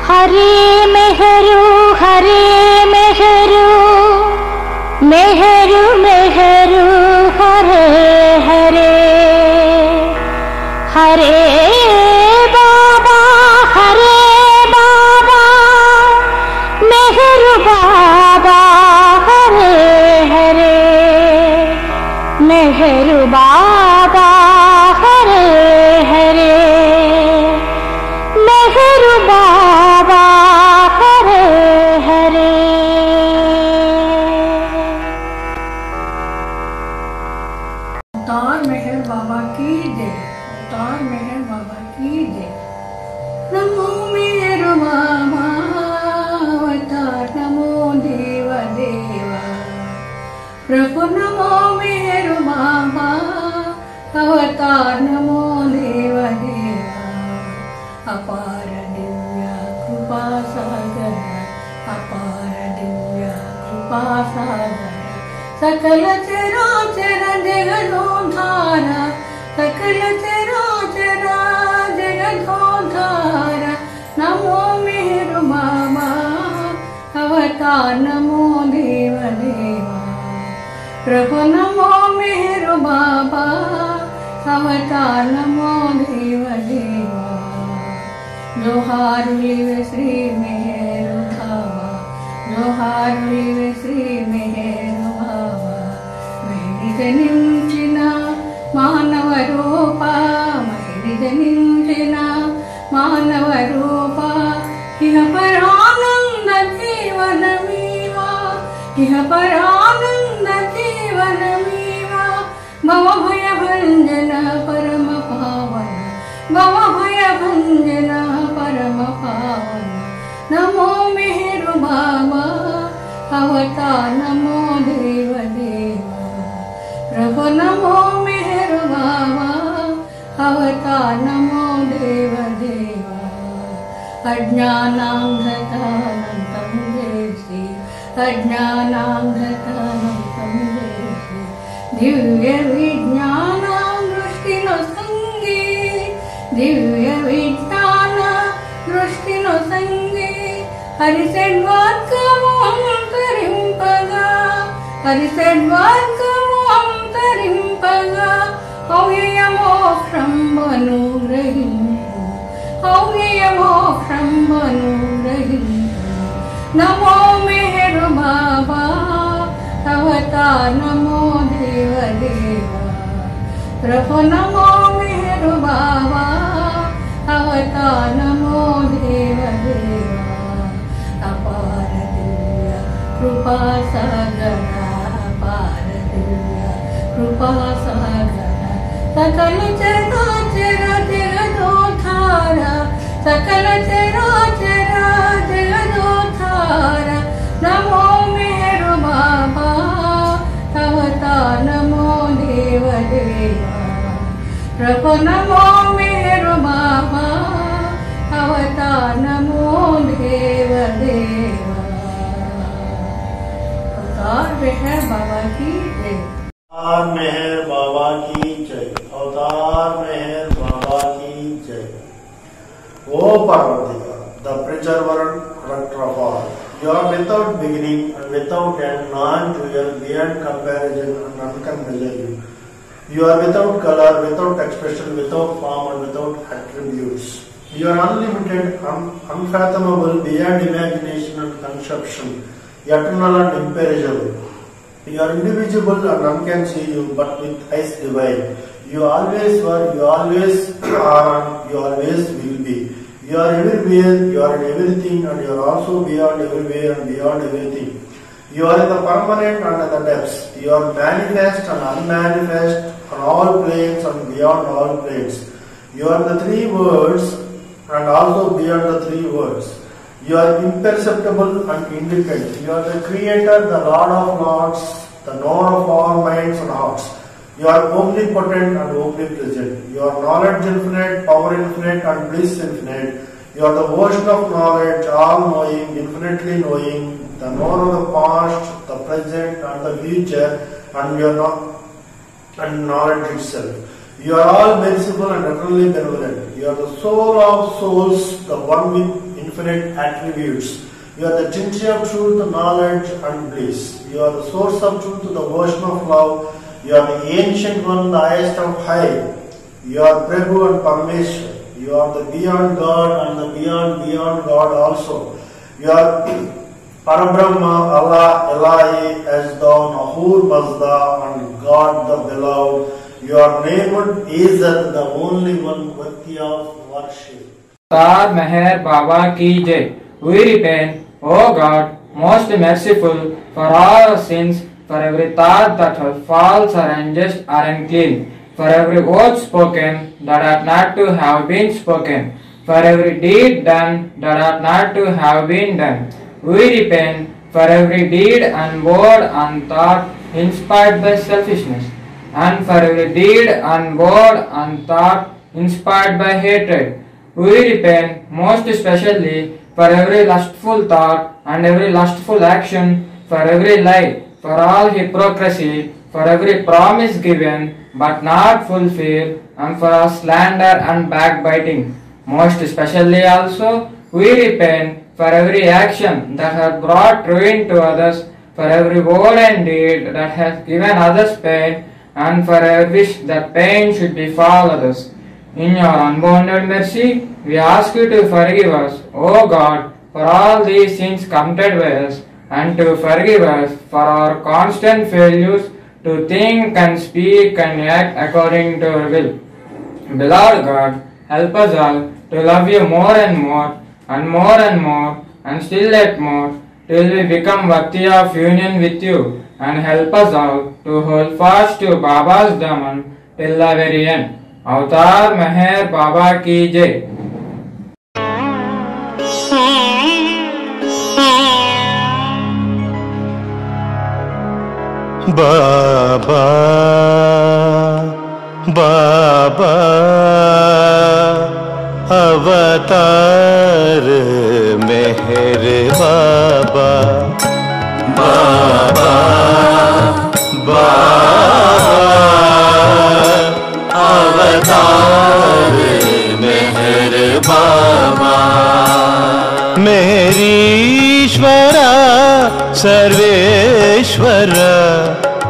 हरे मेहरू मेहरू मेहरू हरे हरे हरे बाबा मेहरू बाबा हरे हरे मेहरू बाबा हरे हरे मेहरू बाबा हरे हरे। अवतार मेहर बाबा की जय, अवतार मेहर बाबा की जय। नमो मेहर बाबा अवतार, नमो देव देवा प्रभु, नमो मेहर बाबा अवतार, नमो देव देवा। अपार दिव्य कृपा सागर, अपार दिव्य कृपा सागर, सकल चराचर जगदोद्धार, सकल चराचर जगदोद्धार। नमो मेहर बाबा अवतार, नमो देव देवा प्रभु, नमो मेहर बाबा अवतार, नमो देव देवा। जोहारुलिवे श्री मेहर बाबा, जोहारुलिवे श्री मेहर बाबा। मही जनिंచిన మానవ రూప, మही జనించిన మానవ రూప। ఇహ పరానంద జీవనమీవా, ఇహ పరానంద జీవనమీవా। భవ భయ భంజన పరమ పావన, భవ భయ భంజన परम पावन। नमो मेहर बाबा अवतार, नमो देव देवा प्रभु, नमो मेहर बाबा अवतार, नमो देव देवा। अज्ञानांधकारं जयसि, अज्ञानांधकारं जयसि। दिव्य विज्ञानं दृष्टिनो संगे, दिव्य विज्ञान दृष्टिनो संगे। हरिषड्वाक्यము అంతరింపగా, హరిషడ్వాక్యము అంతరింపగా। అవ్యయ మోక్షంబను గ్రహించు, అవ్యయ మోక్షంబను గ్రహించు। నమో మెహర్ బాబా अवतार, नमो देव देवा प्रभु, नमो मेहर बाबा अवतार, नमो देव देवा। अपार दिव्य कृपा सागर, अपार दिव्य कृपा सागर। सकल चराचर जगदोद्धार, सकल चराचर जगदोद्धार। नमो मेहर बाबा अवतार, नमो देव देवा प्रभु, नमो मेहर बाबा अवतार, नमो देव देवा। अवतार मेहर बाबा की जय, अवतार मेहर बाबा की जय, अवतार मेहर बाबा की जय। O Parvati, the preserver, corrector of all, you are without beginning and without end, non-dual, beyond comparison, and none can measure you. You are without color, without expression, without form, and without attributes. You are unlimited, unfathomable, beyond imagination and conception, eternal and imperishable. You are indivisible and none can see you, but with eyes divine. You always were, you always are, and you always will be. You are everywhere, you are in everything, and you are also beyond everywhere and beyond everything. You are in the permanent and in the depths. You are manifest and unmanifest on all planes and beyond all planes. You are the three words and also beyond the three words. You are imperceptible and independent. You are the creator, the Lord of lords, the knower of all minds and hearts. You are omnipotent and omnipresent. You are knowledge infinite, power infinite, and bliss infinite. You are the ocean of knowledge, all-knowing, infinitely knowing, the knower of the past, the present, and the future, and you are not and knowledge itself. You are all merciful and eternally benevolent. You are the soul of souls, the one with infinite attributes. You are the tincture of truth, knowledge and bliss. You are the source of truth, the ocean of love. You are the ancient one, the highest of high. You are Prabhu and Parameshwar. You are the beyond God and the beyond God also. You are Parabrahma, Allah, Elahi, Azda, Nahur, Mazda, and God the Beloved. You are named Izzat, the only one worthy of worship. Tar Meher Baba Ki Jai. We repent, O God, most merciful, for all our sins, for every thought that was false or unjust or unclean, for every word spoken that ought not to have been spoken, for every deed done that ought not to have been done. We repent for every deed and word and thought inspired by selfishness, and for every deed and word and thought inspired by hatred. We repent most especially for every lustful thought and every lustful action, for every lie, for all hypocrisy, for every promise given but not fulfilled, and for all slander and backbiting. Most especially also, we repent for every action that has brought ruin to others, for every word and deed that has given others pain, and for every wish that pain should befall others. In your unbounded mercy, we ask you to forgive us, O God, for all these sins committed by us, and to forgive us for our constant failures to think and speak and act according to your will. Beloved God, help us all to love you more and more, and more and more, and still yet more, till we become worthy of union with you, and help us all to hold fast to Baba's Daman till the very end. Avatar Meher Baba Ki Jai. Baba, Baba, Avatar Meher Baba, Baba, Baba, Avatar Meher Baba. Meherishwara Sarveshwara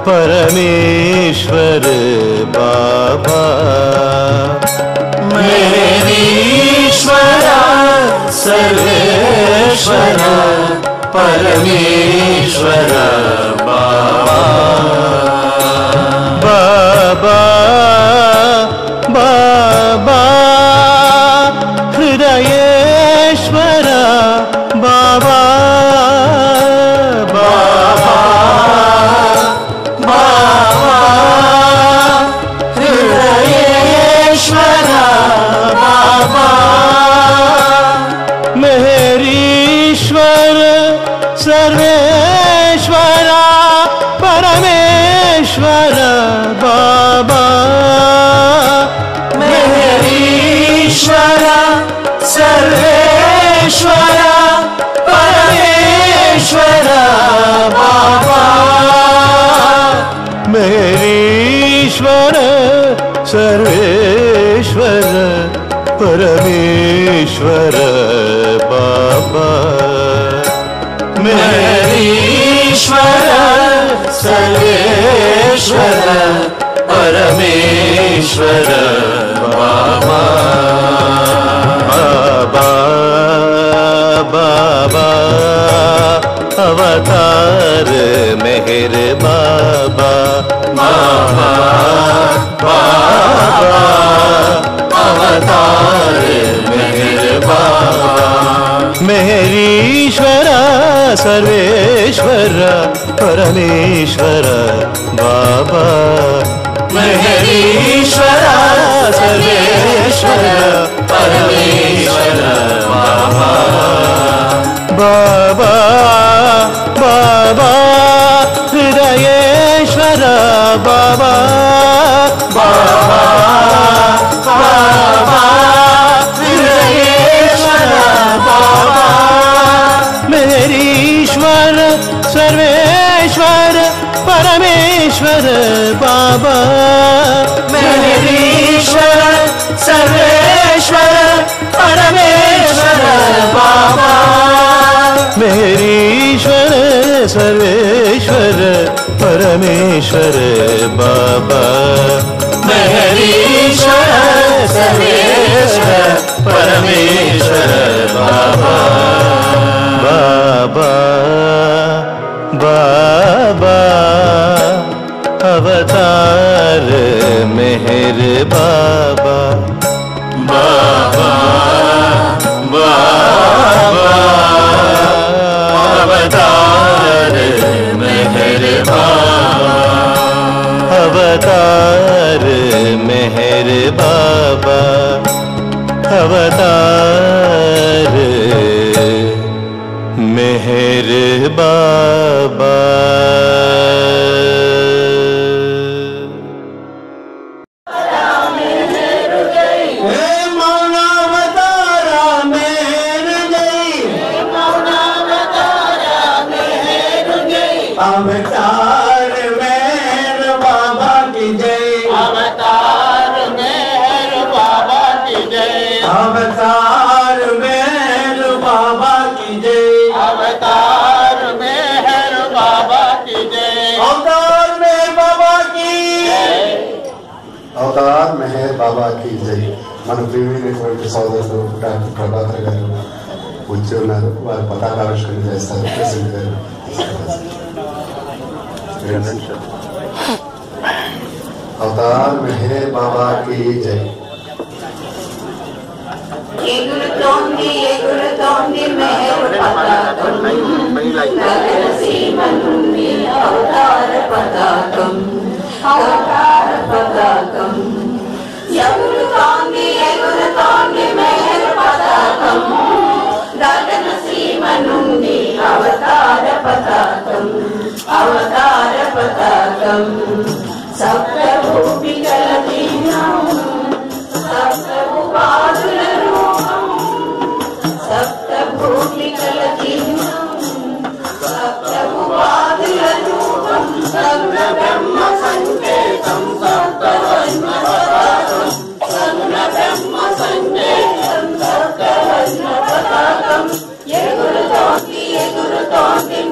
Parameshwar Baba. Meherishwara Sarveshwara Parameshwara Baba. Baba, Baba, Hridayeshwara Baba. Baba, Baba, Hridayeshwara Baba. Meherishwar Sarveshwara Parameshwara Baba. Meherishwara Sarveshwara Parameshwara Baba. Meherishwara Sarveshwara Parameshwara Baba. Meherishwara Sarveshwara Parameshwara Baba. Baba, Baba, Avatar Meher Baba. Baba, Baba, Avatar Meher Baba. Meherishwara Sarveshwara Parameshwara Baba. Meherishwara Sarveshwara Parameshwara Baba. Baba, Baba, Hridayeshwara Baba. Baba, Baba, Hridayeshwara Baba. Meherishwara Sarveshwara Parameshwara Baba. Meherishwara Sarveshwara Parameshwara Baba. Sarveshwar परमेश्वर बाबा मेहरीश्वर सर्वेश्वर परमेश्वर बाबा बाबा बाबा अवतार मेहर बाबा बाबा बाबा अवतार मेहर बाबा अवतार मेहर बाबा अवतार मेहर बाबा अवतार मेहर बाबा की जय अवतार मेहर बाबा की जय अवतार मेहर बाबा की जय अवतार मेहर बाबा की जय अवतार मेहर बाबा की अवतार मेहर बाबा की जय మన ప్రియమైనటువంటి సోదరులు డాక్టర్ ప్రభాకర్ గారు వచ్చి ఉన్నారు. వారు పతాకావిష్కరణ చేస్తారు. ప్రెసిడెంట్ గారు अवतार मेहर बाबा की जय ఎగురుతోంది మెహర్ పతాకం గగన సీమ నుండి అవతార పతాకం ఎగురుతోంది మెహర్ పతాకం గగన సీమ నుండి అవతార పతాకం సప్త భూమికల చిహ్నం సప్త భూపాదుల రూపం సప్త భూమికల చిహ్నం సప్త భూపాదుల రూపం సగుణ బ్రహ్మ సంకేతం సప్తవర్ణ పతాకం సగుణ బ్రహ్మ సంకేతం సప్తవర్ణ పతాకం ఎగురుతోంది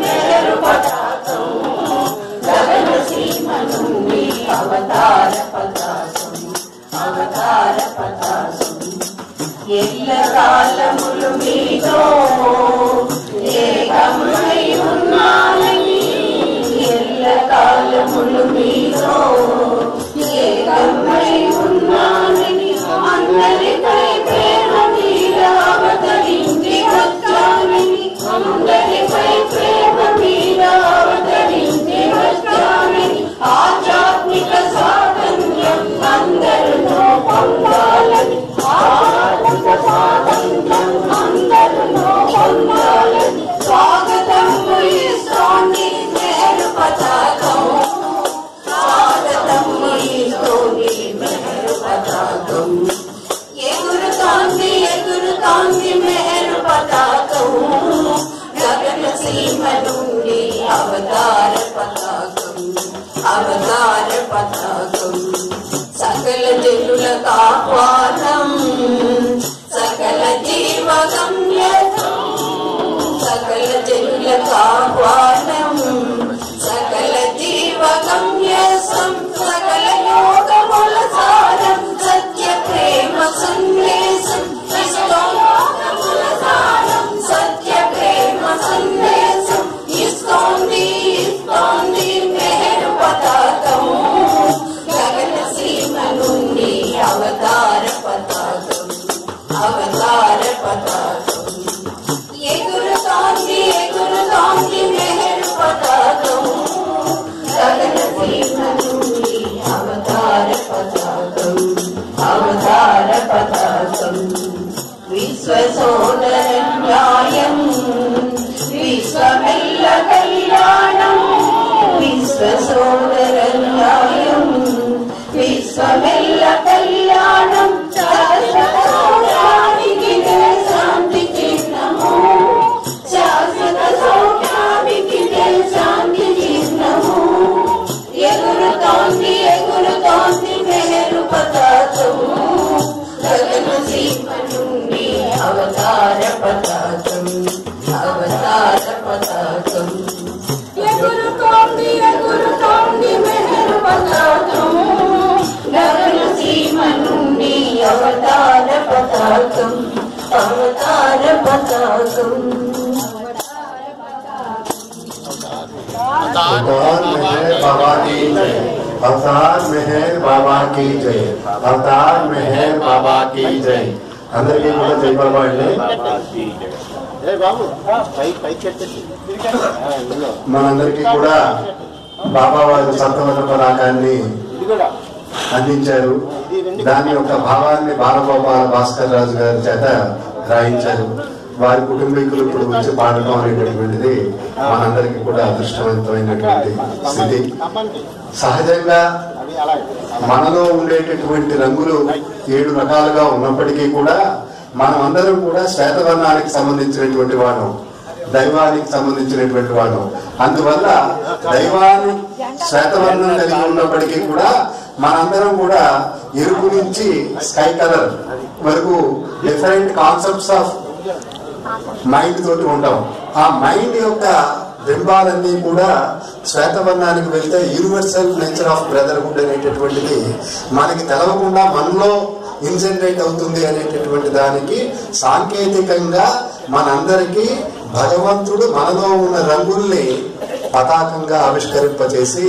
మేరు పతాకం గగన సీమ నుండి అవతార పతాకం ఎల్ల కాలములు మీతో ఏకమై ఉన్నానని ఎల్ల కాలములు మీతో ఏకమై ఉన్నానని అందరిపై ప్రేమ మీద అవతరించి వచ్చానని అందరిపై ప్రేమ మీద అవతరించి వచ్చానని ఆధ్యాత్మిక స్వాతంత్ర్యం అందరిలో పొందాలని ఆధ్యాత్మిక స్వాతంత్ర్యం అందరిలో పొందాలని స్వాగతం ఇస్తోంది మేరు పతాకం స్వాగతం ఇస్తోంది మేరు పతాకం ఎగురుతోంది మేరు పతాకం గగన సీమ నుండి అవతార పతాకం సకల జనులకు ఆహ్వానం సకల జీవగమ్యతం సకల జనులకు ఆహ్వానం సకల జీవగమ్యసం సకల యోగముల సారం సత్య ప్రేమ సందేశం యోగముల సారం సత్య ప్రేమ సందేశం ఇస్తోంది మెహర్ పతాకం గగన సీమ నుండి అవతార పతాకం ఎగురుతోంది మెహర్ పతాకం గగన సీమ నుండి అవతార పతాకం విశ్వ సోదర న్యాయం విశ్వమెల్ల కళ్యాణం విశ్వ సోదర న్యాయం విశ్వమెల్ల కళ్యాణం శాశ్వత సౌఖ్యానికి శాంతి చిహ్నము శాశ్వత సౌఖ్యానికి శాంతి చిహ్నము ఎగురుతోంది మెహరు పతాకం గగన సీమ నుండి అవతార పతాకం पताकम् अवतार पताकम् अवतार मेहर बाबा की जय, अवतार मेहर बाबा की जय, अवतार मेहर बाबा की जय. అందరికీ కూడా జై బాబా అండి. మనందరికీ కూడా బాబా వారి సప్తవర్ణ పతాకాన్ని అందించారు. దాని యొక్క భావాన్ని బాలగోపాల భాస్కర్ రాజు గారి చేత రాయించారు. వారి కుటుంబీకులు ఇప్పుడు వచ్చి పాడటం అనేటటువంటిది మనందరికీ కూడా అదృష్టవంతమైనటువంటి స్థితి. సహజంగా మనలో ఉండేటటువంటి రంగులు 7 రకాలుగా ఉన్నప్పటికీ కూడా మనం అందరం కూడా శ్వేతవర్ణానికి సంబంధించినటువంటి వాళ్ళం, దైవానికి సంబంధించినటువంటి వాళ్ళం. అందువల్ల దైవాన్ని శ్వేతవర్ణం కలిగి ఉన్నప్పటికీ కూడా మనందరం కూడా ఎరుపు నుంచి స్కై కలర్ వరకు డిఫరెంట్ కాన్సెప్ట్స్ ఆఫ్ మైండ్ తోటి ఉంటాం. ఆ మైండ్ యొక్క బింబాలన్నీ కూడా శ్వేతవర్ణానికి వెళ్తే యూనివర్సల్ నేచర్ ఆఫ్ బ్రదర్హుడ్ అనేటటువంటిది మనకి తెలవకుండా మనలో ఇన్జనరేట్ అవుతుంది అనేటటువంటి దానికి సాంకేతికంగా మనందరికీ భగవంతుడు మనలో ఉన్న రంగుల్ని పతాకంగా ఆవిష్కరింపజేసి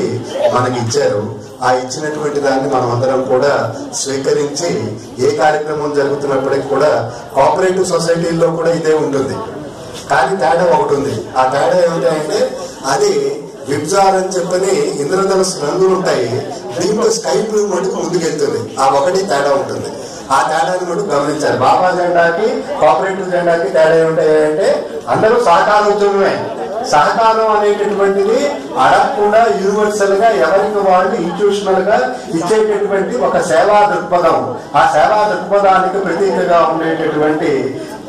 మనకి ఇచ్చారు. ఆ ఇచ్చినటువంటి దాన్ని మనం అందరం కూడా స్వీకరించి ఏ కార్యక్రమం జరుగుతున్నప్పటికీ కూడా కోఆపరేటివ్ సొసైటీల్లో కూడా ఇదే ఉంటుంది. కానీ తేడా ఒకటి ఉంది. ఆ తేడా ఏమిటంటే అది విబ్జార్ అని చెప్పని ఇంద్రధనుసు రంగులు ఉంటాయి, దీంట్లో స్కై బ్లూ మటుకు ముందుకెళ్తుంది. ఆ ఒకటి తేడా ఉంటుంది. ఆ తేడాని మటుకు గమనించాలి. బాబా జెండాకి కోఆపరేటివ్ జెండాకి తేడా ఏమిటంటే అందరూ సహకార ఉద్యమమే. సహకారం అనేటటువంటిది అడగకుండా యూనివర్సల్ గా ఎవరికి వాళ్ళు ఇన్స్టిట్యూషనల్ గా ఇచ్చేటటువంటి ఒక సేవా దృక్పథం. ఆ సేవా దృక్పథానికి ప్రతీకగా ఉండేటటువంటి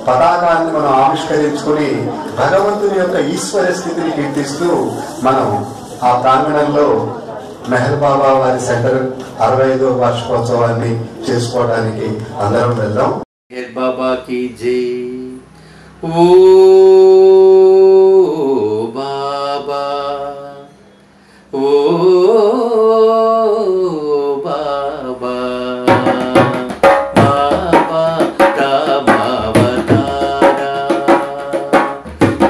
పతాకాన్ని మనం ఆవిష్కరించుకుని భగవంతుని యొక్క ఈశ్వర స్థితిని కీర్తిస్తూ మనం ఆ ప్రాంగణంలో మెహర్ బాబా వారి సెంటర్ 65వ వార్షికోత్సవాన్ని చేసుకోవడానికి అందరం వెళ్దాం. మెహర్ బాబా की जय. ओ बाबा, ओ बाबा, बाबा रामावतारा,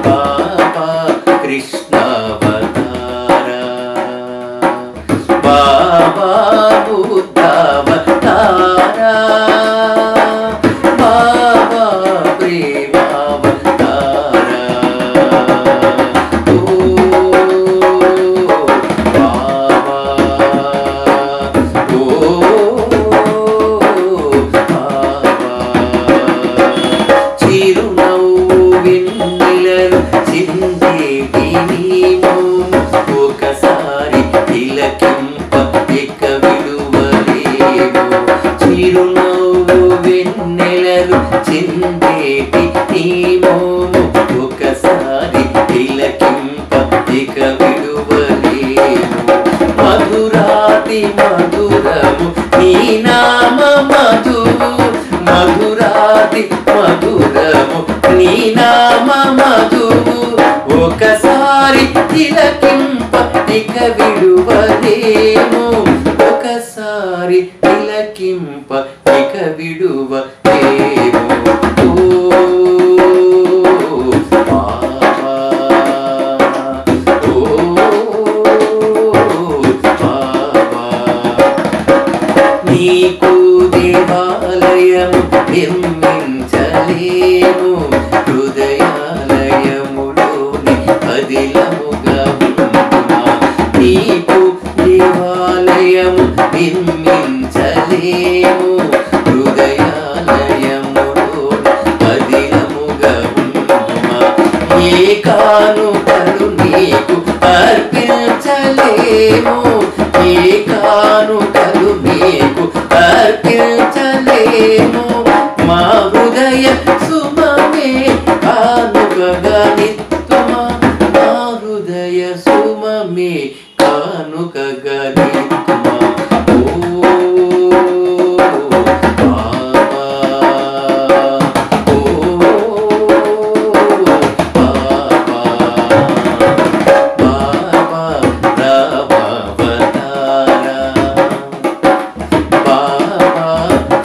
बाबा कृष्णावतारा, बाबा बुद्धावतारा, बाबा प्रेमावतारा. ओ बाबा, ओ बाबा. చిరునవ్వు వెన్నెలలు చిందేటి నీవు ఒకసారి తిలకింప ఇక విడువలేవు. చిరునవ్వు వెన్నెలలు చిందేటి నీవు ఒకసారి తిలకింప ఇక విడువలేవు. మధురాతి మధురము నీ నామ మధువు, మధురాతి మధురము నీ నామ మధువు ఒకసారి తిలకింప ఇక విడువలేము. ఒకసారి తిలకింప ఇక విడువలేము. ఓ బాబా, ఓ బాబా. నీకు దేవాలయము నిర్మించలేము, హృదయాలయములోని అదిలముగా ఉంటున్నా. నీకు దేవాలయము నిర్మించలేము, హృదయాలయములోని అదిలముగా ఉంటున్నా. ఏ కానుకలు నీకు అర్పించలేము, ఏ కానుకలు నీకు అర్పించలేము. మా హృదయ సుమమే కానుకగా నిత్తుమా, మా హృదయ సుమమే కానుకగా నిత్తుమా. ఓ బాబా, ఓ బాబా, బాబా రామావతారా, బాబా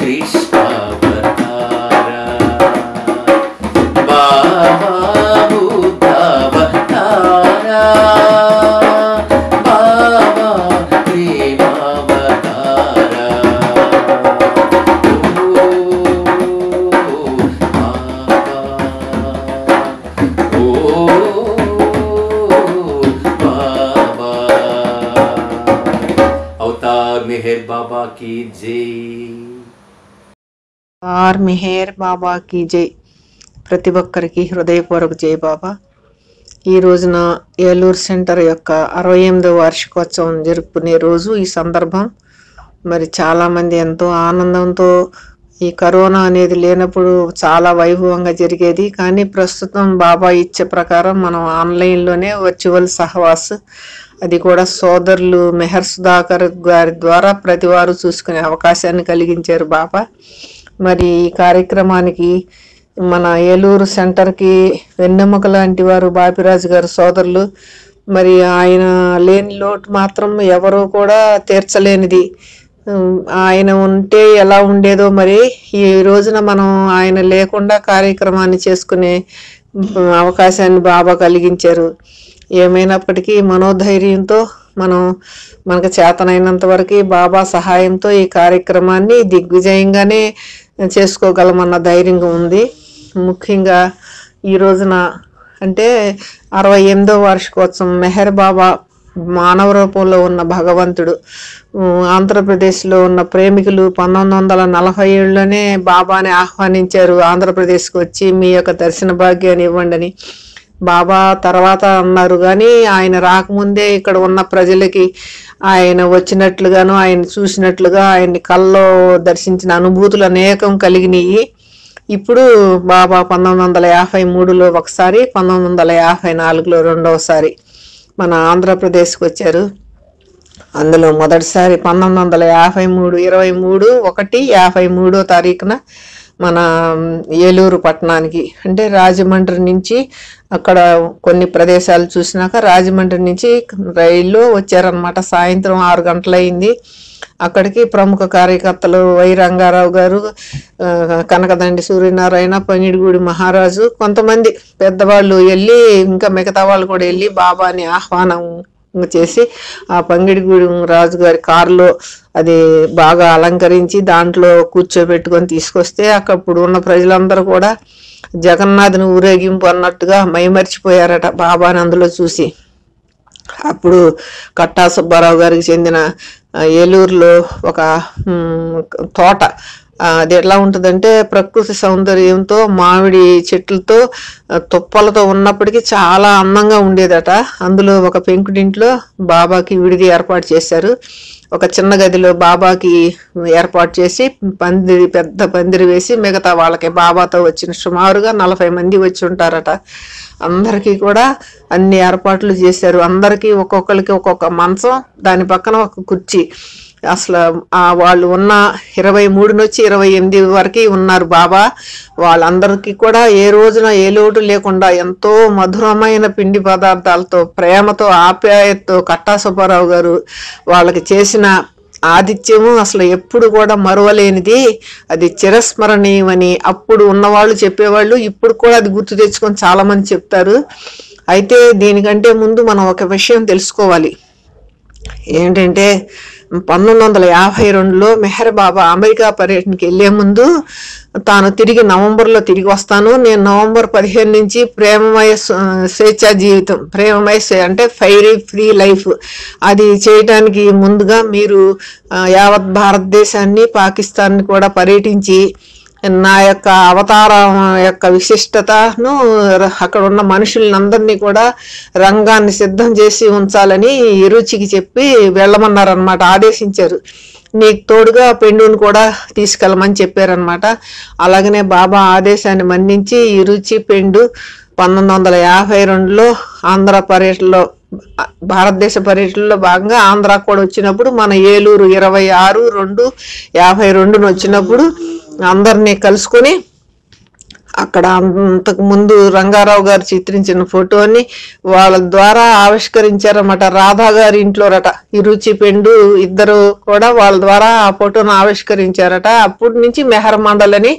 కృష్ణావతారా, बाबा की जय। ఆర్ మెహర్ బాబాకి జై. ప్రతి ఒక్కరికి హృదయపూర్వక జై బాబా. ఈ రోజున ఏలూరు సెంటర్ యొక్క 68వ వార్షికోత్సవం జరుపుకునే రోజు. ఈ సందర్భం మరి చాలామంది ఎంతో ఆనందంతో, ఈ కరోనా అనేది లేనప్పుడు చాలా వైభవంగా జరిగేది, కానీ ప్రస్తుతం బాబా ఇచ్చే ప్రకారం మనం ఆన్లైన్లోనే వర్చువల్ సహవాస్, అది కూడా సోదరులు మెహర్ సుధాకర్ గారి ద్వారా ప్రతివారు చూసుకునే అవకాశాన్ని కలిగించారు బాబా. మరి ఈ కార్యక్రమానికి మన ఏలూరు సెంటర్కి వెన్నెముక లాంటి వారు బాపిరాజు గారు సోదరులు. మరి ఆయన లేని లోటు మాత్రం ఎవరూ కూడా తీర్చలేనిది. ఆయన ఉంటే ఎలా ఉండేదో మరి ఈ రోజున మనం ఆయన లేకుండా కార్యక్రమాన్ని చేసుకునే అవకాశాన్ని బాబా కలిగించారు. ఏమైనప్పటికీ మనోధైర్యంతో మనకు చేతనైనంత వరకు బాబా సహాయంతో ఈ కార్యక్రమాన్ని దిగ్విజయంగానే చేసుకోగలమన్న ధైర్యంగా ఉంది. ముఖ్యంగా ఈ రోజున అంటే 68వ వార్షికోత్సవం. మెహర్ బాబా మానవ రూపంలో ఉన్న భగవంతుడు. ఆంధ్రప్రదేశ్లో ఉన్న ప్రేమికులు 1947లోనే బాబాని ఆహ్వానించారు ఆంధ్రప్రదేశ్కి వచ్చి మీ యొక్క దర్శన భాగ్యాన్ని ఇవ్వండి అని. బాబా తర్వాత అన్నారు, కానీ ఆయన రాకముందే ఇక్కడ ఉన్న ప్రజలకి ఆయన వచ్చినట్లుగాను, ఆయన చూసినట్లుగా, ఆయన్ని కల్లో దర్శించిన అనుభూతులు అనేకం కలిగినాయి. ఇప్పుడు బాబా 1953లో ఒకసారి, 1954లో రెండవసారి మన ఆంధ్రప్రదేశ్కి వచ్చారు. అందులో మొదటిసారి 1953 23/1/53 తారీఖున మన ఏలూరు పట్టణానికి, అంటే రాజమండ్రి నుంచి అక్కడ కొన్ని ప్రదేశాలు చూసినాక రాజమండ్రి నుంచి రైల్లో వచ్చారనమాట. సాయంత్రం 6 గంటలైంది. అక్కడికి ప్రముఖ కార్యకర్తలు వై రంగారావు గారు, కనకదండి సూర్యనారాయణ, పంగిడిగూడి మహారాజు, కొంతమంది పెద్దవాళ్ళు వెళ్ళి, ఇంకా మిగతా వాళ్ళు కూడా వెళ్ళి బాబాని ఆహ్వానం చేసి ఆ పంగిడిగూడి రాజు గారి కారులో అది బాగా అలంకరించి దాంట్లో కూర్చోబెట్టుకొని తీసుకొస్తే అప్పుడు ఉన్న ప్రజలందరూ కూడా జగన్నాథుని ఊరేగింపు అన్నట్టుగా మైమర్చిపోయారట బాబాని అందులో చూసి. అప్పుడు కట్టా సుబ్బారావు గారికి చెందిన ఏలూరులో ఒక తోట, అది ఎట్లా ఉంటుందంటే ప్రకృతి సౌందర్యంతో, మామిడి చెట్లతో, తుప్పలతో ఉన్నప్పటికీ చాలా అందంగా ఉండేదట. అందులో ఒక పెంకుటింట్లో బాబాకి విడిది ఏర్పాటు చేశారు. ఒక చిన్న గదిలో బాబాకి ఏర్పాటు చేసి పెద్ద పందిరి వేసి మిగతా వాళ్ళకి బాబాతో వచ్చిన సుమారుగా 40 మంది వచ్చి ఉంటారట. అందరికీ కూడా అన్ని ఏర్పాట్లు చేశారు. అందరికీ ఒక్కొక్కరికి ఒక్కొక్క మంచం, దాని పక్కన ఒక కుర్చీ. అసలు వాళ్ళు ఉన్న 23 నుంచి 28 వరకు ఉన్నారు బాబా. వాళ్ళందరికీ కూడా ఏ రోజున ఏ లోటు లేకుండా ఎంతో మధురమైన పిండి పదార్థాలతో, ప్రేమతో, ఆప్యాయతతో కట్టా సుబ్బారావు గారు వాళ్ళకి చేసిన ఆతిథ్యము అసలు ఎప్పుడు కూడా మరువలేనిది, అది చిరస్మరణీయమని అప్పుడు ఉన్నవాళ్ళు చెప్పేవాళ్ళు. ఇప్పుడు కూడా అది గుర్తు తెచ్చుకొని చాలా మంది చెప్తారు. అయితే దీనికంటే ముందు మనం ఒక విషయం తెలుసుకోవాలి. ఏంటంటే 1952లో మెహర్ బాబా అమెరికా పర్యటనకి వెళ్లే ముందు తాను తిరిగి నవంబర్లో తిరిగి వస్తాను, నేను నవంబర్ 15 నుంచి ప్రేమమయ స్వేచ్ఛా జీవితం, ప్రేమమయ అంటే ఫైరీ ఫ్రీ లైఫ్, అది చేయటానికి ముందుగా మీరు యావత్ భారతదేశాన్ని, పాకిస్తాన్ని కూడా పర్యటించి నా యొక్క అవతారం యొక్క విశిష్టతను, అక్కడ ఉన్న మనుషులందరినీ కూడా రంగాన్ని సిద్ధం చేసి ఉంచాలని రుచికి చెప్పి వెళ్ళమన్నారనమాట, ఆదేశించారు. నీకు తోడుగా పెండుని కూడా తీసుకెళ్ళమని చెప్పారనమాట. అలాగనే బాబా ఆదేశాన్ని మన్నించి ఈ రుచి పెండు 1952లో ఆంధ్ర పర్యటనలో, భారతదేశ పర్యటనలో భాగంగా ఆంధ్రాకు కూడా వచ్చినప్పుడు, మన ఏలూరు 26/2/52 వచ్చినప్పుడు అందరినీ కలుసుకొని అక్కడ అంతకు ముందు రంగారావు గారు చిత్రించిన ఫోటోని వాళ్ళ ద్వారా ఆవిష్కరించారన్నమాట. రాధా గారి ఇంట్లోరట ఈ రుచి పెండు ఇద్దరు కూడా వాళ్ళ ద్వారా ఆ ఫోటోను ఆవిష్కరించారట. అప్పటి నుంచి మెహర్ మండల్ అని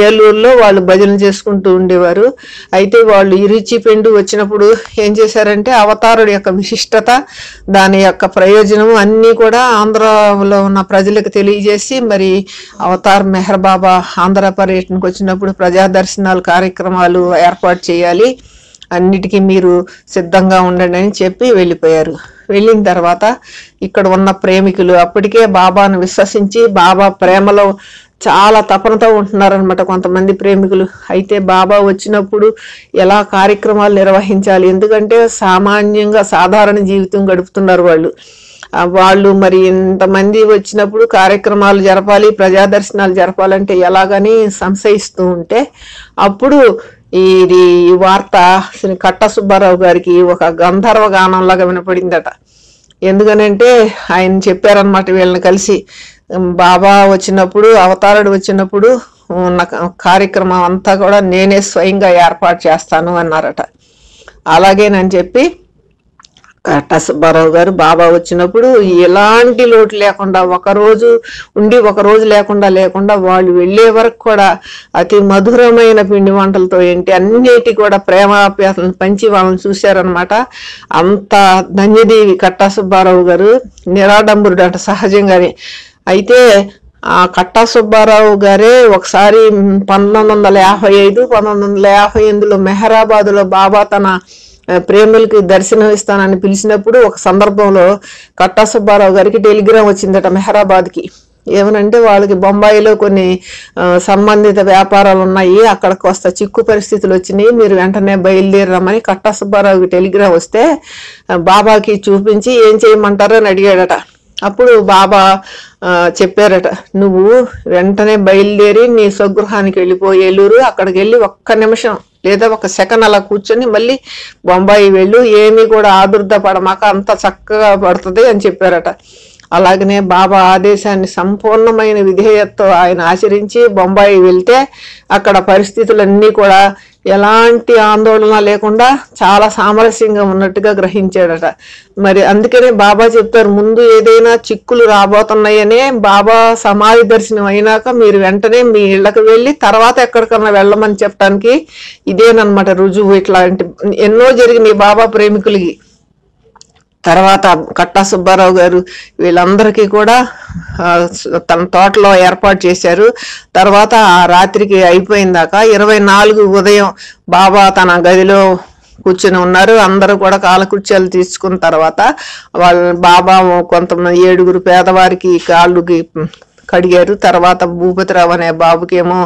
ఏలూరులో వాళ్ళు భజన చేసుకుంటూ ఉండేవారు. అయితే వాళ్ళు ఈ రుచి పెండు వచ్చినప్పుడు ఏం చేశారంటే అవతారుడి యొక్క విశిష్టత, దాని యొక్క ప్రయోజనము అన్నీ కూడా ఆంధ్రలో ఉన్న ప్రజలకు తెలియజేసి, మరి అవతార్ మెహర్ బాబా ఆంధ్ర పర్యటనకు వచ్చినప్పుడు ప్రజా దర్శనాలు కార్యక్రమాలు ఏర్పాటు చేయాలి, అన్నిటికీ మీరు సిద్ధంగా ఉండండి అని చెప్పి వెళ్ళిపోయారు. వెళ్ళిన తర్వాత ఇక్కడ ఉన్న ప్రేమికులు అప్పటికే బాబాను విశ్వసించి బాబా ప్రేమలో చాలా తపనతో ఉంటున్నారనమాట కొంతమంది ప్రేమికులు. అయితే బాబా వచ్చినప్పుడు ఎలా కార్యక్రమాలు నిర్వహించాలి, ఎందుకంటే సామాన్యంగా సాధారణ జీవితం గడుపుతున్నారు వాళ్ళు మరి ఇంతమంది వచ్చినప్పుడు కార్యక్రమాలు జరపాలి, ప్రజాదర్శనాలు జరపాలంటే ఎలాగని సంశయిస్తూ ఉంటే అప్పుడు ఈ వార్త కట్ట సుబ్బారావు గారికి ఒక గంధర్వ గానంలాగా వినపడిందట. ఎందుకనంటే ఆయన చెప్పారనమాట వీళ్ళని కలిసి, బాబా వచ్చినప్పుడు అవతారుడు వచ్చినప్పుడు ఉన్న కార్యక్రమం అంతా కూడా నేనే స్వయంగా ఏర్పాటు చేస్తాను అన్నారట. అలాగేనని చెప్పి కట్ట సుబ్బారావు గారు బాబా వచ్చినప్పుడు ఎలాంటి లోటు లేకుండా ఒకరోజు ఉండి ఒకరోజు లేకుండా వాళ్ళు వెళ్ళే వరకు కూడా అతి మధురమైన పిండి వంటలతో ఏంటి అన్నిటి కూడా ప్రేమాప్యాసలను పంచి వాళ్ళని చూశారనమాట. అంత ధన్యదేవి కట్ట సుబ్బారావు గారు, నిరాడంబరుడు అట సహజంగానే. అయితే ఆ కట్ట సుబ్బారావు గారే ఒకసారి 1955, 1958లో మెహరాబాదులో బాబా తన ప్రేమికులకి దర్శనం ఇస్తానని పిలిచినప్పుడు ఒక సందర్భంలో కట్టా సుబ్బారావు గారికి టెలిగ్రామ్ వచ్చిందట మెహరాబాద్కి. ఏమనంటే వాళ్ళకి బొంబాయిలో కొన్ని సంబంధిత వ్యాపారాలు ఉన్నాయి, అక్కడికి వస్తా చిక్కు పరిస్థితులు వచ్చినాయి, మీరు వెంటనే బయలుదేరమని కట్టా సుబ్బారావుకి టెలిగ్రామ్ వస్తే బాబాకి చూపించి ఏం చేయమంటారో అని అడిగాడట. అప్పుడు బాబా చెప్పారట, నువ్వు వెంటనే బయలుదేరి నీ స్వగృహానికి వెళ్ళిపోయి ఏలూరు, అక్కడికి వెళ్ళి ఒక్క నిమిషం లేదా ఒక సెకండ్ అలా కూర్చొని మళ్ళీ బొంబాయి వెళ్ళు, ఏమీ కూడా ఆదుర్ద పడమాక అంత చక్కగా పడుతుంది అని చెప్పారట. అలాగనే బాబా ఆదేశాన్ని సంపూర్ణమైన విధేయతతో ఆయన ఆచరించి బొంబాయి వెళ్తే అక్కడ పరిస్థితులన్నీ కూడా ఎలాంటి ఆందోళన లేకుండా చాలా సామరస్యంగా ఉన్నట్టుగా గ్రహించాడట. మరి అందుకనే బాబా చెప్తారు, ముందు ఏదైనా చిక్కులు రాబోతున్నాయనే బాబా సమాధి దర్శనం అయినాక మీరు వెంటనే మీ ఇళ్లకు వెళ్ళి తర్వాత ఎక్కడికన్నా వెళ్ళమని చెప్పడానికి ఇదేనమాట రుజువు. ఇట్లాంటి ఎన్నో జరిగినాయి బాబా ప్రేమికులకి. తర్వాత కట్టా సుబ్బారావు గారు వీళ్ళందరికీ కూడా తన తోటలో ఏర్పాటు చేశారు. తర్వాత ఆ రాత్రికి అయిపోయిందాక 24 ఉదయం బాబా తన గదిలో కూర్చుని ఉన్నారు. అందరూ కూడా కాలకృత్యాలు తీసుకున్న తర్వాత బాబా కొంతమంది 7 పేదవారికి కాళ్ళుకి కడిగారు. తర్వాత భూపతిరావు అనే బాబుకి ఏమో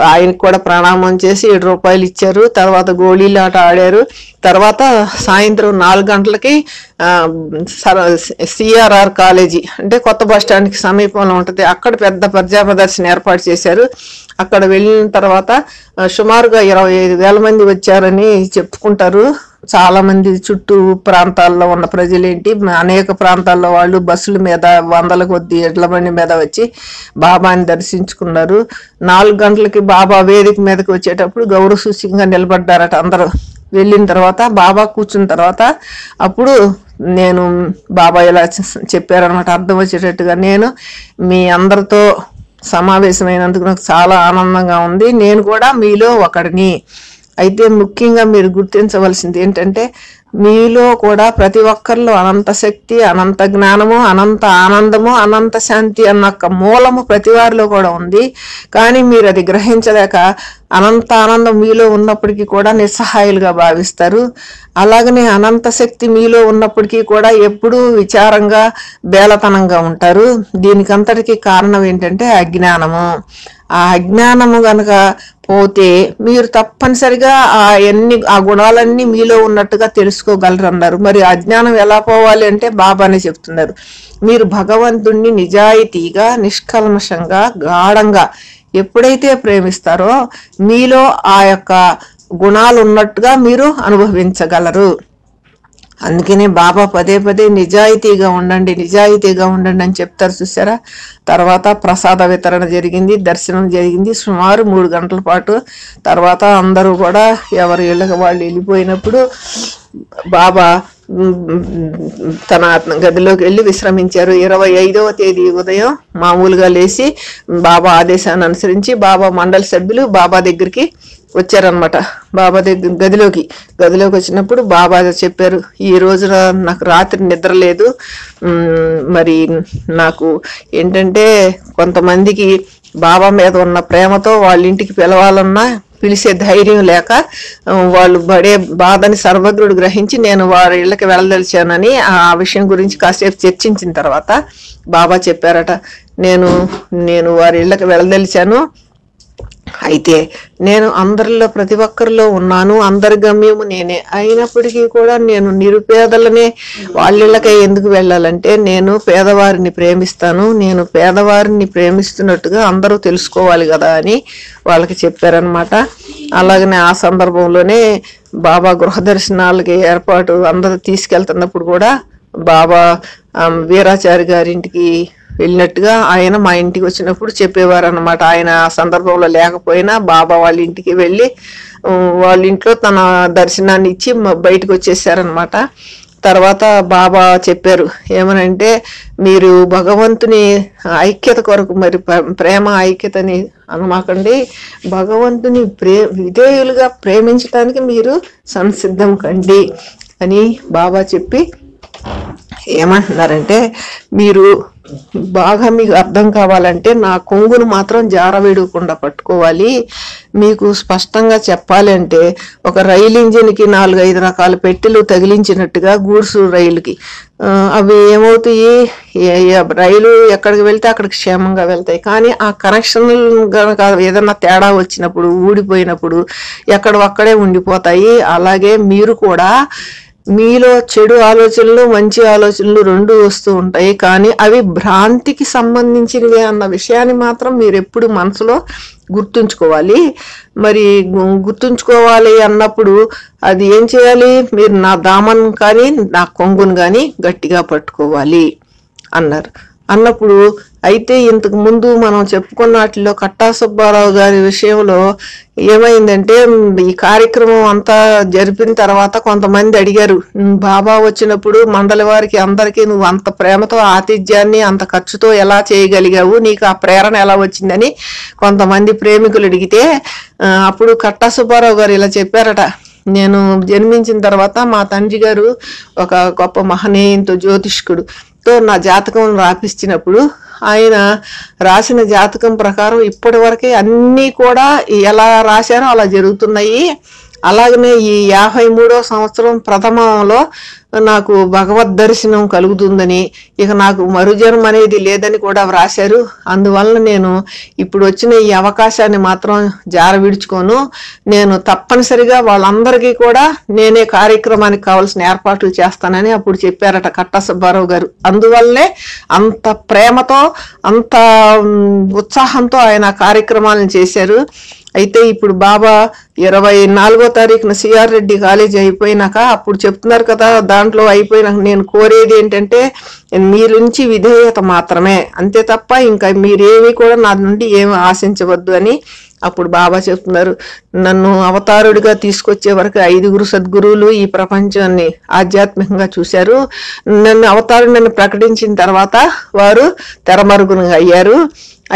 ఆయనకు కూడా ప్రణామం చేసి 7 రూపాయలు ఇచ్చారు. తర్వాత గోళీలాట ఆడారు. తర్వాత సాయంత్రం 4 గంటలకి సిఆర్ఆర్ కాలేజీ అంటే కొత్త బస్ స్టాండ్కి సమీపంలో ఉంటుంది, అక్కడ పెద్ద ప్రజా ప్రదర్శన ఏర్పాటు చేశారు. అక్కడ వెళ్ళిన తర్వాత సుమారుగా 25,000 మంది వచ్చారని చెప్పుకుంటారు. చాలా మంది చుట్టూ ప్రాంతాల్లో ఉన్న ప్రజలేంటి అనేక ప్రాంతాల్లో వాళ్ళు బస్సుల మీద 100ల కొద్ది ఎడ్ల బండి మీద వచ్చి బాబాని దర్శించుకున్నారు. 4 గంటలకి బాబా వేదిక మీదకి వచ్చేటప్పుడు గౌరవ సూచకంగా నిలబడ్డారట అందరూ. వెళ్ళిన తర్వాత బాబా కూర్చున్న తర్వాత అప్పుడు నేను బాబా ఇలా చెప్పారనమాట అర్థం వచ్చేటట్టుగా, నేను మీ అందరితో సమావేశమైనందుకు నాకు చాలా ఆనందంగా ఉంది, నేను కూడా మీలో ఒకడిని. అయితే ముఖ్యంగా మీరు గుర్తించవలసింది ఏంటంటే మీలో కూడా ప్రతి ఒక్కరిలో అనంత శక్తి, అనంత జ్ఞానము, అనంత ఆనందము, అనంత శాంతి అన్న మూలము ప్రతి వారిలో కూడా ఉంది. కానీ మీరు అది గ్రహించలేక అనంత ఆనందం మీలో ఉన్నప్పటికీ కూడా నిస్సహాయులుగా భావిస్తారు. అలాగనే అనంత శక్తి మీలో ఉన్నప్పటికీ కూడా ఎప్పుడూ విచారంగా బేలతనంగా ఉంటారు. దీనికంతటికీ కారణం ఏంటంటే అజ్ఞానము. ఆ అజ్ఞానము గనక పోతే మీరు తప్పనిసరిగా ఆ గుణాలన్నీ మీలో ఉన్నట్టుగా తెలుసుకోగలరు అన్నారు. మరి అజ్ఞానం ఎలా పోవాలి అంటే బాబానే చెప్తున్నారు, మీరు భగవంతుణ్ణి నిజాయితీగా, నిష్కల్మషంగా, గాఢంగా ఎప్పుడైతే ప్రేమిస్తారో మీలో ఆ యొక్క గుణాలు ఉన్నట్టుగా మీరు అనుభవించగలరు. అందుకనే బాబా పదే పదే నిజాయితీగా ఉండండి, నిజాయితీగా ఉండండి అని చెప్తారు చూసారా. తర్వాత ప్రసాద వితరణ జరిగింది, దర్శనం జరిగింది సుమారు 3 గంటల పాటు. తర్వాత అందరూ కూడా ఎవరి ఇళ్ళకి వాళ్ళు వెళ్ళిపోయినప్పుడు బాబా తన గదిలోకి వెళ్ళి విశ్రమించారు. 25వ తేదీ ఉదయం మామూలుగా లేచి బాబా ఆదేశాన్ని అనుసరించి బాబా మండలి సభ్యులు బాబా దగ్గరికి వచ్చారనమాట. బాబా దగ్గర గదిలోకి వచ్చినప్పుడు బాబా చెప్పారు, ఈ రోజున నాకు రాత్రి నిద్ర లేదు, మరి నాకు ఏంటంటే కొంతమందికి బాబా మీద ఉన్న ప్రేమతో వాళ్ళ ఇంటికి పిలవాలన్నా పిలిచే ధైర్యం లేక వాళ్ళు పడే బాధని సర్వజ్ఞుడు గ్రహించి నేను వారి ఇళ్ళకి వెళ్ళదలిచానని ఆ విషయం గురించి కాసేపు చర్చించిన తర్వాత బాబా చెప్పారట, నేను వారి ఇళ్ళకి వెళ్ళదలిచాను, అయితే నేను అందరిలో ప్రతి ఒక్కరిలో ఉన్నాను, అందరి గమ్యము నేనే, అయినప్పటికీ కూడా నేను నిరుపేదలనే వాళ్ళిళ్ళకే ఎందుకు వెళ్ళాలంటే నేను పేదవారిని ప్రేమిస్తాను, నేను పేదవారిని ప్రేమిస్తున్నట్టుగా అందరూ తెలుసుకోవాలి కదా అని వాళ్ళకి చెప్పారనమాట. అలాగనే ఆ సందర్భంలోనే బాబా గృహ దర్శనాలకి ఏర్పాటు అందరూ తీసుకెళ్తున్నప్పుడు కూడా బాబా వీరాచారి గారింటికి వెళ్ళినట్టుగా ఆయన మా ఇంటికి వచ్చినప్పుడు చెప్పేవారు అనమాట. ఆయన ఆ సందర్భంలో లేకపోయినా బాబా వాళ్ళ ఇంటికి వెళ్ళి వాళ్ళ ఇంట్లో తన దర్శనాన్ని ఇచ్చి బయటకు వచ్చేసారనమాట. తర్వాత బాబా చెప్పారు ఏమనంటే, మీరు భగవంతుని ఐక్యత కొరకు మరి ప్రేమ ఐక్యతని అనమాకండి, భగవంతుని విధేయులుగా ప్రేమించడానికి మీరు సంసిద్ధం కండి అని బాబా చెప్పి ఏమంటున్నారంటే, మీరు బాగా మీకు అర్థం కావాలంటే నా కొంగును మాత్రం జారవేయకుండా పట్టుకోవాలి. మీకు స్పష్టంగా చెప్పాలి అంటే ఒక రైలు ఇంజిన్కి 4-5 రకాల పెట్టెలు తగిలించినట్టుగా గూడ్స్ రైలుకి అవి ఏమవుతాయి, రైలు ఎక్కడికి వెళ్తే అక్కడికి క్షేమంగా వెళ్తాయి. కానీ ఆ కనెక్షన్ కనుక ఏదన్నా తేడా వచ్చినప్పుడు ఊడిపోయినప్పుడు ఎక్కడొక్కడే ఉండిపోతాయి. అలాగే మీరు కూడా మీలో చెడు ఆలోచనలు మంచి ఆలోచనలు రెండు వస్తూ ఉంటాయి, కానీ అవి భ్రాంతికి సంబంధించినవి అన్న విషయాన్ని మాత్రం మీరు ఎప్పుడు మనసులో గుర్తుంచుకోవాలి. మరి గుర్తుంచుకోవాలి అన్నప్పుడు అది ఏం చేయాలి, మీరు నా దామన్ కానీ నా కొంగును కానీ గట్టిగా పట్టుకోవాలి అన్నారు. అన్నప్పుడు అయితే ఇంతకు ముందు మనం చెప్పుకున్న వాటిలో కట్టా సుబ్బారావు గారి విషయంలో ఏమైందంటే, ఈ కార్యక్రమం అంతా జరిపిన తర్వాత కొంతమంది అడిగారు, బాబా వచ్చినప్పుడు మండలి వారికి అందరికీ నువ్వు అంత ప్రేమతో ఆతిథ్యాన్ని అంత ఖర్చుతో ఎలా చేయగలిగావు, నీకు ఆ ప్రేరణ ఎలా వచ్చిందని కొంతమంది ప్రేమికులు అడిగితే అప్పుడు కట్టా సుబ్బారావు గారు ఇలా చెప్పారట, నేను జన్మించిన తర్వాత మా తండ్రి గారు ఒక గొప్ప మహనీయంతో జ్యోతిష్కుడు తో నా జాతకం రాపిచ్చినప్పుడు ఆయన రాసిన జాతకం ప్రకారం ఇప్పటి వరకే అన్నీ కూడా ఎలా రాశారో అలా జరుగుతున్నాయి. అలాగనే ఈ 53వ సంవత్సరం ప్రథమంలో నాకు భగవద్ దర్శనం కలుగుతుందని, ఇక నాకు మరుజన్మ అనేది లేదని కూడా వ్రాశారు. అందువలన నేను ఇప్పుడు వచ్చిన ఈ అవకాశాన్ని మాత్రం జార విడుచుకోను, నేను తప్పనిసరిగా వాళ్ళందరికీ కూడా నేనే కార్యక్రమానికి కావాల్సిన ఏర్పాట్లు చేస్తానని అప్పుడు చెప్పారట కట్టా సుబ్బారావు గారు. అందువల్లనే అంత ప్రేమతో అంత ఉత్సాహంతో ఆయన కార్యక్రమాలను చేశారు. అయితే ఇప్పుడు బాబా 24వ తారీఖున సిఆర్ రెడ్డి కాలేజీ అయిపోయినాక అప్పుడు చెప్తున్నారు కదా, దాంట్లో అయిపోయినాక నేను కోరేది ఏంటంటే మీ నుంచి విధేయత మాత్రమే, అంతే తప్ప ఇంకా మీరేమీ కూడా నా నుండి ఏమి ఆశించవద్దు అని అప్పుడు బాబా చెప్తున్నారు. నన్ను అవతారుడిగా తీసుకొచ్చే వరకు 5 సద్గురువులు ఈ ప్రపంచాన్ని ఆధ్యాత్మికంగా చూశారు. నన్ను అవతారుడిని ప్రకటించిన తర్వాత వారు తెరమరుగున అయ్యారు.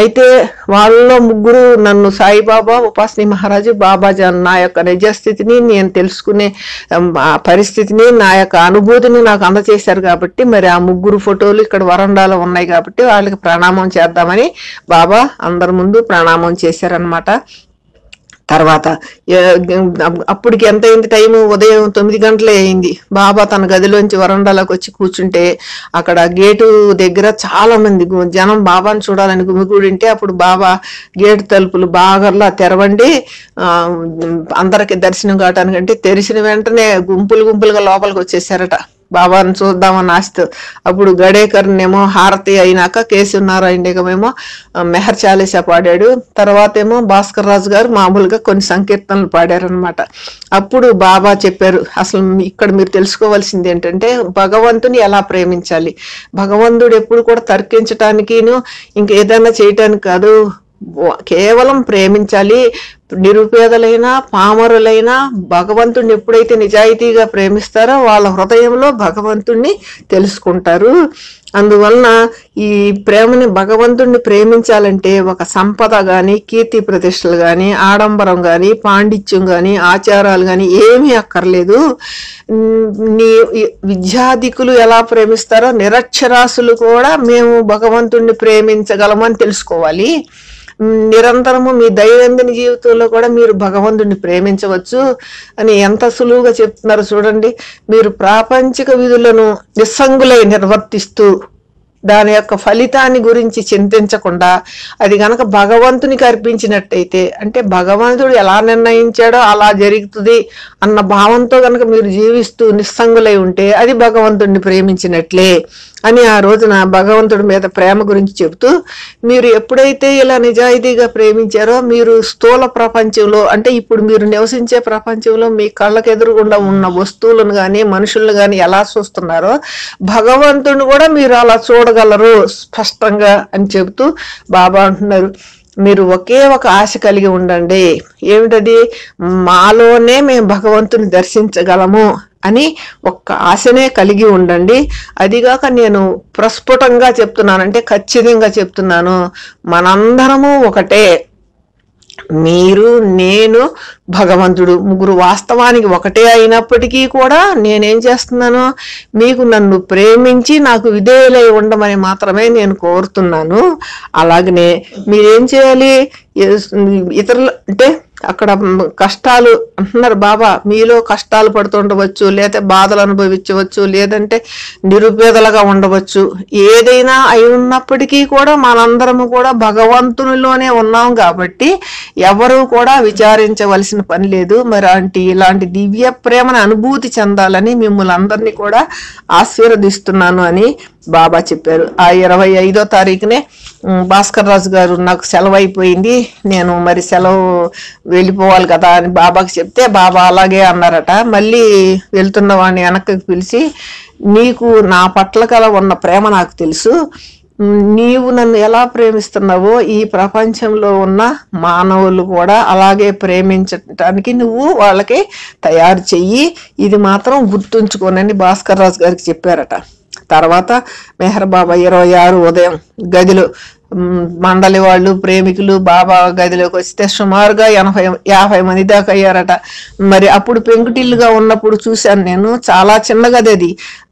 అయితే వాళ్ళలో 3 నన్ను సాయిబాబా, ఉపాసని మహారాజు, బాబాజాన్ నా యొక్క నిజస్థితిని నేను తెలుసుకునే పరిస్థితిని నా యొక్క అనుభూతిని నాకు అందచేశారు. కాబట్టి మరి ఆ 3 ఫోటోలు ఇక్కడ వరండాలో ఉన్నాయి కాబట్టి వాళ్ళకి ప్రణామం చేద్దామని బాబా అందరి ముందు ప్రణామం చేశారనమాట. తర్వాత అప్పటికి ఎంత అయింది టైము, ఉదయం 9 గంటలే అయింది. బాబా తన గదిలోంచి వరండాలోకి వచ్చి కూర్చుంటే అక్కడ గేటు దగ్గర చాలా మంది జనం బాబాను చూడాలని గుమిగూడింటే అప్పుడు బాబా గేటు తలుపులు బాగా తెరవండి, అందరికి దర్శనం కావటానికంటే తెరిచిన వెంటనే గుంపులుగా లోపలికి వచ్చేసారట బాబాను చూద్దామని ఆశతో. అప్పుడు గడేకర్నేమో హారతి అయినాక కేశవనారాయణేమో మెహర్ చాలీసా పాడాడు. తర్వాత ఏమో భాస్కర్ రాజు గారు మామూలుగా కొన్ని సంకీర్తనలు పాడారనమాట. అప్పుడు బాబా చెప్పారు, అసలు ఇక్కడ మీరు తెలుసుకోవాల్సింది ఏంటంటే భగవంతుని ఎలా ప్రేమించాలి. భగవంతుడు ఎప్పుడు కూడా తర్కించటానికిను ఇంకేదైనా చేయటానికి కాదు, కేవలం ప్రేమించాలి. నిరుపేదలైనా పామరులైనా భగవంతుడిని ఎప్పుడైతే నిజాయితీగా ప్రేమిస్తారో వాళ్ళ హృదయంలో భగవంతుణ్ణి తెలుసుకుంటారు. అందువలన ఈ ప్రేమని భగవంతుణ్ణి ప్రేమించాలంటే ఒక సంపద గాని, కీర్తి ప్రతిష్టలు గాని, ఆడంబరం గాని, పాండిత్యం గాని, ఆచారాలు గాని ఏమీ అక్కర్లేదు. నీ విద్యాధికులు ఎలా ప్రేమిస్తారో నిరక్షరాస్యులు కూడా మేము భగవంతుణ్ణి ప్రేమించగలమని తెలుసుకోవాలి. నిరంతరము మీ దైనందిన జీవితంలో కూడా మీరు భగవంతుడిని ప్రేమించవచ్చు అని ఎంత సులువుగా చెప్తున్నారు చూడండి. మీరు ప్రాపంచిక విధులను నిస్సంగులై నిర్వర్తిస్తూ దాని యొక్క ఫలితాన్ని గురించి చింతించకుండా అది గనక భగవంతునికి అర్పించినట్టయితే, అంటే భగవంతుడు ఎలా నిర్ణయించాడో అలా జరుగుతుంది అన్న భావంతో గనక మీరు జీవిస్తూ నిస్సంగులై ఉంటే అది భగవంతుడిని ప్రేమించినట్లే అని ఆ రోజున భగవంతుడి మీద ప్రేమ గురించి చెబుతూ, మీరు ఎప్పుడైతే ఇలా నిజాయితీగా ప్రేమించారో మీరు స్థూల ప్రపంచంలో, అంటే ఇప్పుడు మీరు నివసించే ప్రపంచంలో మీ కళ్ళకు ఎదురుగుండా ఉన్న వస్తువులను కానీ మనుషులను కానీ ఎలా చూస్తున్నారో భగవంతుడిని కూడా మీరు అలా చూడగలరు స్పష్టంగా అని చెబుతూ బాబా అంటున్నారు, మీరు ఒకే ఒక ఆశ కలిగి ఉండండి. ఏమిటది? మాలోనే మేము భగవంతుని దర్శించగలము అని ఒక్క ఆశనే కలిగి ఉండండి. అదిగాక నేను ప్రస్ఫుటంగా చెప్తున్నాను, అంటే ఖచ్చితంగా చెప్తున్నాను, మనందరము ఒకటే. మీరు, నేను, భగవంతుడు ముగ్గురు వాస్తవానికి ఒకటే అయినప్పటికీ కూడా నేనేం చేస్తున్నాను, మీకు నన్ను ప్రేమించి నాకు విధేయులై ఉండమని మాత్రమే నేను కోరుతున్నాను. అలాగనే మీరేం చేయాలి? ఇతరులు అంటే అక్కడ కష్టాలు అంటున్నారు బాబా, మీలో కష్టాలు పడుతుండవచ్చు, లేదా బాధలు అనుభవించవచ్చు, లేదంటే నిరుపేదలుగా ఉండవచ్చు. ఏదైనా అయి ఉన్నప్పటికీ కూడా మనందరము కూడా భగవంతునిలోనే ఉన్నాం కాబట్టి ఎవరు కూడా విచారించవలసిన పని లేదు. మరి ఇలాంటి దివ్య ప్రేమను అనుభూతి చెందాలని మిమ్మల్ని అందరినీ కూడా ఆశీర్వదిస్తున్నాను అని బాబా చెప్పారు. ఆ 25వ తారీఖునే భాస్కర్ రాజు గారు నాకు సెలవు అయిపోయింది, నేను మరి సెలవు వెళ్ళిపోవాలి కదా అని బాబాకి చెప్తే బాబా అలాగే అన్నారట. మళ్ళీ వెళ్తున్న వాడిని వెనక్కి పిలిచి, నీకు నా పట్ల కల ఉన్న ప్రేమ నాకు తెలుసు, నీవు నన్ను ఎలా ప్రేమిస్తున్నావో ఈ ప్రపంచంలో ఉన్న మానవులు కూడా అలాగే ప్రేమించటానికి నువ్వు వాళ్ళకి తయారు చెయ్యి, ఇది మాత్రం గుర్తుంచుకోనని భాస్కర్ రాజు గారికి చెప్పారట. తర్వాత మెహర్ బాబా 26 ఉదయం గదిలో మండలి వాళ్ళు ప్రేమికులు బాబా గదిలోకి వస్తే సుమారుగా 50 మంది దాకా అయ్యారట. మరి అప్పుడు పెంకుటిల్లుగా ఉన్నప్పుడు చూశాను నేను, చాలా చిన్న గది అది.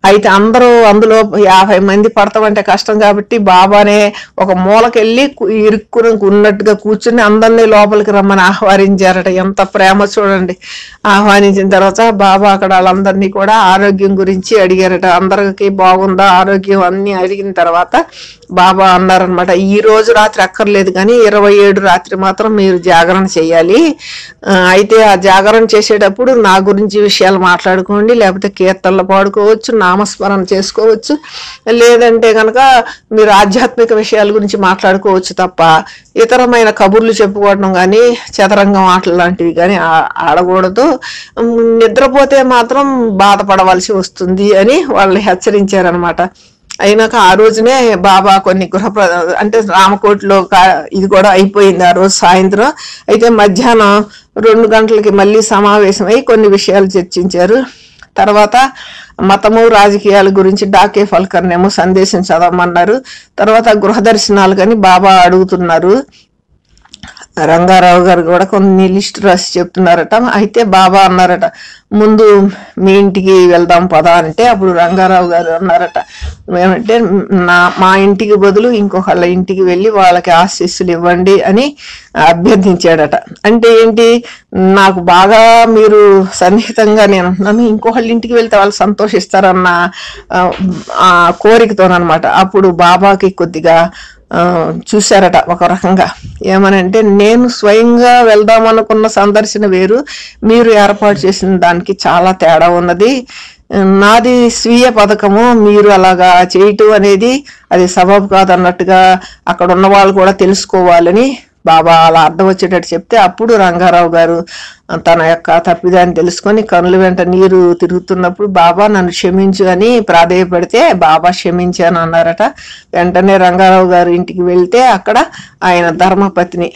అయితే అందరూ అందులో 50 మంది పడతామంటే కష్టం కాబట్టి బాబానే ఒక మూలకెళ్ళి ఇరుక్కుని ఉన్నట్టుగా కూర్చుని అందరినీ లోపలికి రమ్మని ఆహ్వానించారట. ఎంత ప్రేమ చూడండి. ఆహ్వానించిన తర్వాత బాబా అక్కడ వాళ్ళందరినీ కూడా ఆరోగ్యం గురించి అడిగారట. అందరికి బాగుందా ఆరోగ్యం అన్ని అడిగిన తర్వాత బాబా అన్నారనమాట, ఈ రోజు రాత్రి అక్కర్లేదు కానీ 27 రాత్రి మాత్రం మీరు జాగరణ చేయాలి. అయితే ఆ జాగరణ చేసేటప్పుడు నా గురించి విషయాలు మాట్లాడుకోండి, లేకపోతే కీర్తనలు పాడుకోవచ్చు, నామస్మరణ చేసుకోవచ్చు, లేదంటే కనుక మీరు ఆధ్యాత్మిక విషయాల గురించి మాట్లాడుకోవచ్చు తప్ప ఇతరమైన కబుర్లు చెప్పుకోవడం కానీ చదరంగం ఆటలు లాంటివి కానీ ఆడకూడదు. నిద్రపోతే మాత్రం బాధపడవలసి వస్తుంది అని వాళ్ళు హెచ్చరించారనమాట. అయినాక ఆ రోజునే బాబా కొన్ని అంటే రామకోటిలో ఇది కూడా అయిపోయింది ఆ రోజు సాయంత్రం. అయితే మధ్యాహ్నం 2 గంటలకి మళ్ళీ సమావేశమై కొన్ని విషయాలు చర్చించారు. తర్వాత మతము రాజకీయాల గురించి డాకే ఫల్కర్నేమో సందేశం చదవమన్నారు. తర్వాత గృహ దర్శనాలు కానీ బాబా అడుగుతున్నారు. రంగారావు గారు కూడా కొన్ని లిస్ట్ రాసి చెప్తున్నారట. అయితే బాబా అన్నారట, ముందు మీ ఇంటికి వెళ్దాం పదా అంటే అప్పుడు రంగారావు గారు అన్నారట, ఏమంటే మా ఇంటికి బదులు ఇంకొకళ్ళ ఇంటికి వెళ్ళి వాళ్ళకి ఆశీస్సులు ఇవ్వండి అని అభ్యర్థించాడట. అంటే ఏంటి, నాకు బాగా మీరు సన్నిహితంగా నేను అంటున్నాను, ఇంకొకళ్ళ ఇంటికి వెళ్తే వాళ్ళు సంతోషిస్తారన్న ఆ కోరికతోనమాట. అప్పుడు బాబాకి కొద్దిగా చూశారట ఒక రకంగా. ఏమనంటే, నేను స్వయంగా వెళ్దామనుకున్న సందర్శన వేరు, మీరు ఏర్పాటు చేసిన దానికి చాలా తేడా ఉన్నది. నాది స్వీయ పథకము, మీరు అలాగా చేయటం అనేది అది సబబు కాదన్నట్టుగా అక్కడ ఉన్న వాళ్ళు కూడా తెలుసుకోవాలని బాబా అలా అర్థం వచ్చేటట్టు చెప్తే అప్పుడు రంగారావు గారు తన యొక్క తప్పిదాన్ని తెలుసుకొని కనుల వెంట నీరు తిరుగుతున్నప్పుడు బాబా నన్ను క్షమించు అని ప్రాధేయపడితే బాబా క్షమించాను అన్నారట. వెంటనే రంగారావు గారు ఇంటికి వెళ్తే అక్కడ ఆయన ధర్మపత్ని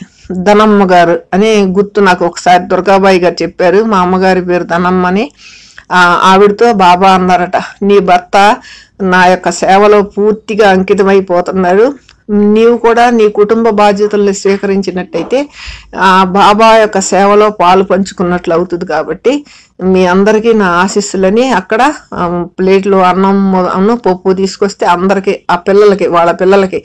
ధనమ్మ గారు అనే గుర్తు నాకు ఒకసారి దుర్గాబాయి గారు చెప్పారు. మా అమ్మగారి పేరు ధనమ్మ అని. ఆవిడతో బాబా అన్నారట, నీ భర్త నా యొక్క సేవలో పూర్తిగా అంకితమైపోతున్నాడు, నీవు కూడా నీ కుటుంబ బాధ్యతలను స్వీకరించినట్టయితే ఆ బాబా యొక్క సేవలో పాలు పంచుకున్నట్లు అవుతుంది. కాబట్టి మీ అందరికీ నా ఆశీస్సులని అక్కడ ప్లేట్లు అన్నం పప్పు తీసుకొస్తే అందరికి ఆ పిల్లలకి వాళ్ళ పిల్లలకి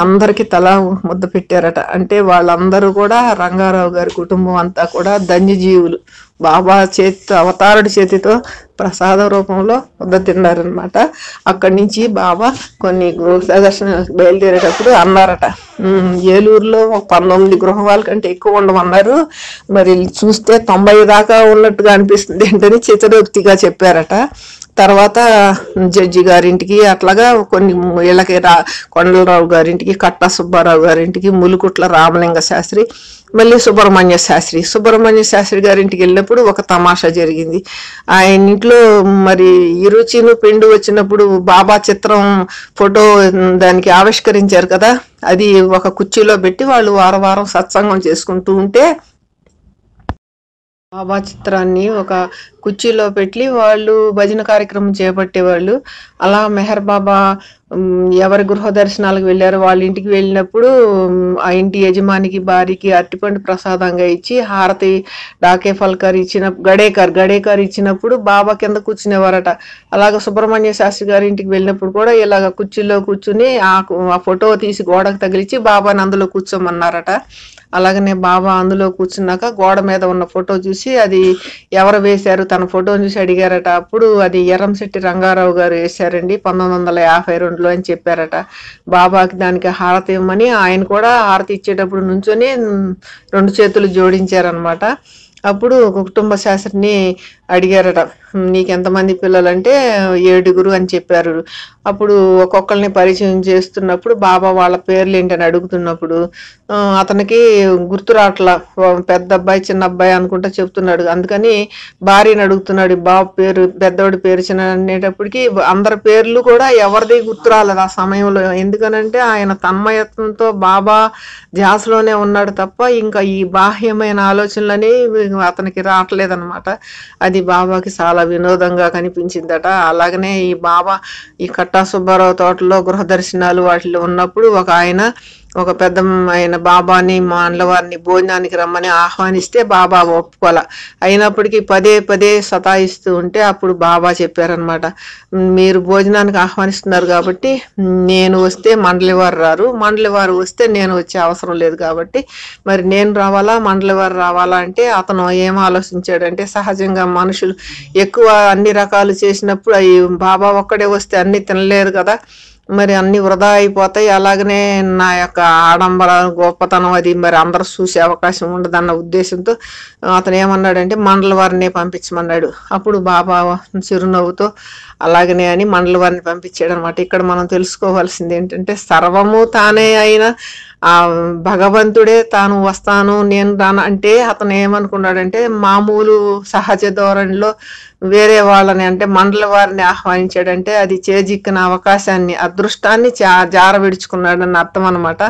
అందరికి తలా ముద్ద పెట్టారట. అంటే వాళ్ళందరూ కూడా రంగారావు గారి కుటుంబం అంతా కూడా ధన్యజీవులు. బాబా చేతితో అవతారుడి చేతితో ప్రసాద రూపంలో ముద్ద తిన్నారనమాట. అక్కడి నుంచి బాబా కొన్ని గృహదర్శనాలకు బయలుదేరేటప్పుడు అన్నారట, ఏలూరులో 19 గృహాల కంటే ఎక్కువ ఉండమన్నారు, మరి చూస్తే 90 దాకా ఉన్నట్టుగా అనిపిస్తుంది ఏంటని చిత్తరోక్తిగా చెప్పారట. తర్వాత జడ్జి గారింటికి అట్లాగా కొన్ని వీళ్ళకి కొండలరావు గారింటికి, కట్టా సుబ్బారావు గారింటికి, ములుకుట్ల రామలింగ శాస్త్రి, మళ్ళీ సుబ్రహ్మణ్య శాస్త్రి గారింటికి వెళ్ళినప్పుడు ఒక తమాషా జరిగింది. ఆయన ఇంట్లో మరి ఇరుచిను పిండు వచ్చినప్పుడు బాబా చిత్రం ఫోటో దానికి ఆవిష్కరించారు కదా, అది ఒక కుర్చీలో పెట్టి వాళ్ళు వారం సత్సంగం చేసుకుంటూ ఉంటే బాబా చిత్రాన్ని ఒక కుర్చీలో పెట్టి వాళ్ళు భజన కార్యక్రమం చేపట్టేవాళ్ళు. అలా మెహర్ బాబా ఎవరి గృహ దర్శనాలకు వెళ్ళారో వాళ్ళ ఇంటికి వెళ్ళినప్పుడు ఆ ఇంటి యజమానికి భార్యకి అరటిపండు ప్రసాదంగా ఇచ్చి హారతి డాకే ఫల్కర్ గడేకర్ ఇచ్చినప్పుడు బాబా కింద కూర్చునేవారట. అలాగ సుబ్రహ్మణ్య శాస్త్రి గారి ఇంటికి వెళ్ళినప్పుడు కూడా ఇలాగ కుర్చీలో కూర్చుని ఆ ఫోటో తీసి గోడకు తగిలించి బాబాని అందులో కూర్చోమన్నారట. అలాగనే బాబా అందులో కూర్చున్నాక గోడ మీద ఉన్న ఫోటో చూసి అది ఎవరు వేశారు, తన ఫోటోని చూసి అడిగారట. అప్పుడు అది ఎర్రంశెట్టి రంగారావు గారు వేశారండి 1952లో అని చెప్పారట. బాబాకి దానికి హారతి ఇవ్వమని ఆయన కూడా హారతి ఇచ్చేటప్పుడు నుంచొని 2 చేతులు జోడించారనమాట. అప్పుడు కుటుంబ శాస్త్రిని అడిగారట, నీకెంతమంది పిల్లలంటే 7 అని చెప్పారు. అప్పుడు ఒక్కొక్కరిని పరిచయం చేస్తున్నప్పుడు బాబా వాళ్ళ పేర్లు ఏంటని అడుగుతున్నప్పుడు అతనికి గుర్తు రావట్లా, పెద్ద అబ్బాయి చిన్న అబ్బాయి అనుకుంటా చెప్తున్నాడు. అందుకని భార్యని అడుగుతున్నాడు, బాబు పేరు పెద్దోడి పేరు చిన్న అనేటప్పటికి అందరి పేర్లు కూడా ఎవరిది గుర్తు రాలేదు ఆ సమయంలో. ఎందుకనంటే ఆయన తన్మయత్వంతో బాబా ధ్యాసలోనే ఉన్నాడు తప్ప ఇంకా ఈ బాహ్యమైన ఆలోచనలని అతనికి రావట్లేదన్నమాట. అది బాబాకి చాలా వినోదంగా కనిపించిందట. అలాగనే ఈ బాబా ఈ కట్టా సుబ్బారావు తోటలో గృహ దర్శనాలు వాటిలో ఉన్నప్పుడు ఒక పెద్ద ఆయన బాబాని మాండ్లవారిని భోజనానికి రమ్మని ఆహ్వానిస్తే బాబా ఒప్పుకోల. అయినప్పటికీ పదే సతాయిస్తూ ఉంటే అప్పుడు బాబా చెప్పారనమాట, మీరు భోజనానికి ఆహ్వానిస్తున్నారు కాబట్టి నేను వస్తే మండలివారు రారు, మండలివారు వస్తే నేను వచ్చే అవసరం లేదు, కాబట్టి మరి నేను రావాలా మండలివారు రావాలా అంటే అతను ఏం ఆలోచించాడంటే, సహజంగా మనుషులు ఎక్కువ అన్ని రకాలు చేసినప్పుడు అవి బాబా ఒక్కడే వస్తే అన్ని తినలేరు కదా, మరి అన్ని వృధా అయిపోతాయి. అలాగనే నా యొక్క ఆడంబర గొప్పతనం అది మరి అందరూ చూసే అవకాశం ఉండదన్న ఉద్దేశంతో అతను ఏమన్నాడంటే మండలవారినే పంపించమన్నాడు. అప్పుడు బాబా చిరునవ్వుతో అలాగనే అని మండలవారిని పంపించాడు అనమాట. ఇక్కడ మనం తెలుసుకోవాల్సింది ఏంటంటే, సర్వము తానే అయిన ఆ భగవంతుడే తాను వస్తాను నేను రాను అంటే అతను ఏమనుకున్నాడంటే మామూలు సహజ ధోరణిలో వేరే వాళ్ళని అంటే మండల వారిని ఆహ్వానించాడంటే అది చేజిక్కిన అవకాశాన్ని అదృష్టాన్ని జార విడుచుకున్నాడని అర్థం అనమాట.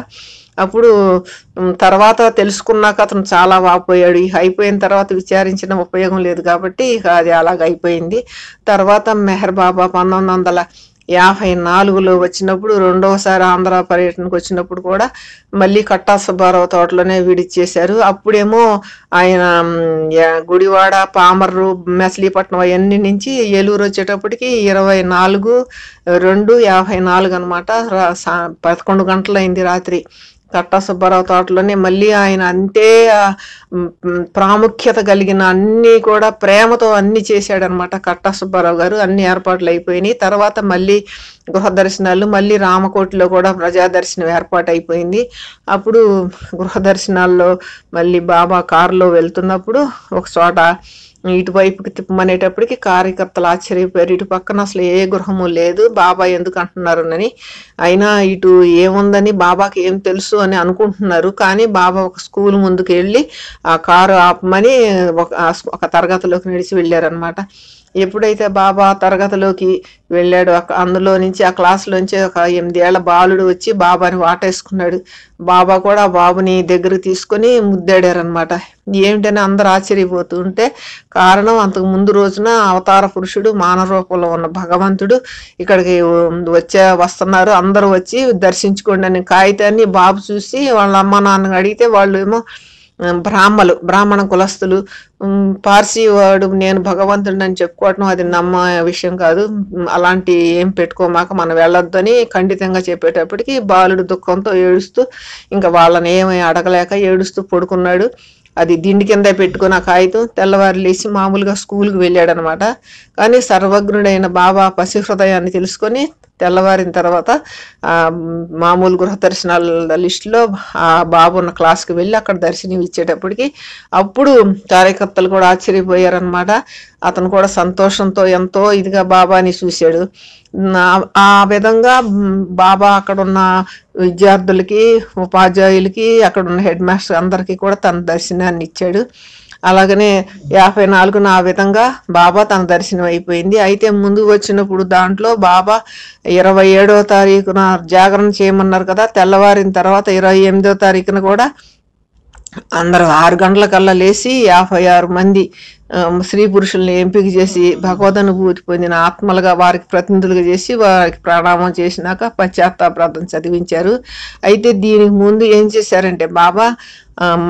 అప్పుడు తర్వాత తెలుసుకున్నాక అతను చాలా వాపోయాడు. అయిపోయిన తర్వాత విచారించిన ఉపయోగం లేదు కాబట్టి ఇక అది అలాగ అయిపోయింది. తర్వాత మెహర్ బాబా 1954లో వచ్చినప్పుడు రెండవసారి ఆంధ్ర పర్యటనకు వచ్చినప్పుడు కూడా మళ్ళీ కట్టా సుబ్బారావు తోటలోనే విడిచేశారు. అప్పుడేమో ఆయన గుడివాడ, పామర్రు, మచిలీపట్నం అవన్నీ నుంచి ఏలూరు వచ్చేటప్పటికి 24/2/54 అనమాట. 11 గంటలైంది రాత్రి. కట్టా సుబ్బారావు తోటలోనే మళ్ళీ ఆయన అంతే ప్రాముఖ్యత కలిగిన అన్ని కూడా ప్రేమతో అన్ని చేశాడనమాట కట్టా సుబ్బారావు గారు. అన్ని ఏర్పాట్లు అయిపోయినాయి. తర్వాత మళ్ళీ గృహ దర్శనాలు, మళ్ళీ రామకోటిలో కూడా ప్రజా దర్శనం ఏర్పాటు అయిపోయింది. అప్పుడు గృహ దర్శనాల్లో మళ్ళీ బాబా కారులో వెళ్తున్నప్పుడు ఒక చోట ఇటువైపుకి తిప్పమనేటప్పటికి కార్యకర్తలు ఆశ్చర్యపోయారు. ఇటు పక్కన అసలు ఏ గృహము లేదు, బాబా ఎందుకు అంటున్నారు అని. అయినా ఇటు ఏముందని బాబాకి ఏం తెలుసు అని అనుకుంటున్నారు. కానీ బాబా ఒక స్కూల్ ముందుకు వెళ్ళి ఆ కారు ఆపమని ఒక తరగతిలోకి నడిచి వెళ్ళారనమాట. ఎప్పుడైతే బాబా తరగతిలోకి వెళ్ళాడు. అందులో నుంచి ఆ క్లాసులోంచి ఒక 8 ఏళ్ల బాలుడు వచ్చి బాబాని వాటేసుకున్నాడు. బాబా కూడా ఆ బాబుని దగ్గరకు తీసుకొని ముద్దాడారనమాట. ఏమిటని అందరూ ఆశ్చర్యపోతూ ఉంటే కారణం, అంతకు ముందు రోజున అవతార పురుషుడు మానవ రూపంలో ఉన్న భగవంతుడు ఇక్కడికి వస్తున్నారు, అందరూ వచ్చి దర్శించుకోండి అని కాగితాన్ని బాబు చూసి వాళ్ళ అమ్మ నాన్న అడిగితే వాళ్ళు ఏమో బ్రాహ్మణ కులస్తులు, పార్సీ వాడు నేను భగవంతుడిని అని చెప్పుకోవటం అది నమ్మ విషయం కాదు, అలాంటి ఏం పెట్టుకోమాక మనం వెళ్ళొద్దని ఖండితంగా చెప్పేటప్పటికి బాలుడు దుఃఖంతో ఏడుస్తూ ఇంకా వాళ్ళని ఏమీ అడగలేక ఏడుస్తూ పడుకున్నాడు. అది దిండి కింద పెట్టుకుని ఆ కాగితం తెల్లవారు లేచి మామూలుగా స్కూల్కి వెళ్ళాడు అనమాట. కానీ సర్వజ్ఞుడైన బాబా పసి హృదయాన్ని తెలుసుకొని తెల్లవారిన తర్వాత మామూలు గృహ దర్శనాల లిస్టులో ఆ బాబు ఉన్న క్లాస్కి వెళ్ళి అక్కడ దర్శనం ఇచ్చేటప్పటికి అప్పుడు కార్యకర్తలు కూడా ఆశ్చర్యపోయారనమాట. అతను కూడా సంతోషంతో ఎంతో ఇదిగా బాబాని చూశాడు. ఆ విధంగా బాబా అక్కడున్న విద్యార్థులకి, ఉపాధ్యాయులకి, అక్కడున్న హెడ్ మాస్టర్ అందరికీ కూడా తన దర్శనాన్ని ఇచ్చాడు. అలాగనే 54న ఆ విధంగా బాబా తన దర్శనం అయిపోయింది. అయితే ముందు వచ్చినప్పుడు దాంట్లో బాబా 27వ తారీఖున జాగరణ చేయమన్నారు కదా, తెల్లవారిన తర్వాత 28వ తారీఖున కూడా అందరూ 6 గంటలకల్లా లేచి 56 మంది స్త్రీ పురుషుల్ని ఎంపిక చేసి భగవదనుభూతి పొందిన ఆత్మలుగా వారికి ప్రతినిధులుగా చేసి వారికి ప్రణామం చేసినాక పశ్చాత్తాపరాధం చదివించారు. అయితే దీనికి ముందు ఏం చేశారంటే బాబా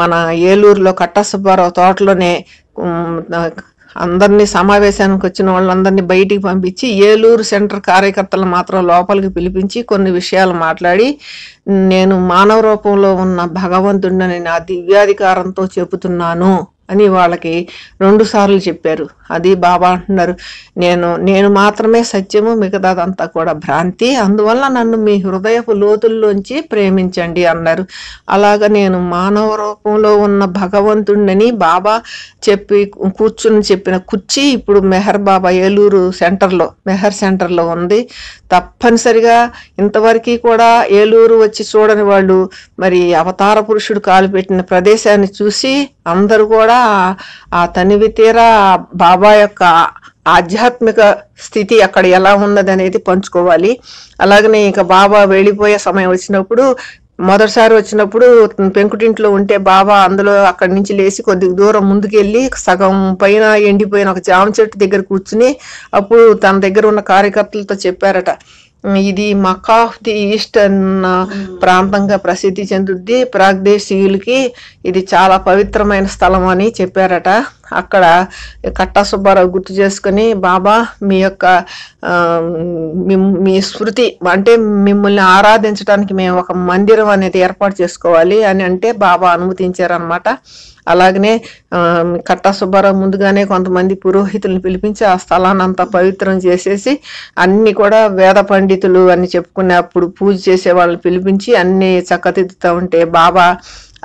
మన ఏలూరులో కట్టా సుబ్బారావు తోటలోనే అందరినీ సమావేశానికి వచ్చిన వాళ్ళందరినీ బయటికి పంపించి ఏలూరు సెంటర్ కార్యకర్తలు మాత్రం లోపలికి పిలిపించి కొన్ని విషయాలు మాట్లాడి, నేను మానవ రూపంలో ఉన్న భగవంతుడిని నా దివ్యాధికారంతో చెబుతున్నాను అని వాళ్ళకి 2 సార్లు చెప్పారు. అది బాబా అంటున్నారు, నేను మాత్రమే సత్యము, మిగతాదంతా కూడా భ్రాంతి, అందువల్ల నన్ను మీ హృదయపు లోతుల్లోంచి ప్రేమించండి అన్నారు. అలాగా నేను మానవ రూపంలో ఉన్న భగవంతుడిని బాబా చెప్పిన కుర్చీ ఇప్పుడు మెహర్ బాబా ఏలూరు మెహర్ సెంటర్లో ఉంది. తప్పనిసరిగా ఇంతవరకు కూడా ఏలూరు వచ్చి చూడని వాళ్ళు మరి అవతార పురుషుడు కాలు పెట్టిన ప్రదేశాన్ని చూసి అందరూ కూడా ఆ తనివి తీరా బాబా యొక్క ఆధ్యాత్మిక స్థితి అక్కడ ఎలా ఉన్నది అనేది పంచుకోవాలి. అలాగనే ఇక బాబా వెళ్ళిపోయే సమయం వచ్చినప్పుడు, మొదటిసారి వచ్చినప్పుడు పెంకుటింట్లో ఉంటే బాబా అందులో అక్కడి నుంచి లేచి కొద్ది దూరం ముందుకెళ్ళి సగం పైన ఎండిపోయిన ఒక జామ చెట్టు దగ్గర కూర్చుని అప్పుడు తన దగ్గర ఉన్న కార్యకర్తలతో చెప్పారట, ఇది మక్కా ఆఫ్ ది ఈస్ట్ అన్న ప్రాంతంగా ప్రసిద్ధి చెందుద్ది, ప్రాగ్దేశీయులకి ఇది చాలా పవిత్రమైన స్థలం అని చెప్పారట. అక్కడ కట్టా సుబ్బారావు గుర్తు చేసుకుని, బాబా మీ యొక్క మీ స్మృతి అంటే మిమ్మల్ని ఆరాధించడానికి మేము ఒక మందిరం అనేది ఏర్పాటు చేసుకోవాలి అని అంటే బాబా అనుమతించారనమాట. అలాగనే కట్టా సుబ్బారావు ముందుగానే కొంతమంది పురోహితులను పిలిపించి ఆ స్థలాన్ని అంతా పవిత్రం చేసేసి అన్ని కూడా వేద పండితులు అని చెప్పుకునే అప్పుడు పూజ చేసే వాళ్ళని పిలిపించి అన్ని చక్కదిద్దుతూ ఉంటే బాబా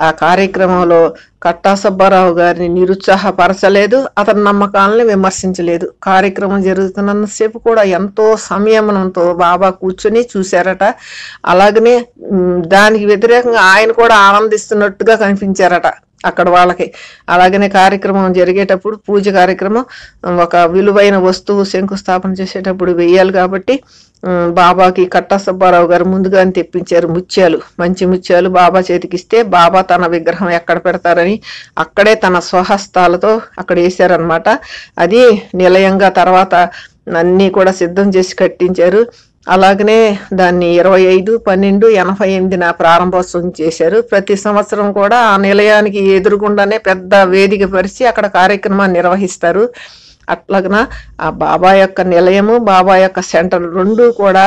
ఆ కార్యక్రమంలో కట్టా సుబ్బారావు గారిని నిరుత్సాహపరచలేదు, అతని నమ్మకాలను విమర్శించలేదు. కార్యక్రమం జరుగుతున్నంతసేపు కూడా ఎంతో సంయమనంతో బాబా కూర్చొని చూశారట. అలాగనే దానికి వ్యతిరేకంగా ఆయన కూడా ఆనందిస్తున్నట్టుగా కనిపించారట అక్కడ వాళ్ళకి. అలాగనే కార్యక్రమం జరిగేటప్పుడు పూజ కార్యక్రమం ఒక విలువైన వస్తువు శంకుస్థాపన చేసేటప్పుడు వేయాలి కాబట్టి బాబాకి కట్టా సుబ్బారావు గారు ముందుగానే తెప్పించారు ముత్యాలు, మంచి ముత్యాలు బాబా చేతికిస్తే బాబా తన విగ్రహం ఎక్కడ పెడతారని అక్కడే తన స్వహస్తాలతో అక్కడ వేశారనమాట. అది నిలయంగా తర్వాత అన్నీ కూడా సిద్ధం చేసి కట్టించారు. అలాగనే దాన్ని 25/12/88 ప్రారంభోత్సవం చేశారు. ప్రతి సంవత్సరం కూడా ఆ నిలయానికి ఎదురుగుండానే పెద్ద వేదిక పరిచి అక్కడ కార్యక్రమాన్ని నిర్వహిస్తారు. అట్లాగన ఆ బాబా యొక్క నిలయము, బాబా యొక్క సెంటర్ 2 కూడా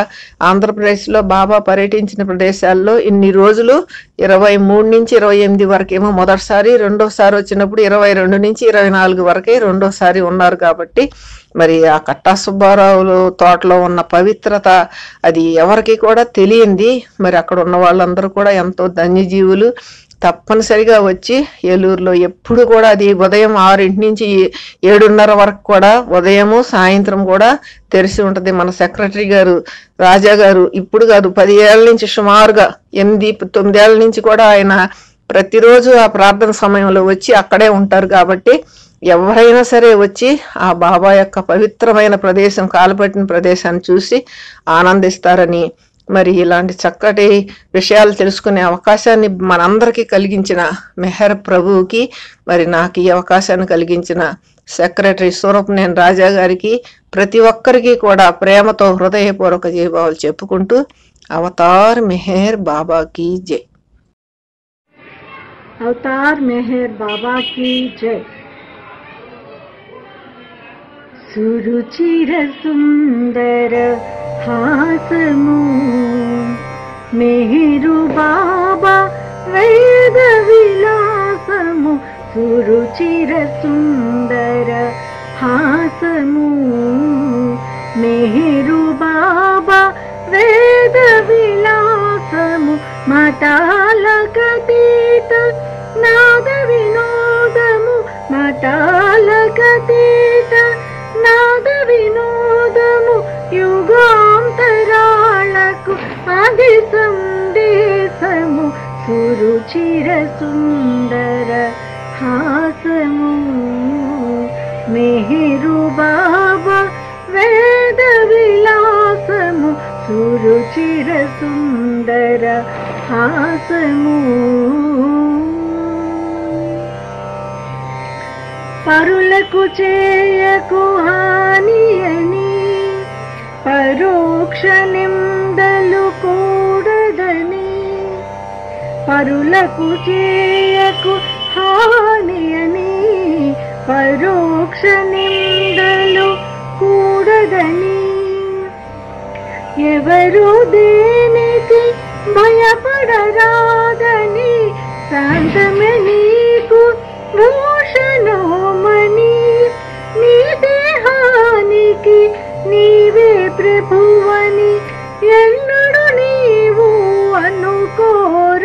ఆంధ్రప్రదేశ్లో బాబా పర్యటించిన ప్రదేశాల్లో ఇన్ని రోజులు 23 నుంచి 28 వరకేమో మొదటిసారి, రెండోసారి వచ్చినప్పుడు 22 నుంచి 24 వరకే రెండోసారి ఉన్నారు. కాబట్టి మరి ఆ కట్టా సుబ్బారావులు తోటలో ఉన్న పవిత్రత అది ఎవరికి కూడా తెలియంది. మరి అక్కడ ఉన్న వాళ్ళందరూ కూడా ఎంతో ధన్యజీవులు. తప్పనిసరిగా వచ్చి ఏలూరులో ఎప్పుడు కూడా అది ఉదయం 6 నుంచి 7:30 వరకు కూడా ఉదయము సాయంత్రం కూడా తెరిచి ఉంటది. మన సెక్రటరీ గారు రాజా గారు ఇప్పుడు కాదు 10 ఏళ్ల నుంచి సుమారుగా 8-9 ఏళ్ల నుంచి కూడా ఆయన ప్రతిరోజు ఆ ప్రార్థన సమయంలో వచ్చి అక్కడే ఉంటారు. కాబట్టి ఎవరైనా సరే వచ్చి ఆ బాబా యొక్క పవిత్రమైన ప్రదేశం, కాలుపట్టిన ప్రదేశాన్ని చూసి ఆనందిస్తారని, మరి ఇలాంటి చక్కటి విషయాలు తెలుసుకునే అవకాశాన్ని మనందరికీ కలిగించిన మెహర్ ప్రభువుకి, మరి నాకు ఈ అవకాశాన్ని కలిగించిన సెక్రటరీ సూరప్నేని రాజా గారికి, ప్రతి ఒక్కరికి కూడా ప్రేమతో హృదయపూర్వక జయభావాలు చెప్పుకుంటూ అవతార్ మెహర్ బాబా కీ జై. అవతార్ మెహర్ బాబా కీ జై. సురుచిర సుందర హాసము మెహరు బాబా వేద విలాసము. సురుచిర సుందర హాసము మెహరు బాబా వేద విలాసము. మతాలకతీత నాద వినోదము. మతాలకతీత నాద వినోదము. యుగాంతరాలకు అది సందేశము. సురుచిర సుందర హాసము మెహరు బాబా వేద విలాసము. సురుచిర సుందర హాసము. పరులకు చేయకు హాని అని పరోక్ష నిందలు కూడదని. పరులకు చేయకు హాని అని పరోక్ష నిందలు కూడదని. ఎవరు దేనికి భయపడరాదని శాంతమే నీకు భూషణమని. నీ దేహానికి నీవే ప్రభువని ఎన్నడు నీవు అనుకోరాదని.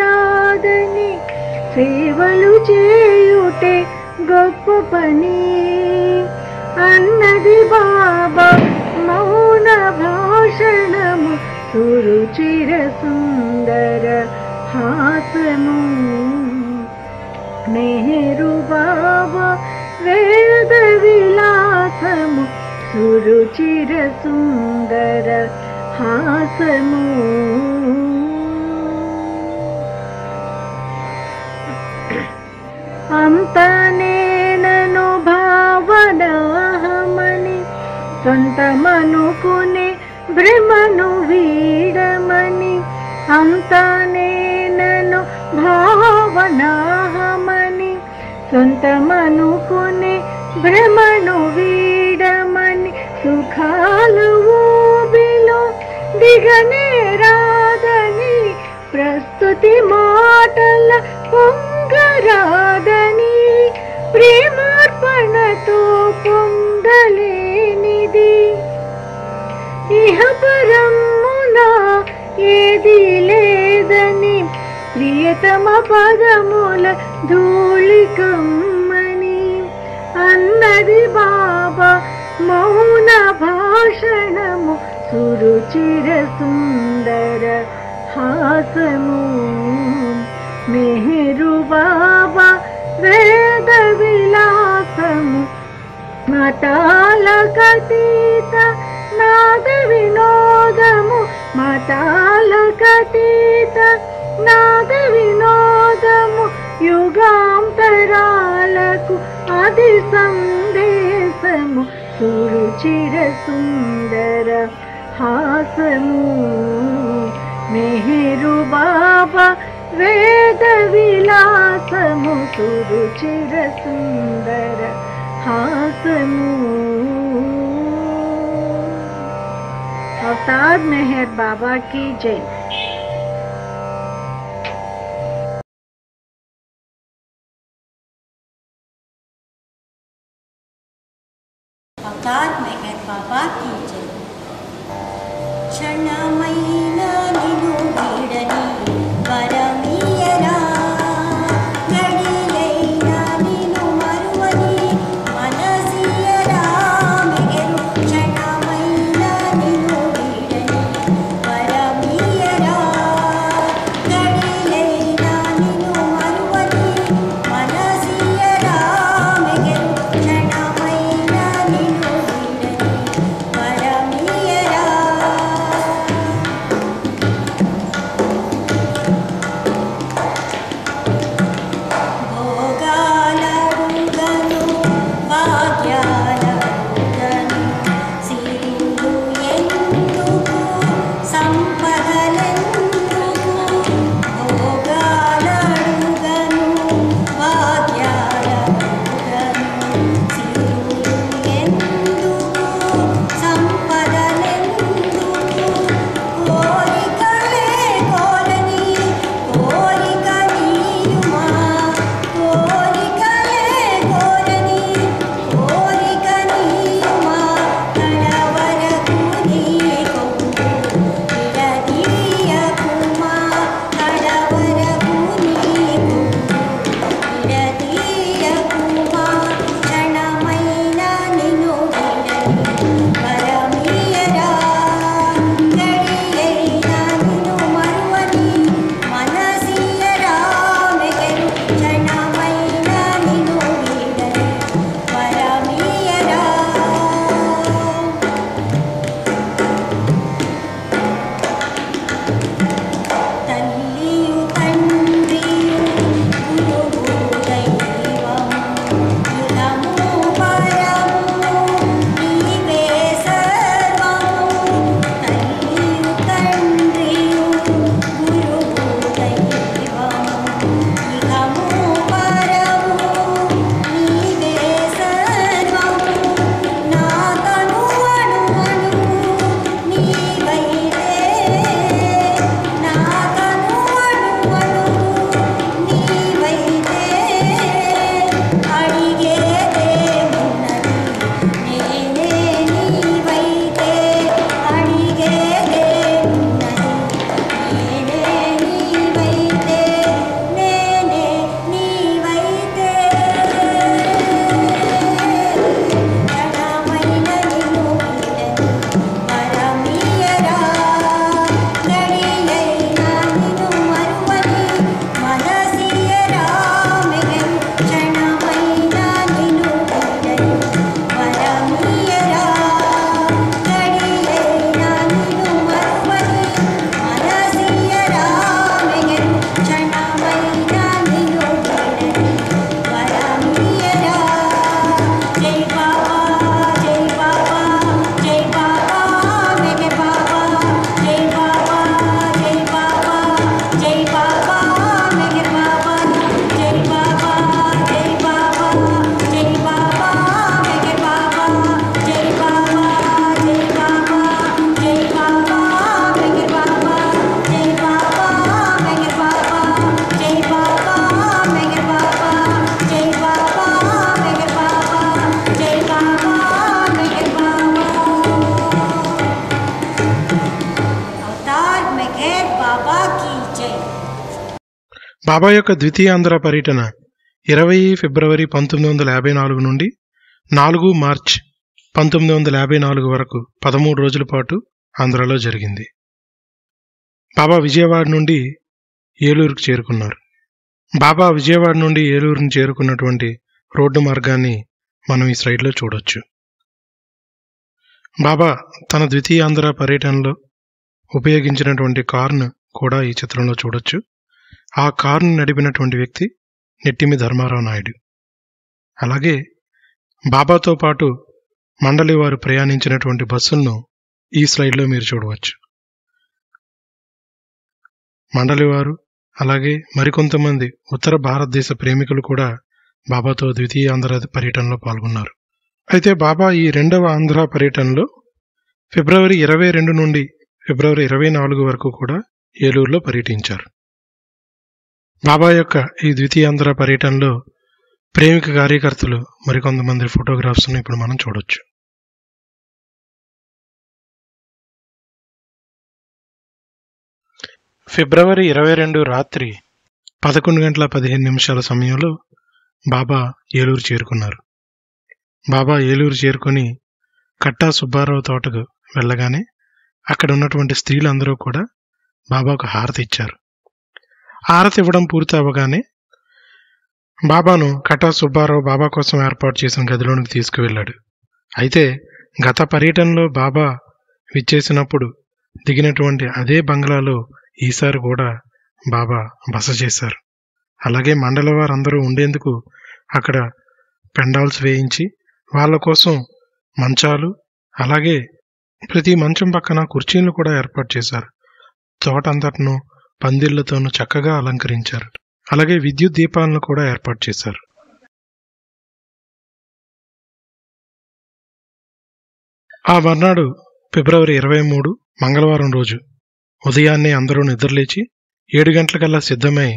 సేవలు చేయుటే గొప్ప పని అన్నది బాబా మౌన భాషణము. సురుచిర సుందర హాసము మెహరు బాబా వేద విలాసము. సురుచిర సుందర హాసము. అంతనేనను భావనాహమని సొంతమనుకునే భ్రమను వీడమని. అంతనేనను భావనాహమని సొంతమనుకునే భ్రమను వీడమని. సుఖాల ఊబిలో దిగనేరాదని ప్రస్తుతి మాటల పొంగరాదని. ప్రేమార్పణతో పొందలేనిది ఇహ పరమున ఏది లేదని. ప్రియతమ పదముల ధూళికమ్మని అన్నది బాబా మౌన భాషణము. సురుచిర సుందర హాసము మెహరు బాబా వేద విలాసము. మతాలకతీత నాద వినోదము. మతాలకతీత నాద వినోదము. యుగాంతరాలకు అది సందేశము. సురుచిర సుందర హాసము మెహరు బాబా వేద విలాసము. సురుచిర సుందర హాసము. అవతార్ మెహర్ బాబా की जय. అవతార్ మెహర్ బాబా की जय. క్షణమైన నిను వీడని వరమీయరా. గడియైన నిను మరువని మనసియరా. మెహరు క్షణమైన నిను వీడని వరమీయరా. గడియైన నిను మరువని మనసియరా. మెహరు బాబా యొక్క ద్వితీయాంధ్ర పర్యటన 20 ఫిబ్రవరి 1954 నుండి 4 మార్చ్ 1954 వరకు 13 రోజుల పాటు ఆంధ్రాలో జరిగింది. బాబా విజయవాడ నుండి ఏలూరుకు చేరుకున్నారు. బాబా విజయవాడ నుండి ఏలూరుని చేరుకున్నటువంటి రోడ్డు మార్గాన్ని మనం ఈ స్లైడ్లో చూడొచ్చు. బాబా తన ద్వితీయాంధ్ర పర్యటనలో ఉపయోగించినటువంటి కారును కూడా ఈ చిత్రంలో చూడొచ్చు. ఆ కారును నడిపినటువంటి వ్యక్తి నెట్టిమి ధర్మారావు నాయుడు. అలాగే బాబాతో పాటు మండలి వారు ప్రయాణించినటువంటి బస్సులను ఈ స్లైడ్లో మీరు చూడవచ్చు. మండలి వారు అలాగే మరికొంతమంది ఉత్తర భారతదేశ ప్రేమికులు కూడా బాబాతో ద్వితీయ ఆంధ్ర పర్యటనలో పాల్గొన్నారు. అయితే బాబా ఈ రెండవ ఆంధ్ర పర్యటనలో ఫిబ్రవరి 22 నుండి ఫిబ్రవరి 24 వరకు కూడా ఏలూరులో పర్యటించారు. బాబా యొక్క ఈ ద్వితీయాంధ్ర పర్యటనలో ప్రేమిక కార్యకర్తలు మరికొంతమంది ఫోటోగ్రాఫ్స్ను ఇప్పుడు మనం చూడొచ్చు. ఫిబ్రవరి 22 రాత్రి 11:15 సమయంలో బాబా ఏలూరు చేరుకున్నారు. బాబా ఏలూరు చేరుకొని కట్టా సుబ్బారావు తోటకు వెళ్ళగానే అక్కడ ఉన్నటువంటి స్త్రీలందరూ కూడా బాబాకు హారతి ఇచ్చారు. హారతి ఇవ్వడం పూర్తి అవ్వగానే బాబాను కట్టా సుబ్బారావు బాబా కోసం ఏర్పాటు చేసిన గదిలోనికి తీసుకువెళ్ళాడు. అయితే గత పర్యటనలో బాబా విచ్చేసినప్పుడు దిగినటువంటి అదే బంగ్లాలో ఈసారి కూడా బాబా బస చేశారు. అలాగే మండల వారందరూ ఉండేందుకు అక్కడ పెండాల్స్ వేయించి వాళ్ళ కోసం మంచాలు అలాగే ప్రతి మంచం పక్కన కుర్చీలు కూడా ఏర్పాటు చేశారు. తోటంతటను పందిళ్లతోనూ చక్కగా అలంకరించారు. అలాగే విద్యుత్ దీపాలను కూడా ఏర్పాటు చేశారు. ఆ మర్నాడు ఫిబ్రవరి 23 మంగళవారం రోజు ఉదయాన్నే అందరూ నిద్రలేచి 7 గంటలకల్లా సిద్ధమై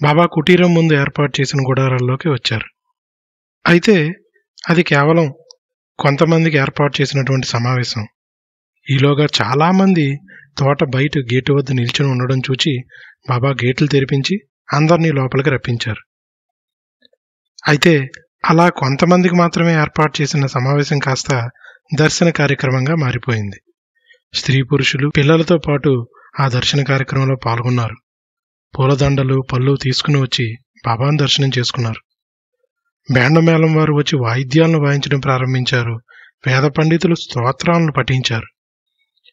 బాబా కుటీరం ముందు ఏర్పాటు చేసిన గుడారాల్లోకి వచ్చారు. అయితే అది కేవలం కొంతమందికి ఏర్పాటు చేసినటువంటి సమావేశం. ఈలోగా చాలామంది తోట బయట గేటు వద్ద నిల్చుని ఉండడం చూచి బాబా గేట్లు తెరిపించి అందరినీ లోపలికి రప్పించారు. అయితే అలా కొంతమందికి మాత్రమే ఏర్పాటు చేసిన సమావేశం కాస్త దర్శన కార్యక్రమంగా మారిపోయింది. స్త్రీ పురుషులు పిల్లలతో పాటు ఆ దర్శన కార్యక్రమంలో పాల్గొన్నారు. పూలదండలు పళ్ళు తీసుకుని వచ్చి బాబాను దర్శనం చేసుకున్నారు. బేండమేళం వారు వచ్చి వాయిద్యాలను వాయించడం ప్రారంభించారు. వేద పండితులు స్తోత్రాలను పఠించారు.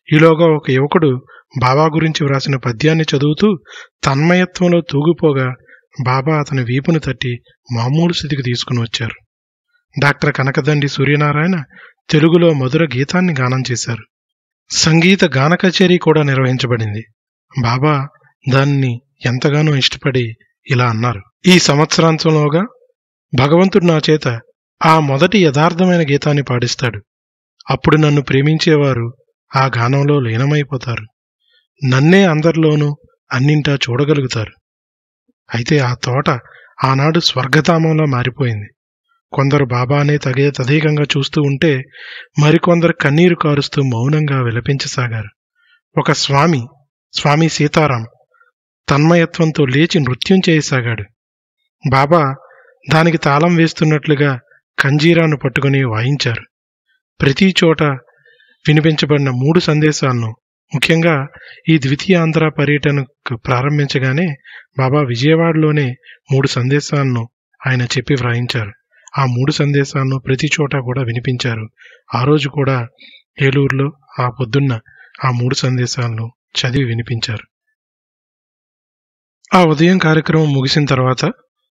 ఈలోగా ఒక యువకుడు బాబా గురించి వ్రాసిన పద్యాన్ని చదువుతూ తన్మయత్వంలో తూగిపోగా బాబా అతని వీపును తట్టి మామూలు స్థితికి తీసుకుని వచ్చారు. డాక్టర్ కనకదండి సూర్యనారాయణ తెలుగులో మధుర గీతాన్ని గానం చేశారు. సంగీత గాన కచేరీ కూడా నిర్వహించబడింది. బాబా దాన్ని ఎంతగానో ఇష్టపడి ఇలా అన్నారు: ఈ సంవత్సరాంతంలోగా భగవంతుడు నా చేత ఆ మొదటి యథార్థమైన గీతాన్ని పాడిస్తాడు. అప్పుడు నన్ను ప్రేమించేవారు ఆ గానంలో లీనమైపోతారు. నన్నే అందరిలోనూ అన్నింటా చూడగలుగుతారు. అయితే ఆ తోట ఆనాడు స్వర్గధామంలో మారిపోయింది. కొందరు బాబానే తదేకంగా చూస్తూ ఉంటే మరికొందరు కన్నీరు కారుస్తూ మౌనంగా విలపించసాగారు. ఒక స్వామి సీతారాం తన్మయత్వంతో లేచి నృత్యం చేయసాగాడు. బాబా దానికి తాళం వేస్తున్నట్లుగా కంజీరాను పట్టుకుని వాయించారు. ప్రతి చోట వినిపించబడిన 3 సందేశాలను, ముఖ్యంగా ఈ ద్వితీయ ఆంధ్ర పర్యటనకు ప్రారంభించగానే బాబా విజయవాడలోనే 3 సందేశాలను ఆయన చెప్పి వ్రాయించారు. ఆ 3 సందేశాలను ప్రతి చోట కూడా వినిపించారు. ఆ రోజు కూడా ఏలూరులో ఆ పొద్దున్న ఆ 3 సందేశాలను చదివి వినిపించారు. ఆ ఉదయం కార్యక్రమం ముగిసిన తర్వాత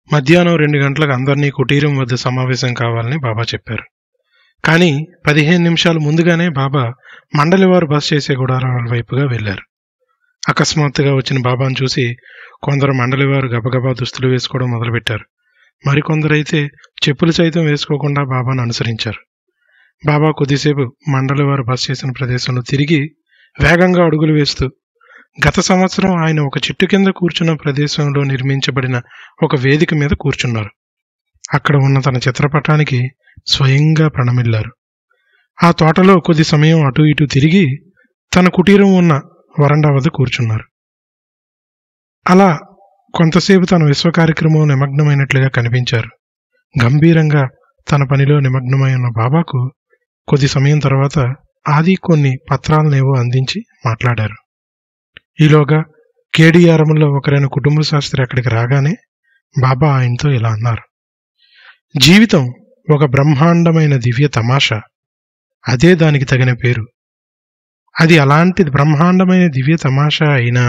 మధ్యాహ్నం 2 గంటలకు అందరినీ కుటీరం వద్ద సమావేశం కావాలని బాబా చెప్పారు. కానీ 15 నిమిషాలు ముందుగానే బాబా మండలి వారు బస చేసే గుడారాల వైపుగా వెళ్లారు. అకస్మాత్తుగా వచ్చిన బాబాను చూసి కొందరు మండలి వారు గబగబా దుస్తులు వేసుకోవడం మొదలుపెట్టారు. మరికొందరైతే చెప్పులు సైతం వేసుకోకుండా బాబాను అనుసరించారు. బాబా కొద్దిసేపు మండలి వారు బస చేసిన ప్రదేశంలో తిరిగి వేగంగా అడుగులు వేస్తూ గత సంవత్సరం ఆయన ఒక చెట్టు కింద కూర్చున్న ప్రదేశంలో నిర్మించబడిన ఒక వేదిక మీద కూర్చున్నారు. అక్కడ ఉన్న తన చిత్రపటానికి స్వయంగా ప్రణమిల్లారు. ఆ తోటలో కొద్ది సమయం అటు ఇటు తిరిగి తన కుటీరం ఉన్న వరండా వద్ద కూర్చున్నారు. అలా కొంతసేపు తన విశ్వ కార్యక్రమం నిమగ్నమైనట్లుగా కనిపించారు. గంభీరంగా తన పనిలో నిమగ్నమై ఉన్న బాబాకు కొద్ది సమయం తర్వాత ఆది కొన్ని పత్రాలనేవో అందించి మాట్లాడారు. ఈలోగా కేడిఆర్ఎంలో ఒకరైన కుటుంబ శాస్త్రి అక్కడికి రాగానే బాబా ఆయనతో ఇలా అన్నారు: జీవితం ఒక బ్రహ్మాండమైన దివ్య తమాషా, అదే దానికి తగిన పేరు. అది అలాంటి బ్రహ్మాండమైన దివ్య తమాషా అయినా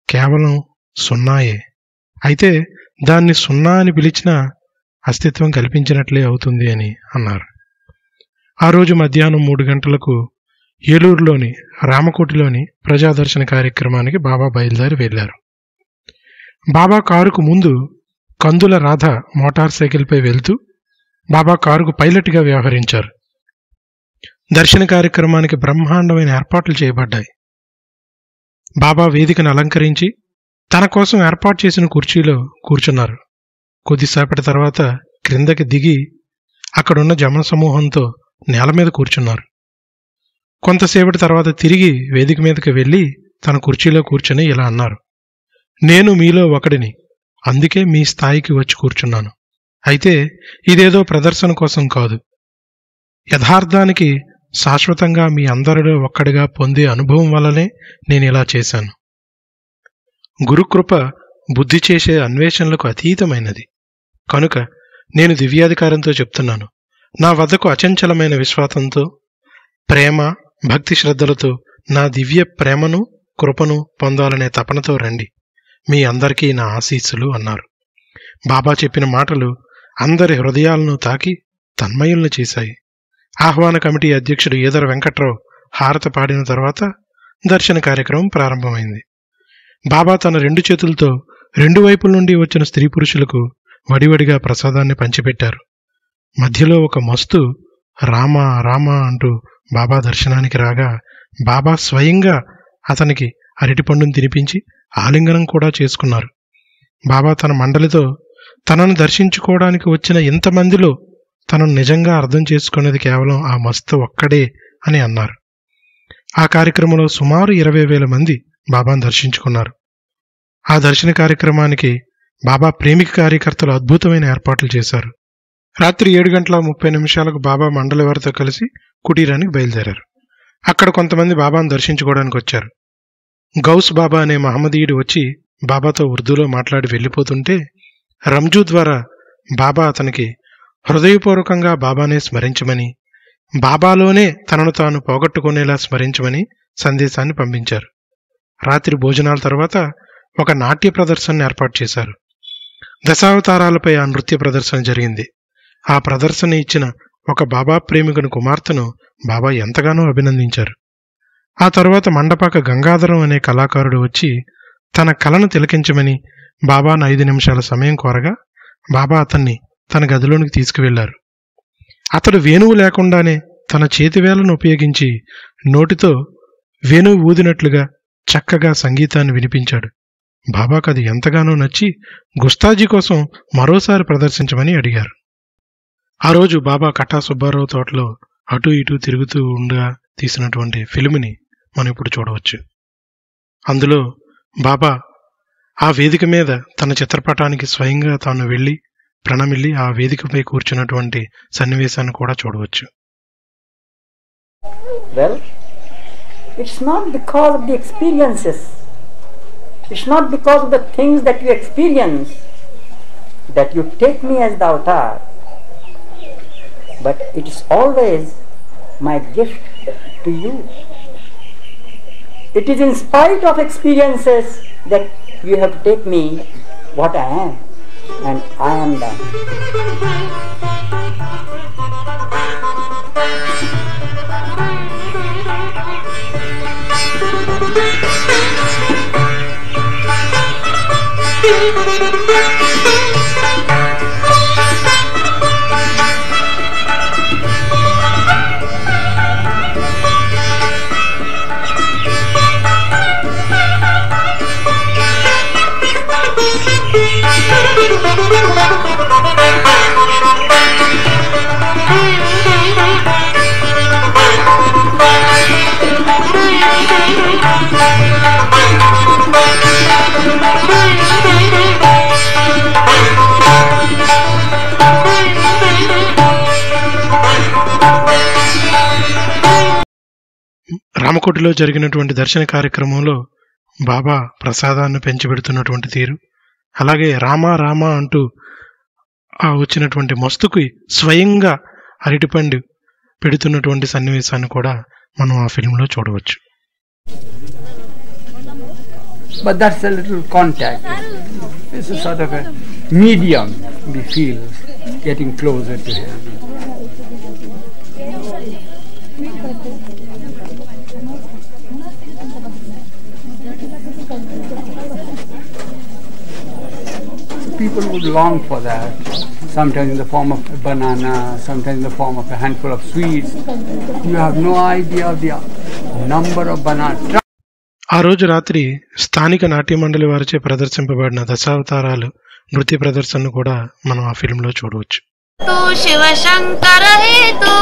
కేవలం సున్నాయే. అయితే దాన్ని సున్నా అని పిలిచినా అస్తిత్వం కల్పించినట్లే అవుతుంది అని అన్నారు. ఆ రోజు మధ్యాహ్నం 3 గంటలకు ఏలూరులోని రామకోటిలోని ప్రజాదర్శన కార్యక్రమానికి బాబా బయలుదేరి వెళ్లారు. బాబా కారుకు ముందు కందుల రాధ మోటార్ సైకిల్పై వెళ్తూ బాబా కారుకు పైలట్గా వ్యవహరించారు. దర్శన కార్యక్రమానికి బ్రహ్మాండమైన ఏర్పాట్లు చేయబడ్డాయి. బాబా వేదికను అలంకరించి తన కోసం ఏర్పాటు చేసిన కుర్చీలో కూర్చున్నారు. కొద్దిసేపటి తర్వాత క్రిందకి దిగి అక్కడున్న జనసమూహంతో నేల మీద కూర్చున్నారు. కొంతసేపటి తర్వాత తిరిగి వేదిక మీదకి వెళ్లి తన కుర్చీలో కూర్చుని ఇలా అన్నారు: నేను మీలో ఒకడిని, అందుకే మీ స్థాయికి వచ్చి కూర్చున్నాను. అయితే ఇదేదో ప్రదర్శన కోసం కాదు. యథార్థానికి శాశ్వతంగా మీ అందరిలో ఒక్కడిగా పొందే అనుభవం వల్లనే నేను ఇలా చేశాను. గురుకృప బుద్ధి చేసే అన్వేషణలకు అతీతమైనది. కనుక నేను దివ్యాధికారంతో చెప్తున్నాను, నా వద్దకు అచంచలమైన విశ్వాసంతో, ప్రేమ, భక్తి శ్రద్ధలతో నా దివ్య ప్రేమను, కృపను పొందాలనే తపనతో రండి. మీ అందరికీ నా ఆశీస్సులు అన్నారు. బాబా చెప్పిన మాటలు అందరి హృదయాలను తాకి తన్మయులను చేశాయి. ఆహ్వాన కమిటీ అధ్యక్షుడు ఈదర వెంకట్రావు హారత పాడిన తర్వాత దర్శన కార్యక్రమం ప్రారంభమైంది. బాబా తన 2 చేతులతో 2 వైపుల నుండి వచ్చిన స్త్రీ పురుషులకు వడివడిగా ప్రసాదాన్ని పంచిపెట్టారు. మధ్యలో ఒక మస్తు రామా రామా అంటూ బాబా దర్శనానికి రాగా బాబా స్వయంగా అతనికి అరటిపండును తినిపించి ఆలింగనం కూడా చేసుకున్నారు. బాబా తన మండలితో తనను దర్శించుకోవడానికి వచ్చిన ఇంతమందిలో తనను నిజంగా అర్థం చేసుకున్నది కేవలం ఆ మస్తు ఒక్కడే అని అన్నారు. ఆ కార్యక్రమంలో సుమారు 20,000 మంది బాబాను దర్శించుకున్నారు. ఆ దర్శన కార్యక్రమానికి బాబా ప్రేమిక కార్యకర్తలు అద్భుతమైన ఏర్పాట్లు చేశారు. రాత్రి 7:30 బాబా మండలి వారితో కలిసి కుటీరానికి బయలుదేరారు. అక్కడ కొంతమంది బాబాను దర్శించుకోవడానికి వచ్చారు. గౌస్ బాబా అనే మహమ్మదీయుడు వచ్చి బాబాతో ఉర్దూలో మాట్లాడి వెళ్ళిపోతుంటే రంజూ ద్వారా బాబా అతనికి హృదయపూర్వకంగా బాబానే స్మరించమని, బాబాలోనే తనను తాను పోగొట్టుకునేలా స్మరించమని సందేశాన్ని పంపించారు. రాత్రి భోజనాల తర్వాత ఒక నాట్య ప్రదర్శనను ఏర్పాటు చేశారు. దశావతారాలపై ఆ నృత్య ప్రదర్శన జరిగింది. ఆ ప్రదర్శన ఇచ్చిన ఒక బాబా ప్రేమికుని కుమార్తెను బాబా ఎంతగానో అభినందించారు. ఆ తర్వాత మండపాక గంగాధరం అనే కళాకారుడు వచ్చి తన కళను తిలకించమని బాబాను 5 నిమిషాల సమయం కోరగా బాబా అతన్ని తన గదిలోనికి తీసుకువెళ్లారు. అతడు వేణువు లేకుండానే తన చేతివేళ్లను ఉపయోగించి నోటితో వేణువు ఊదినట్లుగా చక్కగా సంగీతాన్ని వినిపించాడు. బాబాకు అది ఎంతగానో నచ్చి గుస్తాజీ కోసం మరోసారి ప్రదర్శించమని అడిగారు. ఆ రోజు బాబా కట్టా సుబ్బారావు తోటలో అటూ ఇటూ తిరుగుతూ ఉండగా తీసినటువంటి ఫిల్మ్ని మనం ఇప్పుడు చూడవచ్చు. అందులో బాబా ఆ వేదిక మీద తన చిత్రపటానికి స్వయంగా తాను వెళ్లి ప్రణమిల్లి ఆ వేదికపై కూర్చున్నటువంటి సన్నివేశాన్ని కూడా చూడవచ్చు. Well, it's not because of the experiences, it's not because of the things that you experience that you take me as the avatar, but it is always my gift to you. It is in spite of experiences that you have to take me what I am, and I am that. రామకోటిలో జరిగినటువంటి దర్శన కార్యక్రమంలో బాబా ప్రసాదాన్ని పెంచిపెడుతున్నటువంటి తీరు, అలాగే రామా రామా అంటూ ఆ వచ్చినటువంటి మస్తుకి స్వయంగా అరటిపండు పెడుతున్నటువంటి సన్నివేశాన్ని కూడా మనం ఆ ఫిల్మ్లో చూడవచ్చు. But that's a little contact. It's a sort of a medium we feel getting closer to him. People would long for that, sometimes in the form of a banana, sometimes in the form of a handful of sweets. You have no idea of the number of bananas. ఆ రోజు రాత్రి స్థానిక నాట్య మండలి వారిచే ప్రదర్శింపబడిన దశావతారాలు నృత్య ప్రదర్శనను కూడా మనం ఆ ఫిల్మ్లో చూడవచ్చు. శివ శంకర హేతు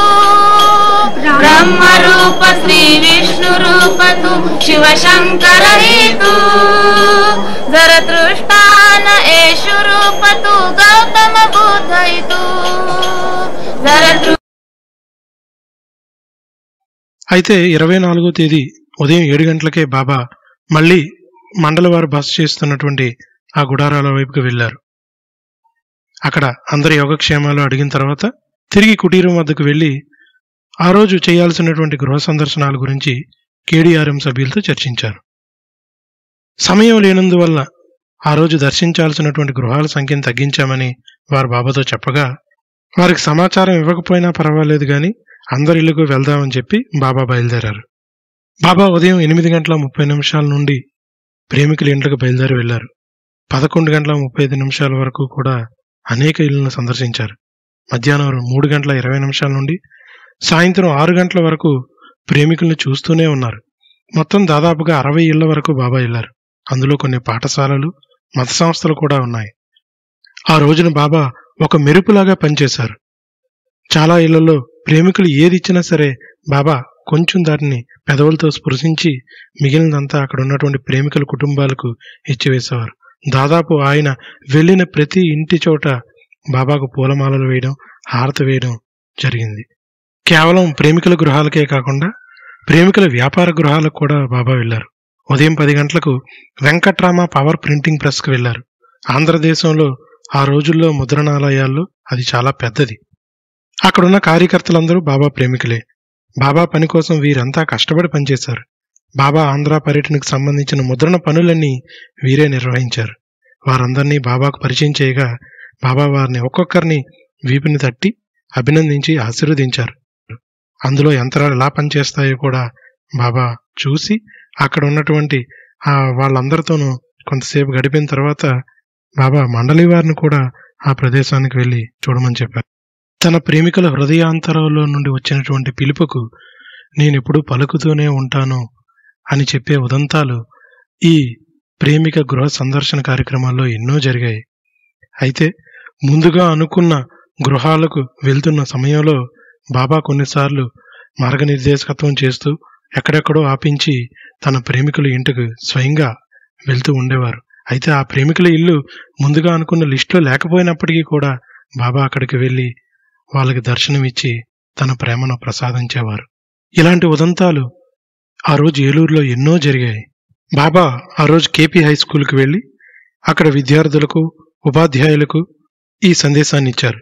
బ్రహ్మ రూప శ్రీ విష్ణు రూప తు శివ శంకర హేతు జరతృష్టాన ఏషు రూప తు గౌతమ బుద్ధైతు అయితే 24వ తేదీ ఉదయం 7 గంటలకే బాబా మళ్ళీ మండలి వారు బస చేస్తున్నటువంటి ఆ గుడారాల వైపుకి వెళ్లారు. అక్కడ అందరి యోగక్షేమాలు అడిగిన తర్వాత తిరిగి కుటీరం వద్దకు వెళ్లి ఆ రోజు చేయాల్సినటువంటి గృహ సందర్శనాల గురించి కేడీఆర్ఎం సభ్యులతో చర్చించారు. సమయం లేనందువల్ల ఆ రోజు దర్శించాల్సినటువంటి గృహాల సంఖ్యను తగ్గించామని వారు బాబాతో చెప్పగా, వారికి సమాచారం ఇవ్వకపోయినా పర్వాలేదు కానీ అందరి ఇళ్లకు వెళ్దామని చెప్పి బాబా బయలుదేరారు. బాబా ఉదయం 8:30 నుండి ప్రేమికుల ఇంట్లకు బయలుదేరి వెళ్లారు. 11:35 వరకు కూడా అనేక ఇళ్లను సందర్శించారు. మధ్యాహ్నం 3:20 నుండి సాయంత్రం 6 గంటల వరకు ప్రేమికులను చూస్తూనే ఉన్నారు. మొత్తం దాదాపుగా 60 ఇళ్ల వరకు బాబా వెళ్లారు. అందులో కొన్ని పాఠశాలలు, మత సంస్థలు కూడా ఉన్నాయి. ఆ రోజున బాబా ఒక మెరుపులాగా పనిచేశారు. చాలా ఇళ్లలో ప్రేమికులు ఏది ఇచ్చినా సరే బాబా కొంచెం దాటిని పెదవులతో స్పృశించి మిగిలినంతా అక్కడ ఉన్నటువంటి ప్రేమికుల కుటుంబాలకు ఇచ్చివేసేవారు. దాదాపు ఆయన వెళ్లిన ప్రతి ఇంటి చోట బాబాకు పూలమాలలు వేయడం, హారతి వేయడం జరిగింది. కేవలం ప్రేమికుల గృహాలకే కాకుండా ప్రేమికుల వ్యాపార గృహాలకు కూడా బాబా వెళ్లారు. ఉదయం 10 గంటలకు వెంకట్రామ పవర్ ప్రింటింగ్ ప్రెస్కి వెళ్లారు. ఆంధ్రదేశంలో ఆ రోజుల్లో ముద్రణాలయాల్లో అది చాలా పెద్దది. అక్కడున్న కార్యకర్తలందరూ బాబా ప్రేమికులే. బాబా పని కోసం వీరంతా కష్టపడి పనిచేశారు. బాబా ఆంధ్ర పర్యటనకు సంబంధించిన ముద్రణ పనులన్నీ వీరే నిర్వహించారు. వారందరినీ బాబాకు పరిచయం చేయగా బాబా వారిని ఒక్కొక్కరిని వీపుని తట్టి అభినందించి ఆశీర్వదించారు. అందులో యంత్రాలు ఎలా పనిచేస్తాయో కూడా బాబా చూసి అక్కడ ఉన్నటువంటి వాళ్ళందరితోనూ కొంతసేపు గడిపిన తర్వాత బాబా మండలి వారిని కూడా ఆ ప్రదేశానికి వెళ్లి చూడమని చెప్పారు. తన ప్రేమికుల హృదయాంతరంలో నుండి వచ్చినటువంటి పిలుపుకు నేనెప్పుడు పలుకుతూనే ఉంటాను అని చెప్పే ఉదంతాలు ఈ ప్రేమిక గృహ సందర్శన కార్యక్రమాల్లో ఎన్నో జరిగాయి. అయితే ముందుగా అనుకున్న గృహాలకు వెళ్తున్న సమయంలో బాబా కొన్నిసార్లు మార్గనిర్దేశకత్వం చేస్తూ ఎక్కడెక్కడో ఆపించి తన ప్రేమికుల ఇంటికి స్వయంగా వెళ్తూ ఉండేవారు. అయితే ఆ ప్రేమికుల ఇల్లు ముందుగా అనుకున్న లిస్టులో లేకపోయినప్పటికీ కూడా బాబా అక్కడికి వెళ్లి వాళ్ళకి దర్శనమిచ్చి తన ప్రేమను ప్రసాదించేవారు. ఇలాంటి ఉదంతాలు ఆ రోజు ఏలూరులో ఎన్నో జరిగాయి. బాబా ఆ రోజు కేపీ హై స్కూల్కి వెళ్లి అక్కడ విద్యార్థులకు, ఉపాధ్యాయులకు ఈ సందేశాన్ని ఇచ్చారు.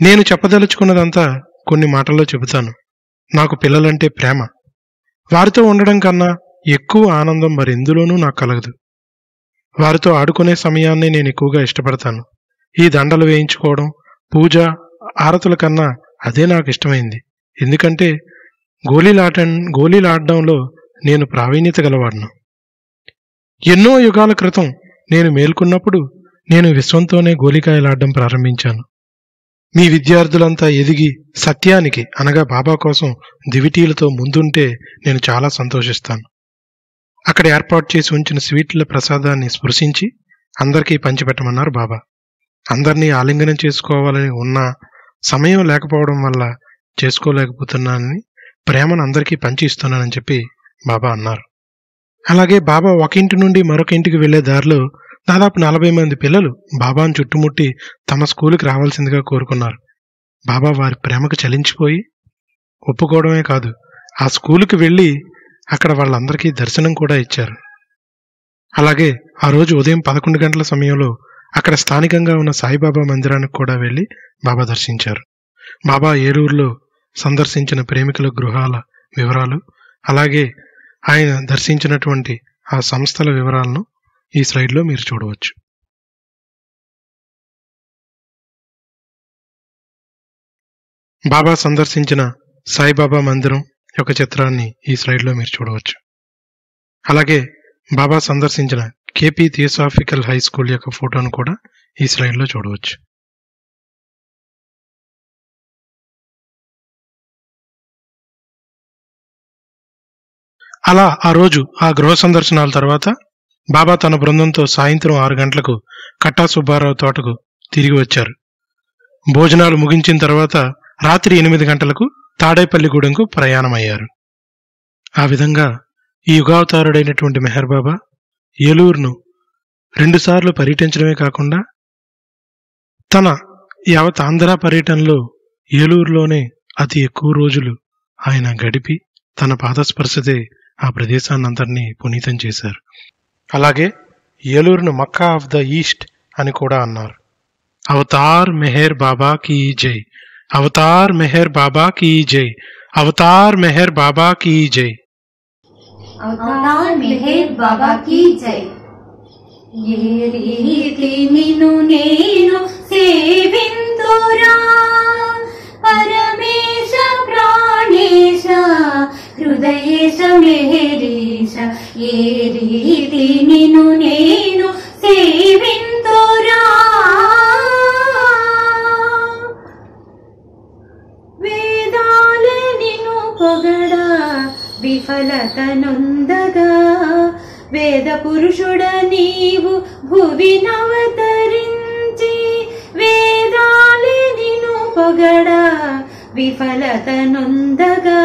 నేను చెప్పదలుచుకున్నదంతా కొన్ని మాటల్లో చెబుతాను. నాకు పిల్లలంటే ప్రేమ. వారితో ఉండడం కన్నా ఎక్కువ ఆనందం మరెందులోనూ నాకు కలగదు. వారితో ఆడుకునే సమయాన్ని నేను ఎక్కువగా ఇష్టపడతాను. ఈ దండలు వేయించుకోవడం, పూజ, ఆరతుల కన్నా అదే నాకు ఇష్టమైంది. ఎందుకంటే గోళీలాడడంలో నేను ప్రావీణ్యత గలవాడను. ఎన్నో యుగాల క్రితం నేను మేల్కొన్నప్పుడు నేను విశ్వంతోనే గోళీకాయలాడడం ప్రారంభించాను. మీ విద్యార్థులంతా ఎదిగి సత్యానికి అనగా బాబా కోసం దివిటీలతో ముందుంటే నేను చాలా సంతోషిస్తాను. అక్కడ ఏర్పాటు చేసి ఉంచిన స్వీట్ల ప్రసాదాన్ని స్పృశించి అందరికీ పంచిపెట్టమన్నారు బాబా. అందరినీ ఆలింగనం చేసుకోవాలని ఉన్నా సమయం లేకపోవడం వల్ల చేసుకోలేకపోతున్నానని, ప్రేమను అందరికీ పంచి ఇస్తున్నానని చెప్పి బాబా అన్నారు. అలాగే బాబా ఒక ఇంటి నుండి మరొక ఇంటికి వెళ్లే దారిలో దాదాపు 40 మంది పిల్లలు బాబాను చుట్టుముట్టి తమ స్కూలుకి రావాల్సిందిగా కోరుకున్నారు. బాబా వారి ప్రేమకు చలించిపోయి ఒప్పుకోవడమే కాదు, ఆ స్కూలుకి వెళ్ళి అక్కడ వాళ్ళందరికీ దర్శనం కూడా ఇచ్చారు. అలాగే ఆ రోజు ఉదయం 11 గంటల సమయంలో అక్కడ స్థానికంగా ఉన్న సాయిబాబా మందిరానికి కూడా వెళ్ళి బాబా దర్శించారు. బాబా ఏలూరులో సందర్శించిన ప్రేమికుల గృహాల వివరాలు, అలాగే ఆయన దర్శించినటువంటి ఆ సంస్థల వివరాలను ఈ స్లైడ్లో మీరు చూడవచ్చు. బాబా సందర్శించిన సాయిబాబా మందిరం యొక్క చిత్రాన్ని ఈ స్లైడ్లో మీరు చూడవచ్చు. అలాగే బాబా సందర్శించిన కేపీ థియోసాఫికల్ హై స్కూల్ యొక్క ఫోటోను కూడా ఈ స్లైడ్లో చూడవచ్చు. అలా ఆ రోజు ఆ గృహ సందర్శనాల తర్వాత బాబా తన బృందంతో సాయంత్రం 6 గంటలకు కట్టా సుబ్బారావు తోటకు తిరిగి వచ్చారు. భోజనాలు ముగించిన తర్వాత రాత్రి 8 గంటలకు తాడేపల్లిగూడెంకు ప్రయాణమయ్యారు. ఆ విధంగా ఈ యుగావతారుడైనటువంటి మెహర్ బాబా ఏలూరును 2 సార్లు పర్యటించడమే కాకుండా తన యావత్ ఆంధ్ర పర్యటనలో ఏలూరులోనే అతి ఎక్కువ రోజులు ఆయన గడిపి తన పాదస్పర్శతే ఆ ప్రదేశాన్నంతటినీ పునీతం చేశారు. అలాగే ఏలూరును మక్కా ఆఫ్ ద ఈస్ట్ అని కూడా అన్నారు. అవతార్ మెహర్ బాబా కీ జై, అవతార్ మెహర్ బాబా కీ జై, అవతార్ మెహర్ బాబా కీ జై. అవతార్ మెహర్ బాబా కీ జై. ఏ రీతి నిన్ను నేను సేవింతురా పరమేశ ప్రాణేశ హృదయేశ మెహరీశ. ఏ రీతి నిన్ను నేను సేవింతురా వేదాల నిన్ను పొగడా విఫలత నొందగా వేద పురుషుడ నీవు భువినవతరించి వేదాలే నిన్ను పొగడా విఫలత నొందగా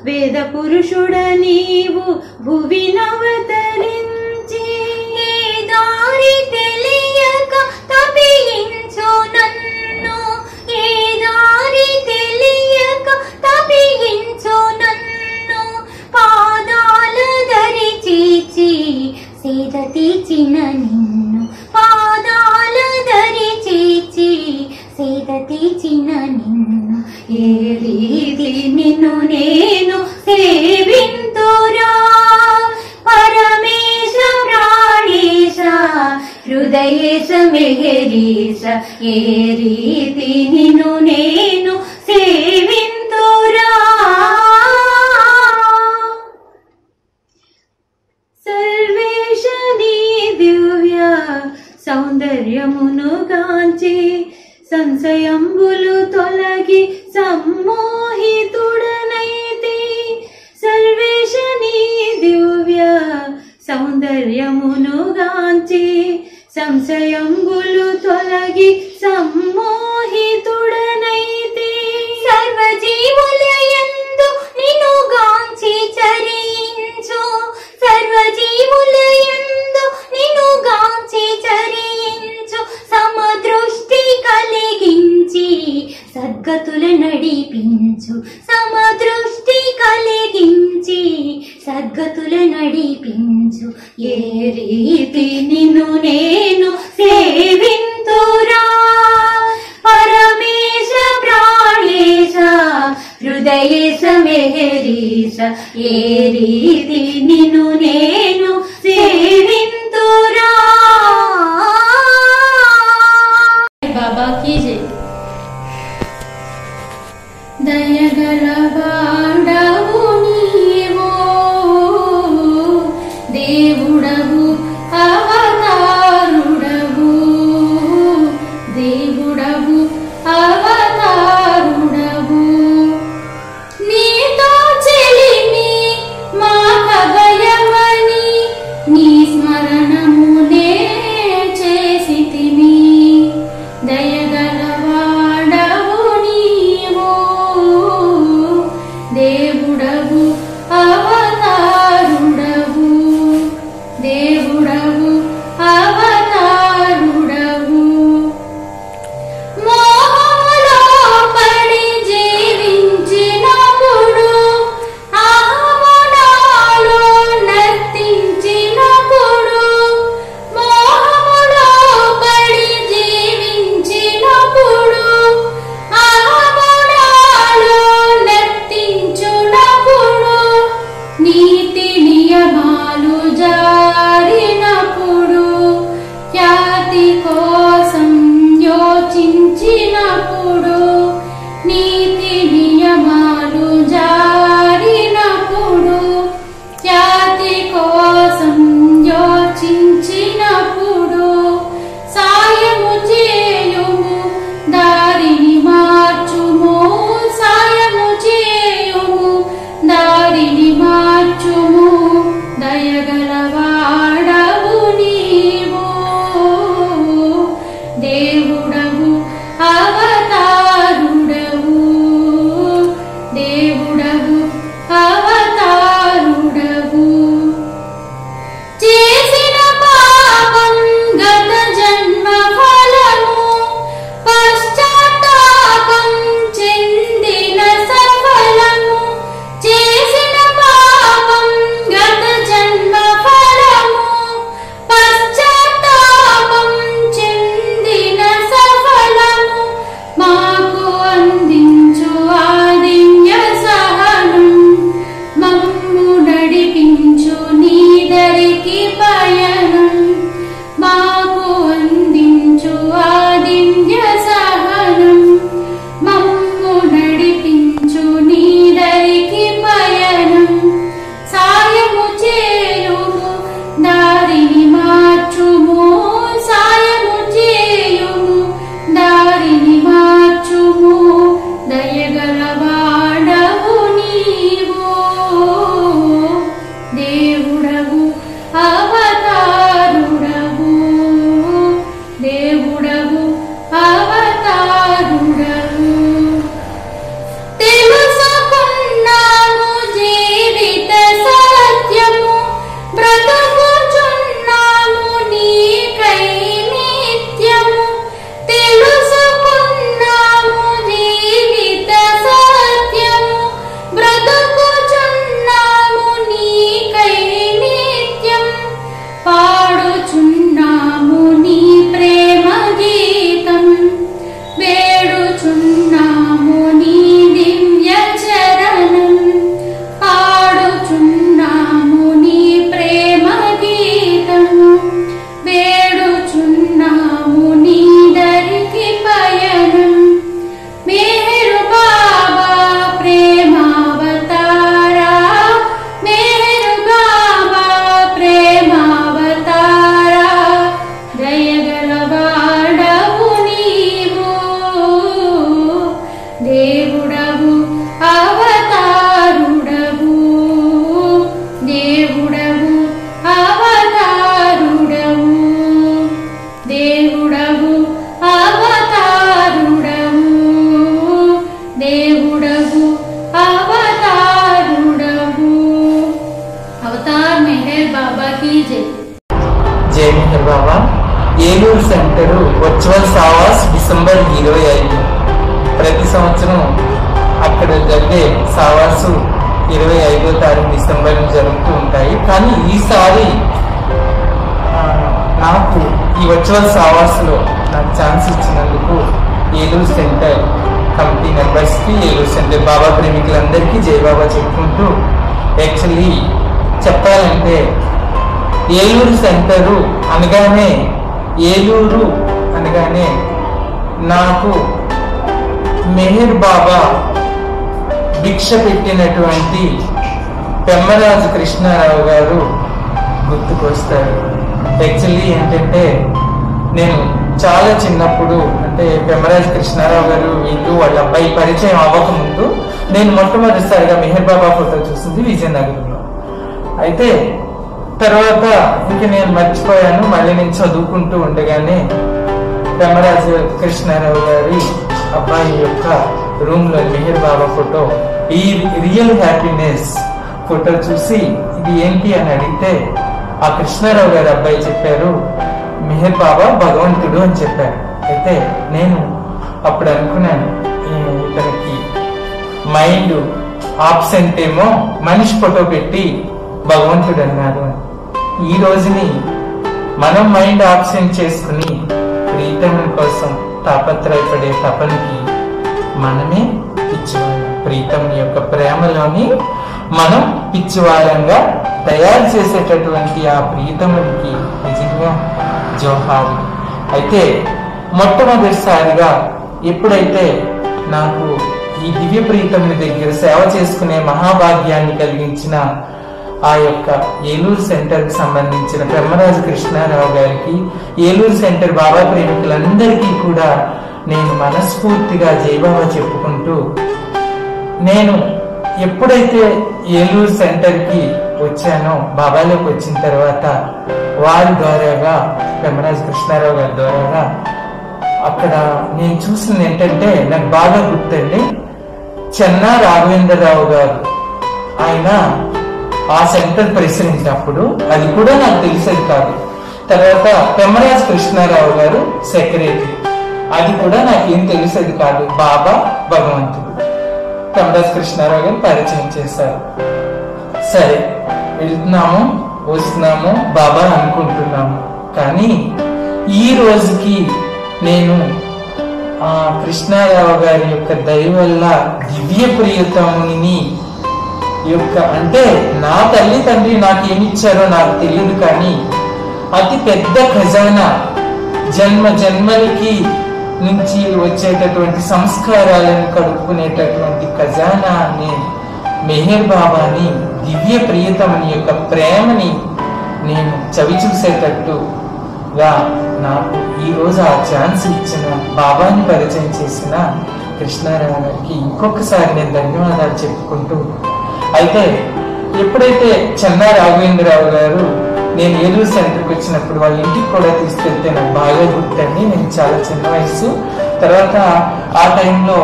వేద పురుషుడ నీవు భువినవతరించి ఏ దారి తెలియక తపించు నన్ను ఏ దారి తెలియక తపించు నన్ను పాదాల దరి చీచి సేద తీర్చిన నిన్ను పాదాల దరి చీచి సేద తీర్చిన నిన్ను. ఏ రీతి నిన్ను నేను సేవింతురా పరమేశ ప్రాణేశ హృదయేశ మెహరీశ. ఏ రీతి నిన్ను నేను సేవింతురా సర్వేశ నీ దివ్య సౌందర్యమును గాంచి సంశయంబులు తొలగి సమ్మోహితుడనైతే సర్వేశ నీ దివ్య సౌందర్యమును గాంచి సంశయంబులు తొలగి సమ్మోహితుడనైతే సర్వజీవుల యందు నిన్ను గాంచి చరించు సర్వజీవుల యందు నిన్ను గాంచి చరించు సమదృష్టి కలిగించి సద్గతుల నడిపించు సమదృష్టి కలిగించి సద్గతుల నడిపించు. ఏ రీతి నిన్ను నేను సేవింతురా పరమేశ ప్రాణేశ హృదయేశ మెహరీశ. ఏ రీతి నిన్ను నేను సేవింతురా బాబా కీ జై. దయగలవాడవు నీవో దేవుడవు అవతారుడవు దేవుడవు అవతారుడవు నీతో చెలిమి మా కవయవని నీ స్మరణమునే చేసితిమి. దయగలవాడవు నీవో దేవుడవు అవతారుడవు, దేవుడవు అవతారుడవు, దేవుడవు అవతారుడవు, దేవుడవు అవతారుడవు. అవతార్ మెహర్ బాబా की जय. జై Meher Baba. Eluru centre virtual Sahavas December 25. ప్రతి సంవత్సరం అక్కడ జరిగే సావాసు 25వ తారీఖు డిసెంబర్ జరుగుతూ ఉంటాయి. కానీ ఈసారి నాకు ఈ వర్చువల్ సావాస్లో నాకు ఛాన్స్ ఇచ్చినందుకు ఏలూరు సెంటర్ కమిటీ మెంబర్స్కి, ఏలూరు సెంటర్ బాబా ప్రేమికులందరికీ జై బాబా చెప్పుకుంటూ, యాక్చువల్లీ చెప్పాలంటే ఏలూరు సెంటరు అనగానే, ఏలూరు అనగానే నాకు మెహర్ బాబా భిక్ష పెట్టినటువంటి పెమ్మరాజు కృష్ణారావు గారు గుర్తుకొస్తారు. యాక్చువల్లీ ఏంటంటే నేను చాలా చిన్నప్పుడు, అంటే పెమ్మరాజు కృష్ణారావు గారు వీళ్ళు వాళ్ళ అబ్బాయి పరిచయం అవ్వకముందు నేను మొట్టమొదటిసారిగా మెహర్ బాబా ఫోటో చూసింది విజయనగరంలో. అయితే తర్వాత ఇంక నేను మర్చిపోయాను. మళ్ళీ నేను చదువుకుంటూ ఉండగానే పెమ్మరాజు కృష్ణారావు గారి అబ్బాయి యొక్క రూమ్ లో మెహర్ బాబా ఫోటో, ఈ రియల్ హ్యాపీనెస్ ఫోటో చూసి ఇది ఏంటి అని అడిగితే ఆ కృష్ణారావు గారి అబ్బాయి చెప్పారు, మెహర్ బాబా భగవంతుడు అని చెప్పారు. అయితే నేను అప్పుడు అనుకున్నాను, ఇతనికి మైండ్ ఆబ్సెంట్ ఏమో, మనిషి ఫోటో పెట్టి భగవంతుడు అన్నారు అని. ఈ రోజుని మనం మైండ్ ఆబ్సెంట్ చేసుకుని ప్రీతముల కోసం తాపత్రయపడే తపనికి మనమే పిచ్చివాళ్ళం. ప్రీతముని యొక్క ప్రేమలోని మనం పిచ్చివాళ్ళంగా తయారు చేసేటటువంటి ఆ ప్రీతమునికి నిజంగా జోహారు. అయితే మొట్టమొదటిసారిగా ఎప్పుడైతే నాకు ఈ దివ్య ప్రీతముని దగ్గర సేవ చేసుకునే మహాభాగ్యాన్ని కలిగించిన ఆ యొక్క ఏలూరు సెంటర్ కి సంబంధించిన పెమ్మరాజు కృష్ణారావు గారికి, ఏలూరు సెంటర్ బాబా ప్రేమికులందరికీ కూడా నేను మనస్ఫూర్తిగా జైబాబా చెప్పుకుంటూ, నేను ఎప్పుడైతే ఏలూరు సెంటర్ కి వచ్చానో, బాబాలోకి వచ్చిన తర్వాత వారి ద్వారాగా, పెమ్మరాజు కృష్ణారావు గారి ద్వారాగా అక్కడ నేను చూసింది ఏంటంటే, నాకు బాగా గుర్తండి, చెన్నా రాఘవేంద్రరావు గారు ఆయన ఆ సెంటర్ ప్రెసిడెంట్ అప్పుడు, అది కూడా నాకు తెలిసేది కాదు. తర్వాత పెమ్మరాజు కృష్ణారావు గారు సెక్రటరీ, అది కూడా నాకేం తెలిసేది కాదు. బాబా భగవంతుడు పెమ్మరాజు కృష్ణారావు గారు పరిచయం చేశారు. సరే వెళ్తున్నాము వస్తున్నాము బాబా అనుకుంటున్నాము. కానీ ఈ రోజుకి నేను ఆ కృష్ణారావు గారి యొక్క దయ వల్ల దివ్య ప్రియతముని యొక్క, అంటే నా తల్లి తండ్రి నాకు ఏమిచ్చారో నాకు తెలియదు, కానీ అతి పెద్ద ఖజానా, జన్మ జన్మలకి నుంచి వచ్చేటటువంటి సంస్కారాలను కడుక్కునేటటువంటి ఖజానా అనే మెహర్ బాబాని, దివ్య ప్రియతముని యొక్క ప్రేమని నేను చవి చూసేటట్టుగా నాకు ఈరోజు ఆ ఛాన్స్ ఇచ్చిన బాబాని పరిచయం చేసిన కృష్ణారావు గారికి ఇంకొకసారి నేను ధన్యవాదాలు చెప్పుకుంటూ, అయితే ఎప్పుడైతే చెన్నా రాఘవేంద్రరావు గారు నేను ఏలూరు సెంటర్కి వచ్చినప్పుడు వాళ్ళ ఇంటికి కూడా తీసుకెళ్తే నాకు బాగా గుర్తండి. నేను చాలా చిన్న వయసు. తర్వాత ఆ టైంలో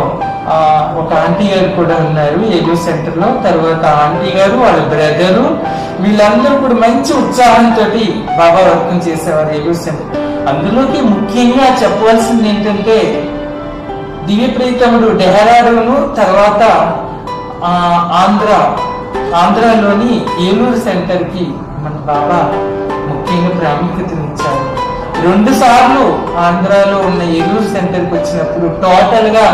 ఒక ఆంటీ గారు కూడా ఉన్నారు ఏలూరు సెంటర్లో. తర్వాత ఆంటీ గారు, వాళ్ళ బ్రదరు, వీళ్ళందరూ కూడా మంచి ఉత్సాహంతో బాబా వర్కం చేసేవారు ఏలూరు సెంటర్. అందులోకి ముఖ్యంగా చెప్పవలసింది ఏంటంటే, దివ్య ప్రీతముడు డెహ్రాడూను, తర్వాత ఆంధ్రాలోని ఏలూరు సెంటర్ కి మన బాబా ముఖ్యంగా ప్రాముఖ్యతనిచ్చారు. 2 సార్లు ఆంధ్రాలో ఉన్న ఏలూరు సెంటర్ కి వచ్చినప్పుడు టోటల్ గా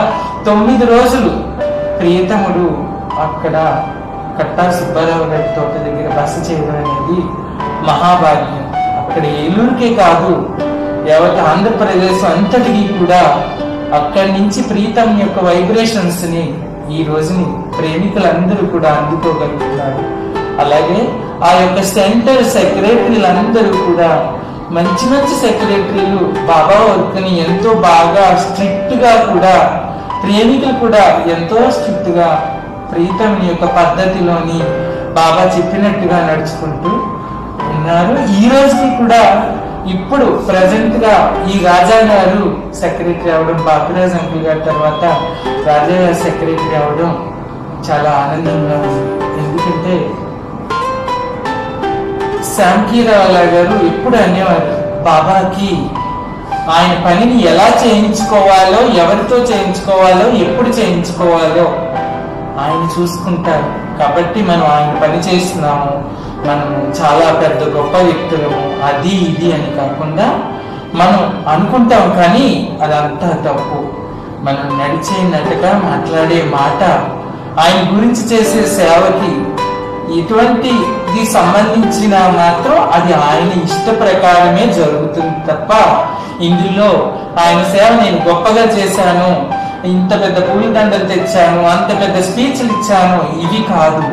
9 రోజులు ప్రియతముడు అక్కడ కట్టా సుబ్బారావు గారి తోట దగ్గర బస చేయడం అనేది మహాభాగ్యం. అక్కడ ఏలూరుకే కాదు, యావత్ ఆంధ్రప్రదేశ్ అంతటికి కూడా అక్కడి నుంచి ప్రీతం యొక్క వైబ్రేషన్స్ ని ఈ రోజుని ప్రేమికులందరూ కూడా అందుకోగలుగుతున్నారు. అలాగే ఆ యొక్క సెంటర్ సెక్రటరీలందరూ కూడా మంచి మంచి సెక్రటరీలు బాబా వర్క్ ని ఎంతో బాగా స్ట్రిక్ట్ గా కూడా ప్రేమికులు కూడా ఎంతో స్ట్రిక్ట్ గా ప్రీతం యొక్క పద్ధతిలోని బాబా చెప్పినట్టుగా నడుచుకుంటూ ఉన్నారు. ఈ రోజుకి కూడా ఇప్పుడు ప్రజెంట్ గా ఈ రాజా గారు సెక్రటరీ అవడం, బాపిరాజ్ అంకుల్ గారి తర్వాత రాజా గారు సెక్రటరీ అవడం చాలా ఆనందంగా ఉంది. ఎందుకంటే శాంకీరావులా గారు ఎప్పుడు అనేవారు, బాబాకి ఆయన పనిని ఎలా చేయించుకోవాలో, ఎవరితో చేయించుకోవాలో, ఎప్పుడు చేయించుకోవాలో ఆయన చూసుకుంటారు. కాబట్టి మనం ఆయన పని చేస్తున్నాము, మనము చాలా పెద్ద గొప్ప వ్యక్తులము, అది ఇది అని కాకుండా మనం అనుకుంటాం, కానీ అదంతా తప్పు. మనం నడిచే నటక, మాట్లాడే మాట, ఆయన గురించి చేసే సేవకి ఎటువంటిది సంబంధించిన మాత్రం అది ఆయన ఇష్ట ప్రకారమే జరుగుతుంది తప్ప ఇందులో ఆయన సేవ నేను గొప్పగా చేశాను, ఇంత పెద్ద పూలదండలు తెచ్చాను, అంత పెద్ద స్పీచ్లు ఇచ్చాను, ఇవి కాదు.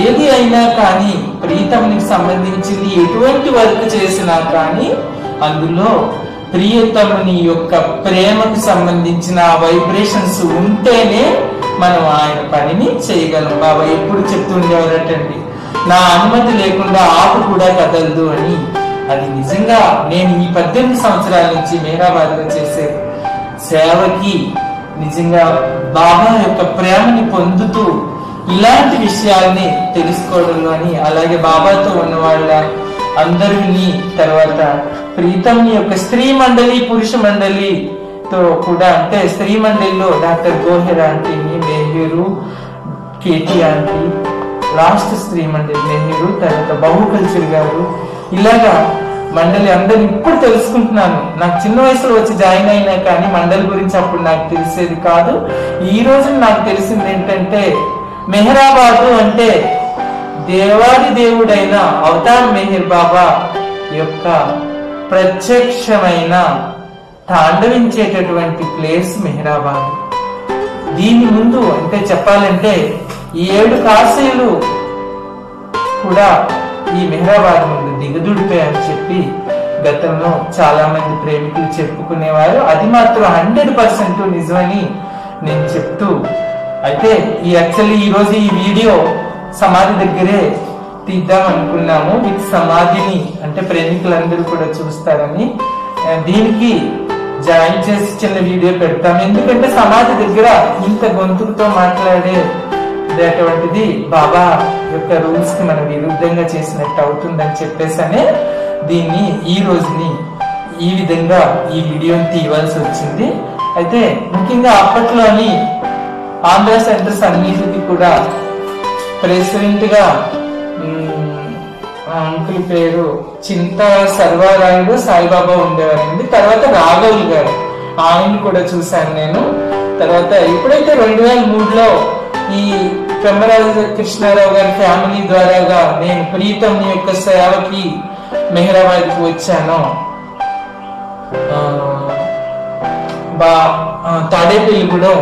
ఏది అయినా కానీ ప్రీతమునికి సంబంధించింది ఎటువంటి వర్క్ చేసినా కానీ అందులో ప్రియతముని యొక్క ప్రేమకు సంబంధించిన వైబ్రేషన్స్ ఉంటేనే మనం ఆయన పనిని చేయగలం. బాబా ఎప్పుడు చెప్తుండేవారటండి, నా అనుమతి లేకుండా ఆకు కూడా కదలదు అని. అది నిజంగా నేను ఈ 18 సంవత్సరాల నుంచి మెహరాబాద్ లో చేసే సేవకి నిజంగా బాబా యొక్క ప్రేమని పొందుతూ ఇలాంటి విషయాల్ని తెలుసుకోవడంలోని, అలాగే బాబాతో ఉన్న వాళ్ళ అందరినీ, తర్వాత ప్రీతంని యొక్క స్త్రీ మండలి, పురుష మండలితో కూడా, అంటే స్త్రీ మండలిలో డాక్టర్ గోహెర్ ఆంటీని, నెహ్రూ, కేటీ ఆంటీ, లాస్ట్ స్త్రీ మండలి నెహ్రూ, తర్వాత బహు కల్చర్ గారు, ఇలాగా మండలి అందరు ఇప్పుడు తెలుసుకుంటున్నాను. నాకు చిన్న వయసులో వచ్చి జాయిన్ అయినా కానీ మండలి గురించి అప్పుడు నాకు తెలిసేది కాదు. ఈ రోజు నాకు తెలిసింది ఏంటంటే, మెహరాబాదు అంటే దేవాది దేవుడైన అవతార్ మెహర్ బాబా యొక్క ప్రత్యక్షమైన తాండవించేటటువంటి ప్లేస్ మెహరాబాద్. దీని ముందు అంటే చెప్పాలంటే 7 కాశీలు కూడా ఈ మెహరాబాద్ ముందు దిగదుడిపోయాయని చెప్పి గతంలో చాలా మంది ప్రేమికులు చెప్పుకునేవారు. అది మాత్రం 100% నిజమని నేను చెప్తూ, అయితే యాక్చువల్లీ ఈ రోజు ఈ వీడియో సమాధి దగ్గరే తీద్దాం అనుకున్నాము. విత్ సమాధిని, అంటే ప్రేమికులందరూ కూడా చూస్తారని దీనికి జాయిన్ చేసి చిన్న వీడియో పెడతాం. ఎందుకంటే సమాధి దగ్గర ఇంత గొంతుకుతో మాట్లాడేటువంటిది బాబా యొక్క రూల్స్ కి మనం విరుద్ధంగా చేసినట్టు అవుతుందని చెప్పేసనే దీన్ని ఈ రోజుని ఈ విధంగా ఈ వీడియోని తీయవలసి వచ్చింది. అయితే ముఖ్యంగా అప్పట్లోని ఆంధ్ర సెంటర్స్ అన్నిటికీ కూడా ప్రెసిడెంట్ గా అంకుల్ పేరు చింత సర్వారాయుడు సాయిబాబా ఉండేవారండి. తర్వాత రాఘవులు గారు, ఆయన కూడా చూశాను నేను. తర్వాత ఎప్పుడైతే 2003లో ఈ పెమ్మరాజు కృష్ణారావు గారి ఫ్యామిలీ ద్వారాగా నేను ప్రీతం యొక్క సేవకి మెహరాబాద్ కి వచ్చాను, తాడేపల్లిగూడెం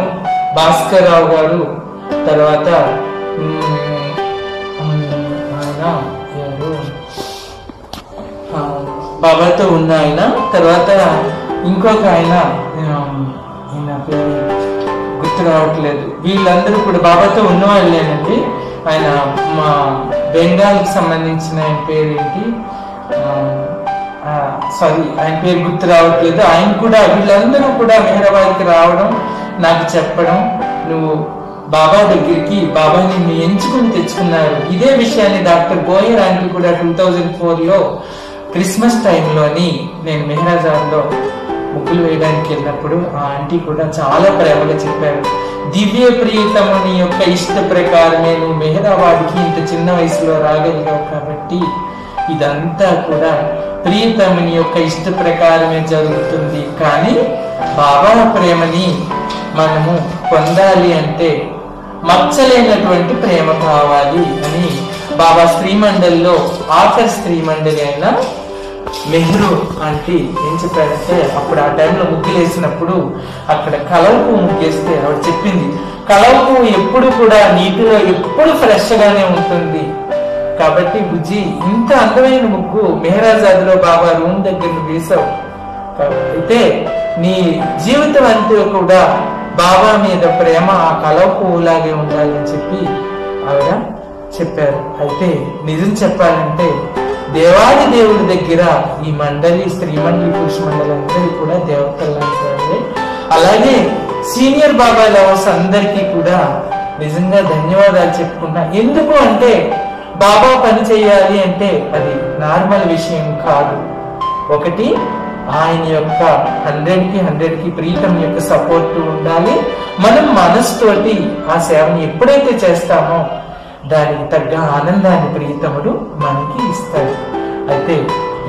భాస్కర్ రావు గారు, తర్వాత బాబాతో ఉన్న ఆయన, తర్వాత ఇంకొక ఆయన పేరు గుర్తు రావట్లేదు. వీళ్ళందరూ కూడా బాబాతో ఉన్నవాళ్ళేనండి. ఆయన మా బెంగాల్కి సంబంధించిన ఆయన పేరేంటి, సారీ ఆయన పేరు గుర్తు రావట్లేదు. ఆయన కూడా, వీళ్ళందరూ కూడా మెహరాబాద్కి రావడం, నాకు చెప్పడం, నువ్వు బాబా దగ్గరికి బాబా నిన్ను ఎంచుకుని తెచ్చుకున్నారు. ఇదే విషయాన్ని డాక్టర్ గోయర్ ఆంటీ కూడా 2004లో క్రిస్మస్ టైంలోని నేను మెహరాబాద్లో ముగ్గులు వేయడానికి వెళ్ళినప్పుడు ఆ ఆంటీ కూడా చాలా ప్రేమగా చెప్పారు, దివ్య ప్రియతముని యొక్క ఇష్ట ప్రకారమే నువ్వు మెహరాబాద్కి ఇంత చిన్న వయసులో రాగలిగావు. కాబట్టి ఇదంతా కూడా ప్రియతముని యొక్క ఇష్ట ప్రకారమే జరుగుతుంది. కానీ బాబా ప్రేమని మనము పొందాలి అంటే మచ్చలేనటువంటి ప్రేమ కావాలి అని బాబా స్త్రీ మండలిలో ఆఖరి స్త్రీ మండలి అయిన నెహ్రూ ఆంటీ ఏం చెప్పారంటే, అప్పుడు ఆ టైంలో ముగ్గులు వేసినప్పుడు అక్కడ కలవ పువ్వు ముగ్గేస్తే ఆవిడ చెప్పింది, కలవ పువ్వు ఎప్పుడు కూడా నీటిలో ఎప్పుడు ఫ్రెష్ గానే ఉంటుంది. కాబట్టి బుజ్జి ఇంత అందమైన ముగ్గు మెహరాబాద్లో బాబా రూమ్ దగ్గర వేసావు, అయితే నీ జీవితం అంతా కూడా బాబా మీద ప్రేమ ఆ కలవ పువ్వులాగే ఉండాలని చెప్పి ఆవిడ చెప్పారు. అయితే నిజం చెప్పాలంటే దేవాది దేవుడి దగ్గర ఈ మండలి, స్త్రీ మండలి, పురుష మండలి అందరూ కూడా దేవతలు లాంటి వాళ్ళే. అలాగే సీనియర్ బాబా లవర్స్ అందరికీ కూడా నిజంగా ధన్యవాదాలు చెప్పుకున్నా. ఎందుకు అంటే బాబా పని చేయాలి అంటే అది నార్మల్ విషయం కాదు. ఒకటి, ఆయన యొక్క 100కి ప్రీతం యొక్క సపోర్ట్ ఉండాలి. మనం మనసుతోటి ఆ సేవని ఎప్పుడైతే చేస్తామో దానికి తగ్గ ఆనందాన్ని ప్రీతముడు మనకి ఇస్తాడు. అయితే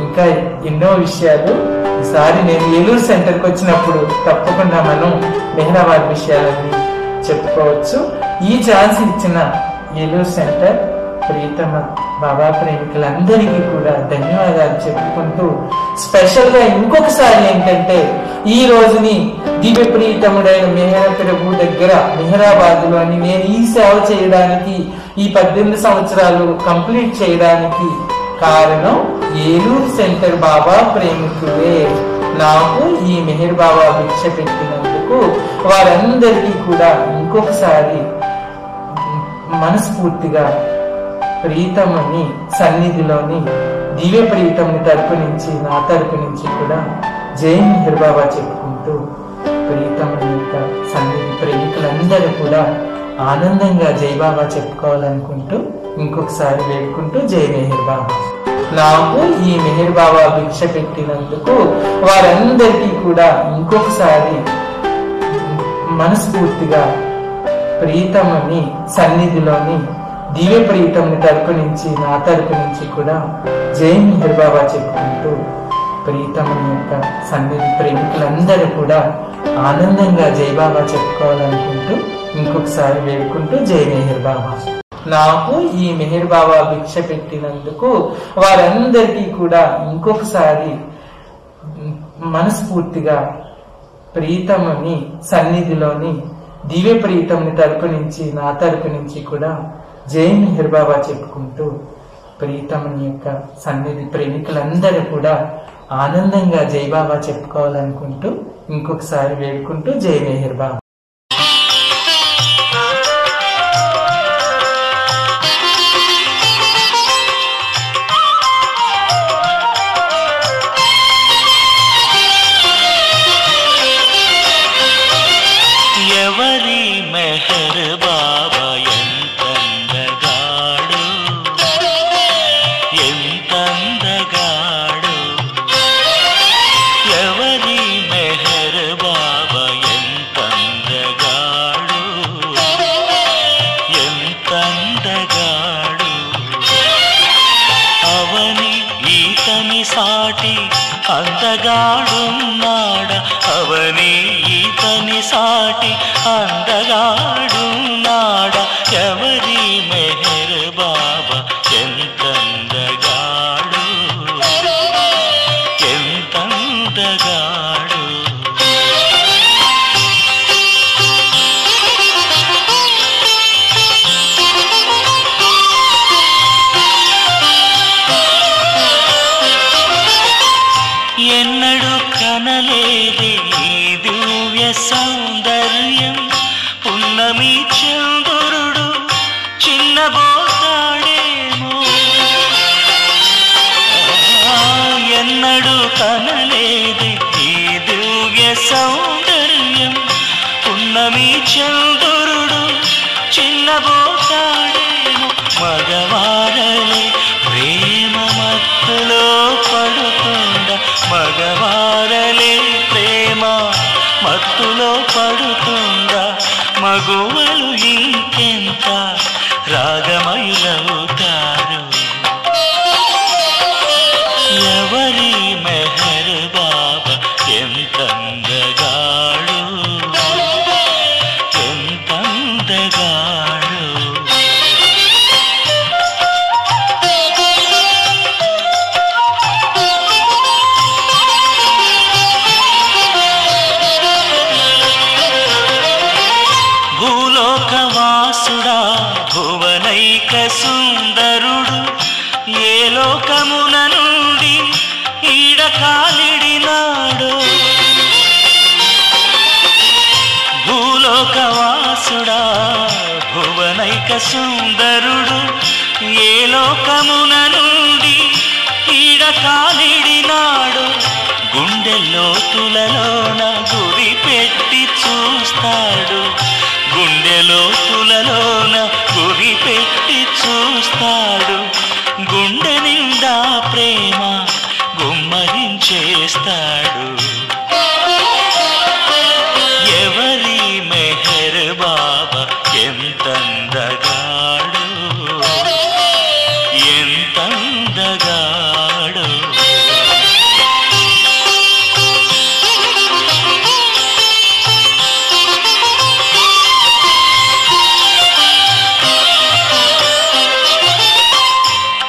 ఇంకా ఎన్నో విషయాలు ఈసారి నేను ఏలూరు సెంటర్కి వచ్చినప్పుడు తప్పకుండా మనం మెహరాబాద్ విషయాలన్నీ చెప్పుకోవచ్చు. ఈ ఛాన్స్ ఇచ్చిన ఏలూరు సెంటర్ ప్రీతమ బాబా ప్రేమికులందరికీ కూడా ధన్యవాదాలు చెప్పుకుంటూ, స్పెషల్ గా ఇంకొకసారి ఏంటంటే ఈ రోజుని దివ్య ప్రీతముడైన మెహర ప్రభు దగ్గర మెహరాబాద్ లోని నేను ఈ సేవ చేయడానికి, ఈ 18 సంవత్సరాలు కంప్లీట్ చేయడానికి కారణం ఏలూరు సెంటర్ బాబా ప్రేమికులే. నాకు ఈ మెహర్ బాబా భిక్ష పెట్టినందుకు వారందరికీ కూడా ఇంకొకసారి మనస్ఫూర్తిగా ప్రీతముని సన్నిధిలోని దివ్య ప్రీతముని తరపు నుంచి, నా తరపు నుంచి కూడా జై మెహర్ బాబా చెప్పుకుంటూ ప్రీతముని యొక్క సన్నిధి ప్రేమికులందరూ కూడా ఆనందంగా జై బాబా చెప్పుకోవాలనుకుంటూ ఇంకొకసారి వేడుకుంటూ జై మెహర్ బాబా. నాకు ఈ మెహర్ బాబా భిక్ష పెట్టినందుకు వారందరికీ కూడా ఇంకొకసారి మనస్ఫూర్తిగా ప్రీతముని సన్నిధిలోని దివ్య ప్రీతముని తరపు నుంచి, నా తరపు నుంచి కూడా జై మెహర్ బాబా చెప్పుకుంటూ ప్రీతముని యొక్క సన్నిధి ప్రేమికులందరూ కూడా ఆనందంగా జై బాబా చెప్పుకోవాలనుకుంటూ ఇంకొకసారి వేడుకుంటూ జై మెహర్ బాబా. నాకు ఈ మెహర్ బాబా భిక్ష పెట్టినందుకు వారందరికీ కూడా ఇంకొకసారి మనస్ఫూర్తిగా ప్రీతముని సన్నిధిలోని దివ్య ప్రీతముని తరపు నుంచి, నా తరపు నుంచి కూడా జై మెహర్ బాబా చెప్పుకుంటూ ప్రీతముని యొక్క సన్నిధి ప్రేమికులందరూ కూడా ఆనందంగా జై బాబా చెప్పుకోవాలనుకుంటూ ఇంకొకసారి వేడుకుంటూ జై మెహర్ బాబా. ఎవరి మెహర్ బాబా ఎంతందగాడు, ఎంతందగాడు. ఎవరి మెహర్ బాబా ఎంతందగాడు, ఎంతందగాడు. అవని ఈతని సాటి అందగాడున్నాడ, అవని ఈతని సాటి అందగాడున్నాడ. ఎవరి మెహర్ బాబా ఎంతందగాడు, ఎంతందగాడు. ఎన్నడు కనలేదే ఈ దివ్య సౌందర్యం, పున్నమి చంద్రుడు చిన్నబోతాడేమో. ఎన్నడు కనలేదే ఈ దివ్య సౌందర్యం, పున్నమి చంద్రుడు చిన్నబోతాడేమో. మగవారలే ప్రేమ మత్తులో పడుతుండ, మగవారలే ప్రేమ మత్తులో పడుతుందా. మగువలు ఇంకెంత రాగమయులవుతారు. ఎవరి మెహర్ బాబా ఎంతందగాడు, ఎంతందగాడు. భూలోకవాసుడా భువనైక సుందరుడు, ఏ లోకమున నుండి ఈడ కాలిడినాడు. భూలో భువనైక సుందరుడు ఏ లోకమున నుండి ఈడ కాలిడినాడు గుండెల్లో తులలోన గురి పెట్టి చూస్తాడు గుండెలో తులలోన గురి పెట్టి చూస్తాడు గుండె నిండా ప్రేమ గుమ్మరించేస్తాడు ఎవరి మెహర్ బాబా ఎంతందగాడు ఎంతందగాడు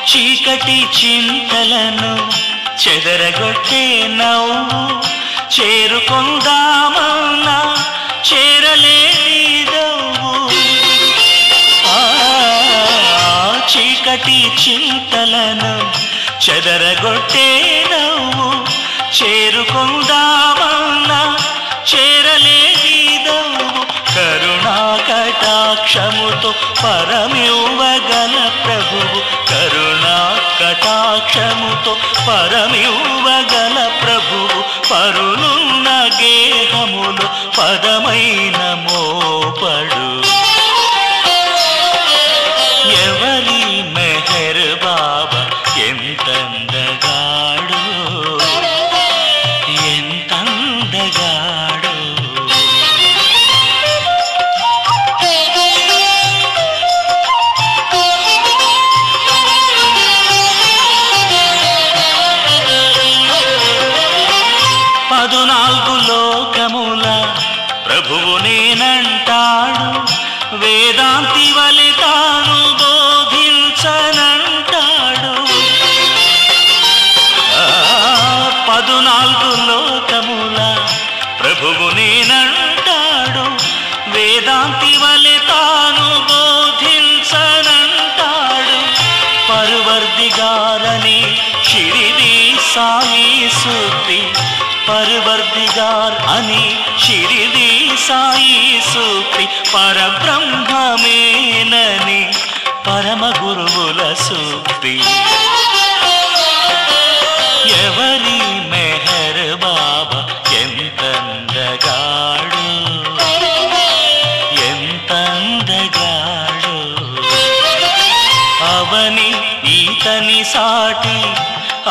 చీకటి చింతలను చెదరగొట్టే నవ్వు చేరుకొందామన్నా చేరలేదవు చీకటి చింతలను చెదరగొట్టే నవ్వు చేరుకొందామన్నా చేరలేదవు కరుణా కటాక్షముతో పరమివ్వగల ప్రభువు కరుణా కటాక్షముతో పరమివ్వగల ప్రభువు పరులున్న గేహములు పదమైన మోపడు ఎవరి మెహర్ బాబా ఎంతందగాడు ఎంతందగాడు పదునాలుగు లోకముల ప్రభువు నేనంటాడు వేదాంతి వలె తాను బోధించనంటాడు పదునాలుగు లోకముల ప్రభువు నేనంటాడు వేదాంతి వలె తాను బోధించనంటాడు పరువర్దిగారని షిరిడి సాయి సూత్రి పరవర్దిగార్ అని షిరిడి సాయి సూత్రి పరబ్రహ్మమేనని పరమ గురువుల సూక్తి ఎవరి మెహర్ బాబా ఎంతందగాడు ఎంతందగాడు అవని ఈతని సాటి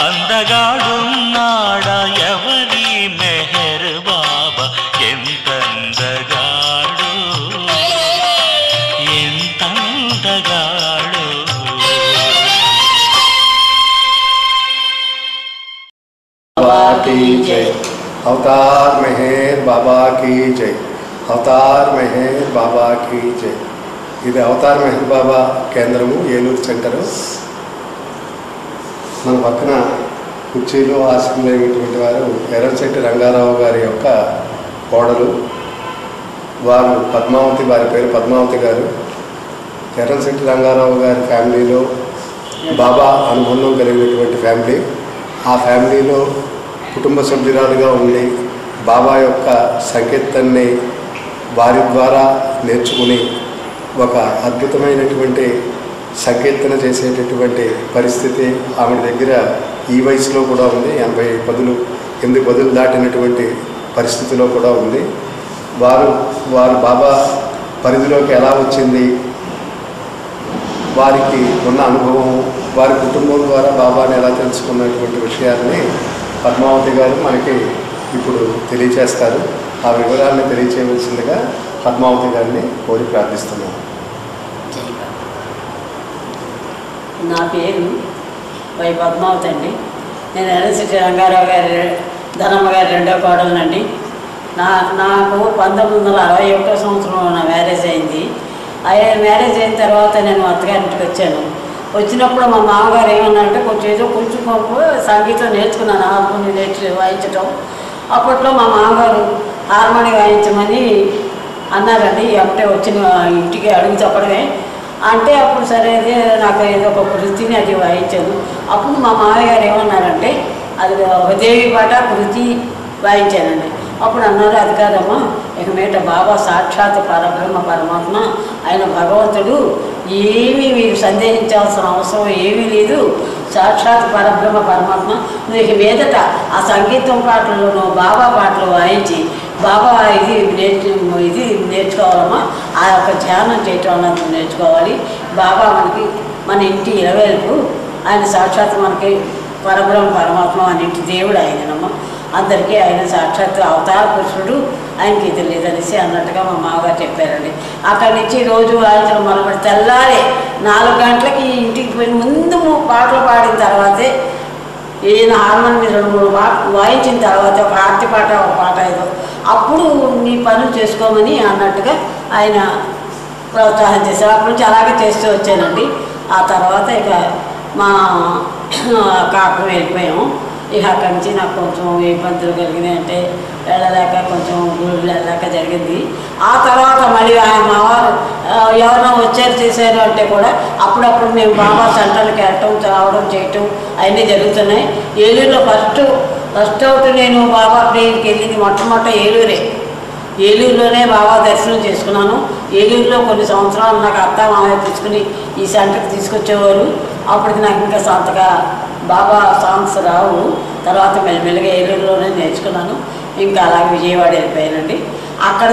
అందగాడున్నాడా ఎవరి మెహర్ బాబా ఎంతందగాడు ఎంతందగాడు बाबा की जय अवतार मेहर बाबा की जय अवतार मेहर बाबा की जय ఇది అవతార్ మెహర్ బాబా కేంద్రము ఏలూరు సెంటరు మన పక్కన కుర్చీలో ఆశీనులైనటువంటి వారు ఎర్రశెట్టి రంగారావు గారి యొక్క కోడలు వారు పద్మావతి వారి పేరు పద్మావతి గారు ఎర్రశెట్టి రంగారావు గారి ఫ్యామిలీలో బాబా అనుబంధం కలిగినటువంటి ఫ్యామిలీ ఆ ఫ్యామిలీలో కుటుంబ సభ్యురాలుగా ఉండి బాబా యొక్క సంకీర్తనని వారి ద్వారా నేర్చుకుని ఒక అద్భుతమైనటువంటి సంకీర్తన చేసేటటువంటి పరిస్థితి ఆమె దగ్గర ఈ వయసులో కూడా ఉంది 8 పదులు దాటినటువంటి పరిస్థితిలో కూడా ఉంది వారు బాబా పరిధిలోకి ఎలా వచ్చింది వారికి ఉన్న అనుభవం వారి కుటుంబం ద్వారా బాబాని ఎలా తెలుసుకున్నటువంటి విషయాన్ని పద్మావతి గారు మనకి ఇప్పుడు తెలియచేస్తారు ఆ వివరాలను తెలియచేయవలసిందిగా పద్మావతి గారిని కోరి ప్రార్థిస్తున్నాను. నా పేరు వై పద్మావతి అండి. నేను ఎర్రశెట్టి రంగారావు గారి ధనమ్మ గారి రెండో కోడలనండి. నాకు 1961 సంవత్సరం నా మ్యారేజ్ అయింది. మ్యారేజ్ అయిన తర్వాత నేను అత్తగారింటికి వచ్చాను. వచ్చినప్పుడు మా మామగారు ఏమన్నారంటే కొంచెం సంగీతం నేర్చుకున్నాను, హార్మోని వాయించటం. అప్పట్లో మా మామగారు హార్మోని వాయించమని అన్నారండి. అప్పుడే వచ్చిన ఇంటికి అడుగు చెప్పడమే అంటే అప్పుడు సరే నాకు ఏదో ఒక కృతిని అది వాయించాను. అప్పుడు మా మామయ్య గారు ఏమన్నారంటే అది ఒక దేవి పాట కృతి వాయించానండి. అప్పుడు అన్నారు, అది కాదమ్మా, ఇక మీట బాబా సాక్షాత్ పరబ్రహ్మ పరమాత్మ, ఆయన భగవంతుడు, ఏమీ మీరు సందేహించాల్సిన అవసరం ఏమీ లేదు, సాక్షాత్ పరబ్రహ్మ పరమాత్మ. నువ్వు ఇక మీదట ఆ సంగీతం పాటలను బాబా పాటలు వాయించి బాబా ఇది నేర్చుకోవాలమ్మా, ఆ యొక్క ధ్యానం చేయటం అన్నది నేర్చుకోవాలి. బాబా మనకి మన ఇంటి ఇలవేల్పు, ఆయన సాక్షాత్ మనకి పరబ్రహ్మ పరమాత్మ, మన ఇంటి దేవుడు ఆయననమ్మా. అందరికీ ఆయన సాక్షాత్ అవతార పురుషుడు, ఆయనకి ఇది లేదనేసి అన్నట్టుగా మా మామగారు చెప్పారండి. అక్కడి నుంచి రోజు వాయించడం మొదలుపెట్టి తెల్లారే 4 గంటలకి ఇంటికి పోయిన ముందు పాటలు పాడిన తర్వాతే, ఈయన హార్మోన్ మీద 2-3 పాటలు వాయించిన తర్వాత ఒక ఆర్తి పాట ఒక పాట ఏదో అప్పుడు నీ పనులు చేసుకోమని అన్నట్టుగా ఆయన ప్రోత్సాహం చేశారు. అప్పటి నుంచి అలాగే చేస్తూ వచ్చానండి. ఆ తర్వాత ఇక మా కాపురం వెళ్ళిపోయాము. ఇక అక్కడి నుంచి నాకు కొంచెం ఇబ్బందులు కలిగినాయి, అంటే వెళ్ళలేక కొంచెం గుళ్ళు వెళ్ళలేక జరిగింది. ఆ తర్వాత మళ్ళీ ఆయన మావారు ఎవరైనా వచ్చారు చేశారు అంటే కూడా అప్పుడప్పుడు మేము బాబా సెంటర్కి వెళ్ళటం రావడం చేయటం అవన్నీ జరుగుతున్నాయి. ఏలూరులో ఫస్ట్ అవుట్ నేను బాబా ప్రేయర్కి వెళ్ళింది మొట్టమొదట ఏలూరులోనే బాబా దర్శనం చేసుకున్నాను. ఏలూరులో కొన్ని సంవత్సరాలు నాకు అత్త మామయ్య తీసుకుని ఈ సెంటర్కి తీసుకొచ్చేవారు. అప్పటికి నాకు ఇంకా సొంతగా బాబా సాంగ్స్ రావు. తర్వాత మెల్లమెల్లగా ఏలూరులోనే నేర్చుకున్నాను. ఇంకా అలాగే విజయవాడ వెళ్ళిపోయానండి. అక్కడ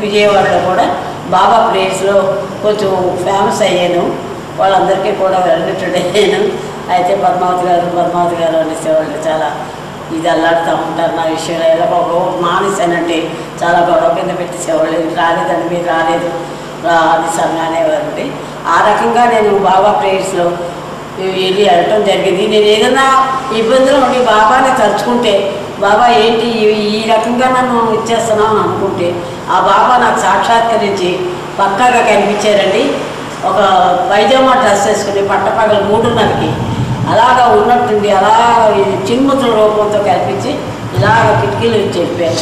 విజయవాడలో కూడా బాబా ప్లేస్లో కొంచెం ఫేమస్ అయ్యాను. వాళ్ళందరికీ కూడా వెళ్ళినట్టు అయ్యాను. అయితే పద్మావతి గారు అనేసేవాళ్ళు చాలా ఇది అల్లాడుతూ ఉంటారు నా విషయంలో. ఎలా ఒక మానేశానంటే చాలా గొడవ కింద పెట్టేసేవాళ్ళు, రాలేదండి మీరు రాలేదు అనేసాను అనేవారండి. ఆ రకంగా నేను బాబా ప్రేయర్స్లో వెళ్ళటం జరిగింది. నేను ఏదైనా ఇబ్బందులు ఉండి బాబాని తలుచుకుంటే, బాబా ఏంటి ఈ రకంగా నన్ను ఇచ్చేస్తున్నాను అనుకుంటే, ఆ బాబా నాకు సాక్షాత్కరించి పక్కాగా కనిపించారండి. ఒక పైజామా డ్రెస్ వేసుకుని పట్టపగలు 3:30కి అలాగా ఉన్నట్టుండి అలా చిన్ముతుల రూపంతో కల్పించి ఇలాగ కిటికీలు చెప్పారు.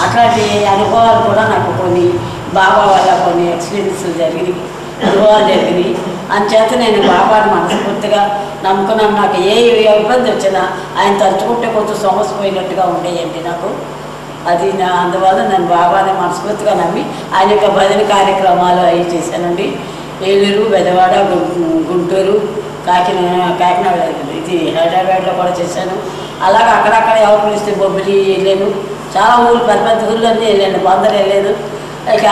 అట్లాంటి అనుభవాలు కూడా నాకు కొన్ని బాబా వల్ల కొన్ని ఎక్స్పీరియన్స్లు అనుభవాలు జరిగినాయి. అంచేత నేను బాబాని మనస్ఫూర్తిగా నమ్ముకున్నాను. నాకు ఏ ఇబ్బంది వచ్చినా ఆయన తలుచుకుంటే కొంచెం సమస్య పోయినట్టుగా ఉండేయండి నాకు. అది అందువల్ల నేను బాబాని మనస్ఫూర్తిగా నమ్మి ఆయన యొక్క భజన కార్యక్రమాలు అవి చేశానండి. ఏలూరు, బెజవాడ, గుంటూరు, కాకినాడ, ఇది హైదరాబాద్లో కూడా చేశాను. అలాగే అక్కడక్కడ ఎవరు పిలిస్తే బొబ్బిలి వెళ్ళాను. చాలా ఊళ్ళు పెద్ద ఊళ్ళన్నీ వెళ్ళాను. బందరు వెళ్ళాను. ఇక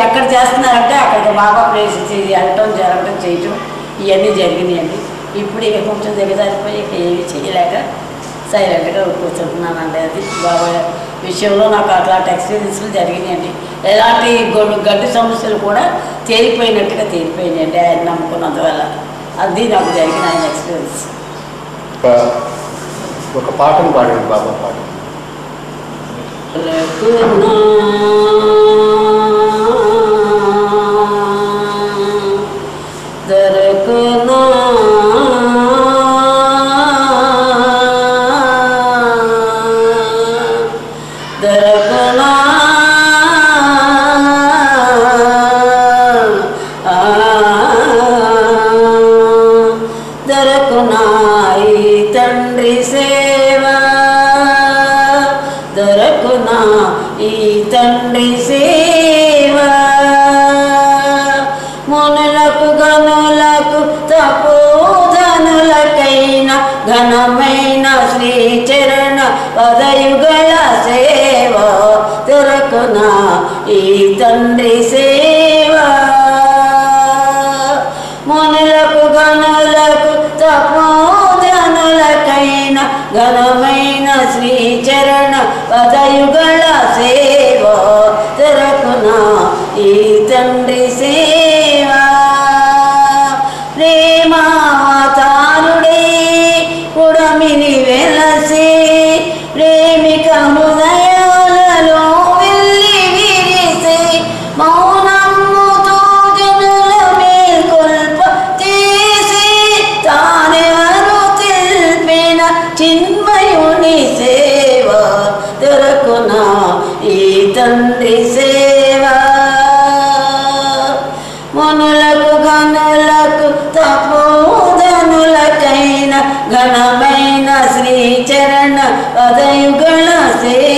ఎక్కడ చేస్తున్నారంటే అక్కడికి బాబా ప్లేస్ వెళ్ళటం జరగటం చేయటం ఇవన్నీ జరిగినాయండి. ఇప్పుడు ఇక కొంచెం దిగజారిపోయి ఇక ఏమీ చేయలేక సైలెంట్గా కూర్చుంటున్నానండి. అది బాబా విషయంలో నాకు అట్లాంటి ఎక్స్పీరియన్స్లు జరిగినాయండి. ఎలాంటి గడ్డి సమస్యలు కూడా తేలిపోయినాయండి ఆయన నమ్ముకున్నందువల్ల. అది నాకు జరిగిన ఆయన ఎక్స్పీరియన్స్. ఒక పాటను పాడండి బాబా పాట. ఘనమైన శ్రీచరణ పదయుగల సేవ దొరకునా ఈ తండ్రి సేవ. మునులకు గనులకు తపోధనులకైన ఘనమైన శ్రీచరణ పదయుగల సేవ దొరకునా ఈ తండ్రి సేవ. ప్రేమావతారుడే పుడమిని వెలసి ప్రేమిక హృదయాలలో వెళ్ళి విరిసి మౌనముతో జనుల మేల్కొల్ప చేసి తానెవరు తెలిపిన చిన్మయుని సేవ దొరకునా ఈ తండ్రి సేవ. మునులకు గనులకు తపోధనులకైన ఘనమైన శ్రీచరణ పదయుగల సేవ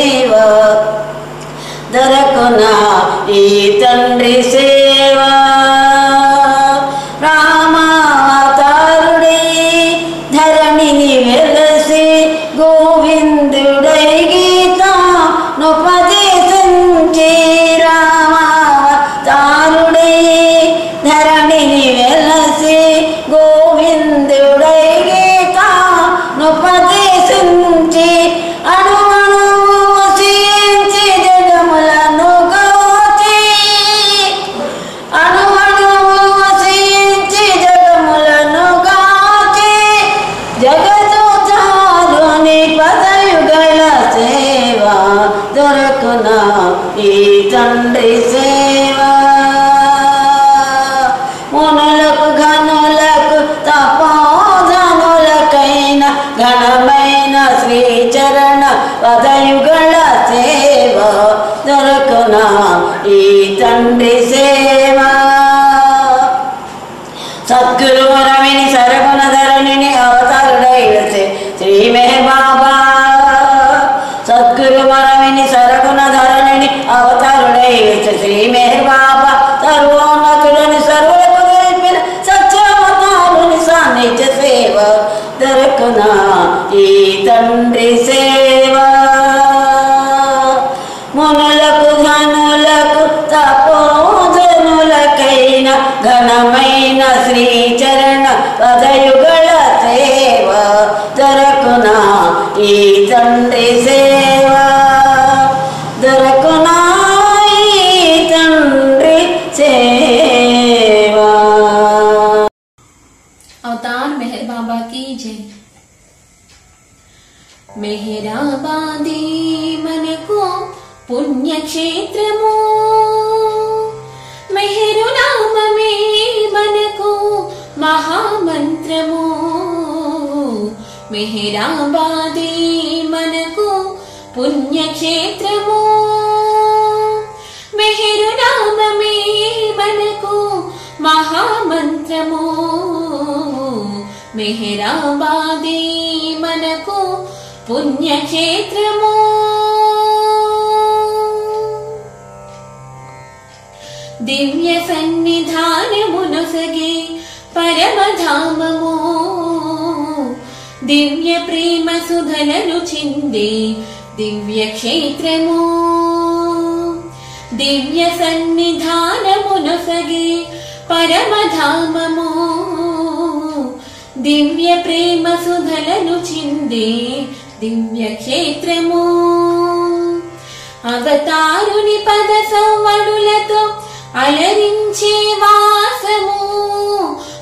సరగుణ ధరణిని అవతారుడై వచ్చే శ్రీ మెహర్ బాబా. సద్గురు మనవిని సరగుణ ధరణిని అవతారుడై వచ్చే శ్రీ మెహర్ బాబా. సర్వోన్నతుడని సర్వులకు తెలిపిన సత్యవతారుని సాన్నిధ్య సేవ దొరకునా ఈ తండ్రి సేవ. మునులకు ధనులకు తపోధనులకైన ఘనమైన శ్రీచరణ పదయుగళ సేవ దొరకునా ఈ తండ్రి సేవ దొరకునా ఈ తండ్రి సేవ. अवतार मेहर बाबा की जय. मेहराबादी मन को पुण्य क्षेत्रमो मेहरु नाम में मन को महामंत्रमो. मेहराबादी मन को पुण्य क्षेत्रमो मेहरु नाम में मन को महामंत्रमो. मेहराबादी मन को पुण्य क्षेत्रमो. दिव्य सन्निधानमुनसगे परमधाममो. दिव्य प्रेम सुधननु चिंदे दिव्य क्षेत्रमो. दिव्य सन्निधानमुनसगे परमधाममो. दिव्य प्रेम सुधननु चिंदे दिव्य क्षेत्रमो. అవతారుని పద సౌవడులతో అలరించే వాసము.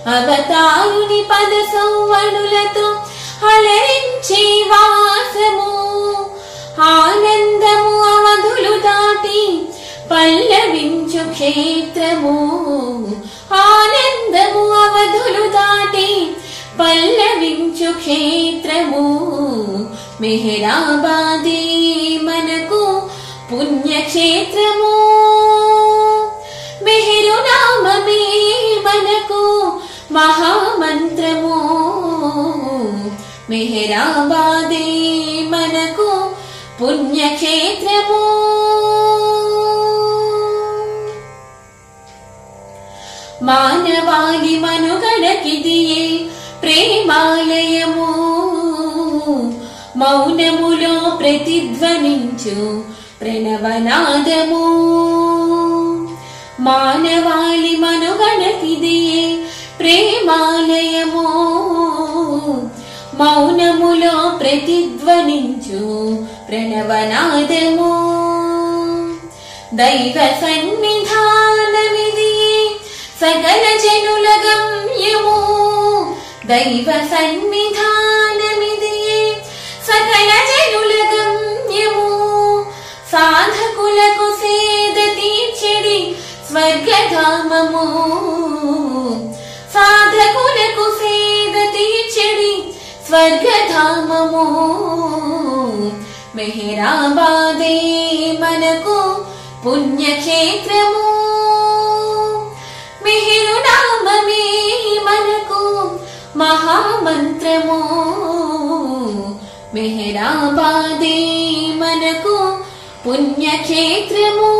అవతారుని పద సౌవడులతో అలరించే వాసము. ఆనందము అవధులు దాటి పల్లవించు క్షేత్రము. ఆనందము అవధులు దాటి పల్లవించు క్షేత్రము. మెహరాబాదీ మనకు పుణ్యక్షేత్రము. మెహరు నామమే మనకు మహామంత్రము. మెహరాబాదీ మనకు పుణ్యక్షేత్రము. మానవాళి మనుగడకిదియే ప్రేమాలయము. మౌనములో ప్రతిధ్వనించు ప్రణవనాదము. మానవాళి మనుగడకిదియే ప్రేమాలయము. మౌనములో ప్రతిధ్వనించు ప్రణవనాదము. దైవ సన్నిధానమిదియే సకల జనుల గమ్యము. దైవ సన్నిధానమిదియే సకల జనుల గమ్యము. సాధకులకు సేద తీర్చెడి స్వర్గధామము. సాధకులకు సేద తీర్చెడి స్వర్గధామము. మెహరాబాదే మనకు పుణ్యక్షేత్రము. మెహరు నామమే మనకు మహామంత్రము. మెహరాబాదే మనకు పుణ్యక్షేత్రము.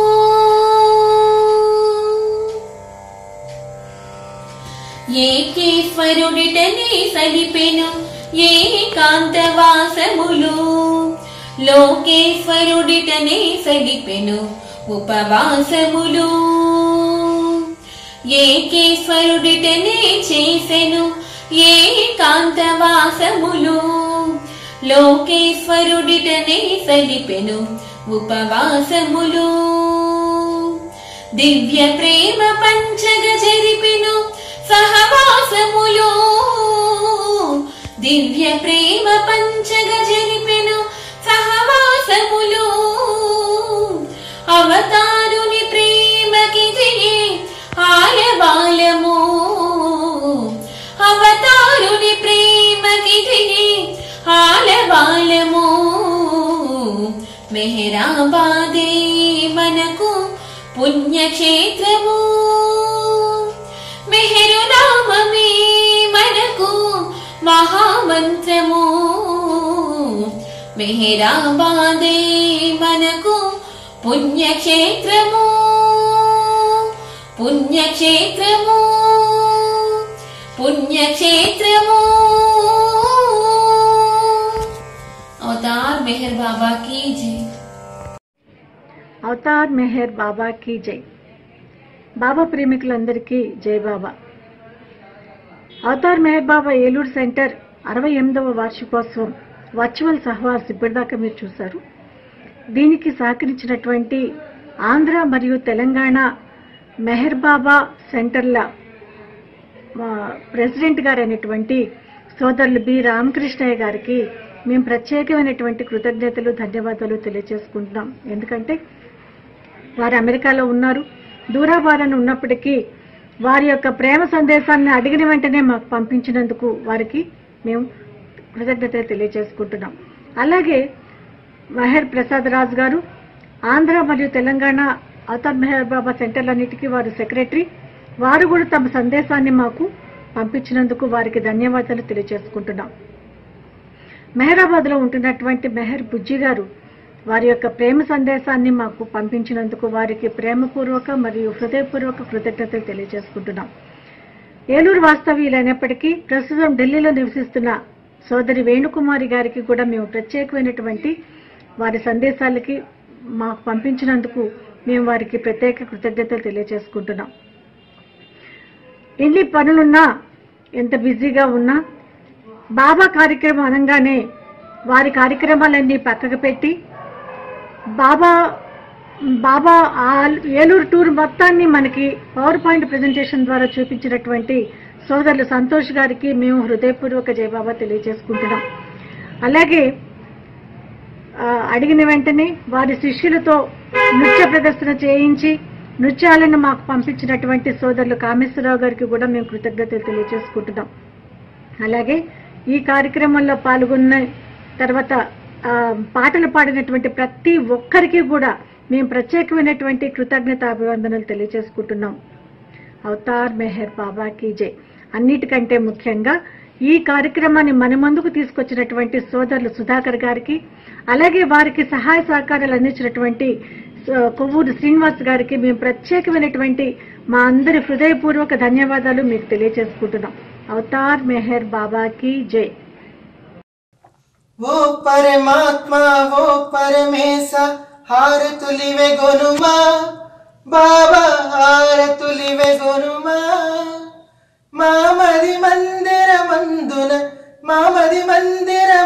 ఏకేశ్వరుడిటనే సలిపెను ఏకాంతవాసములు. లోకేశ్వరుడిటనే సలిపెను ఉపవాసములు. ఏకేశ్వరుడిటనే చేసెను ఏకాంతవాసములు. లోకేశ్వరుడిటనే సలిపెను ఉపవాసములు. దివ్య ప్రేమ పంచగ జరిపెను సహవాసములు. దివ్య ప్రేమ పంచగ జరిపెను సహవాసములు. అవతారుని ప్రేమకిదియే ఆలవాలము. అవతారుని ప్రేమకిదియే ఆలవాలము. మెహరాబాదే మనకు పుణ్యక్షేత్రము. మెహరు నామమే మనకు మహామంత్రము మెహరాబాదే మనకు పుణ్యక్షేత్రము పుణ్యక్షేత్రము పుణ్యక్షేత్రము అవతార్ మెహర్ బాబా की जय అవతార్ మెహర్ బాబా की जय బాబా ప్రేమికులందరికీ జై బాబా. అవతార్ మెహర్ బాబా ఏలూరు సెంటర్ 68వ వార్షికోత్సవం వర్చువల్ సహవాస్ ఇప్పటిదాకా మీరు చూశారు. దీనికి సహకరించినటువంటి ఆంధ్ర మరియు తెలంగాణ మెహర్ బాబా సెంటర్ల ప్రెసిడెంట్ గారు అయినటువంటి సోదరులు బి రామకృష్ణయ్య గారికి మేము ప్రత్యేకమైనటువంటి కృతజ్ఞతలు ధన్యవాదాలు తెలియజేసుకుంటున్నాం. ఎందుకంటే వారు అమెరికాలో ఉన్నారు, దూరాభారాన్ని ఉన్నప్పటికీ వారి యొక్క ప్రేమ సందేశాన్ని అడిగిన వెంటనే మాకు పంపించినందుకు వారికి మేము కృతజ్ఞతలు తెలియజేసుకుంటున్నాం. అలాగే మెహర్ ప్రసాద్ రాజ్ గారు ఆంధ్ర మరియు తెలంగాణ అవతార్ మెహర్ బాబా సెంటర్లన్నిటికీ వారు సెక్రటరీ, వారు కూడా తమ సందేశాన్ని మాకు పంపించినందుకు వారికి ధన్యవాదాలు తెలియజేసుకుంటున్నాం. మెహరాబాద్లో ఉంటున్నటువంటి మెహర్ బుజ్జి గారు వారి యొక్క ప్రేమ సందేశాన్ని మాకు పంపించినందుకు వారికి ప్రేమపూర్వక మరియు హృదయపూర్వక కృతజ్ఞతలు తెలియజేసుకుంటున్నాం. ఏలూరు వాస్తవ్యులైనప్పటికీ ప్రస్తుతం ఢిల్లీలో నివసిస్తున్న సోదరి వేణుకుమారి గారికి కూడా మేము ప్రత్యేకమైనటువంటి వారి సందేశాలకి మాకు పంపించినందుకు మేము వారికి ప్రత్యేక కృతజ్ఞతలు తెలియజేసుకుంటున్నాం. ఎన్ని పనులున్నా ఎంత బిజీగా ఉన్నా బాబా కార్యక్రమం అనగానే వారి కార్యక్రమాలన్నీ పక్కకు పెట్టి బాబా ఏలూరు టూర్ మొత్తాన్ని మనకి పవర్ పాయింట్ ప్రెజెంటేషన్ ద్వారా చూపించినటువంటి సోదరులు సంతోష్ గారికి మేము హృదయపూర్వక జయబాబా తెలియజేసుకుంటున్నాం. అలాగే అడిగిన వెంటనే వారి శిష్యులతో నృత్య ప్రదర్శన చేయించి నృత్యాలను మాకు పంపించినటువంటి సోదరులు కామేశ్వరరావు గారికి కూడా మేము కృతజ్ఞతలు తెలియజేసుకుంటున్నాం. అలాగే ఈ కార్యక్రమంలో పాల్గొన్న తర్వాత పాటలు పాడినటువంటి ప్రతి ఒక్కరికి కూడా మేము ప్రత్యేకమైనటువంటి కృతజ్ఞత అభివందనలు తెలియజేసుకుంటున్నాం. అవతార్ మెహర్ బాబా की जय. అన్నిటికంటే ముఖ్యంగా ఈ కార్యక్రమాన్ని మన ముందుకు తీసుకొచ్చినటువంటి సోదరులు సుధాకర్ గారికి, అలాగే వారికి సహాయ సహకారాలు అందించినటువంటి కొవ్వూరు శ్రీనివాస్ గారికి మేము ప్రత్యేకమైనటువంటి మా అందరి హృదయపూర్వక ధన్యవాదాలు మీకు తెలియజేసుకుంటున్నాం. అవతార్ మెహర్ బాబా की जय. वो परमात्मा वो परमेशा हार तुलिवे गोनुमा बाबा हार तुलिवे गोनुमा मामदी मंदिर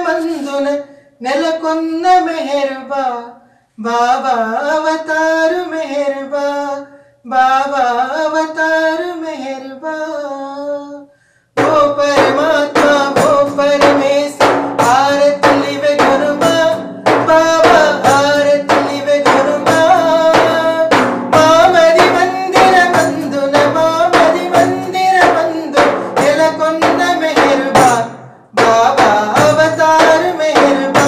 मंदुन నెలకొన్న మెహర్బా బాబా అవతారు మెహర్బా బాబా అవతారు మెహర్బా ఓ పరమాత్మా ఓ పరమేశ ఆరతులివే గురుమా బాబా ఆరతులివే గురుమా మామది మందిర మందున నెలకొన్న మెహర్బా బాబా అవతారు మెహర్బా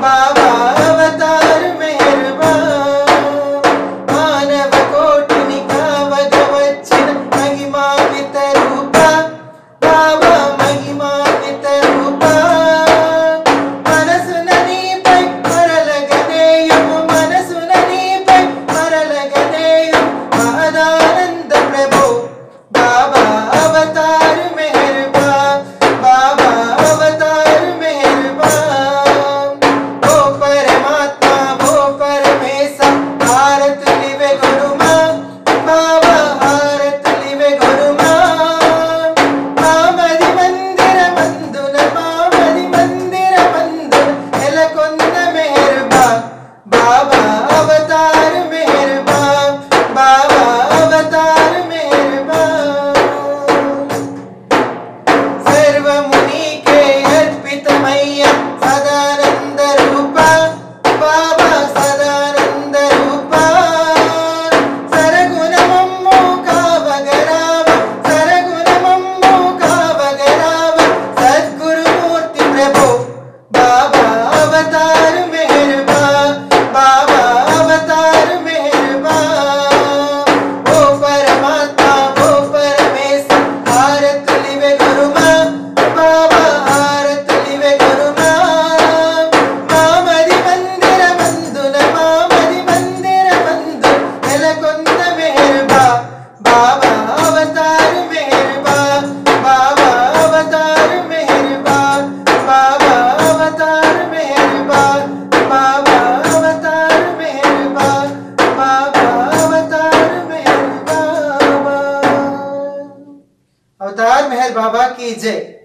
బాబా అవతారు మెహర్బా మానవ కోటిని కావగ వచ్చి अवतार मेहर बाबा की जय।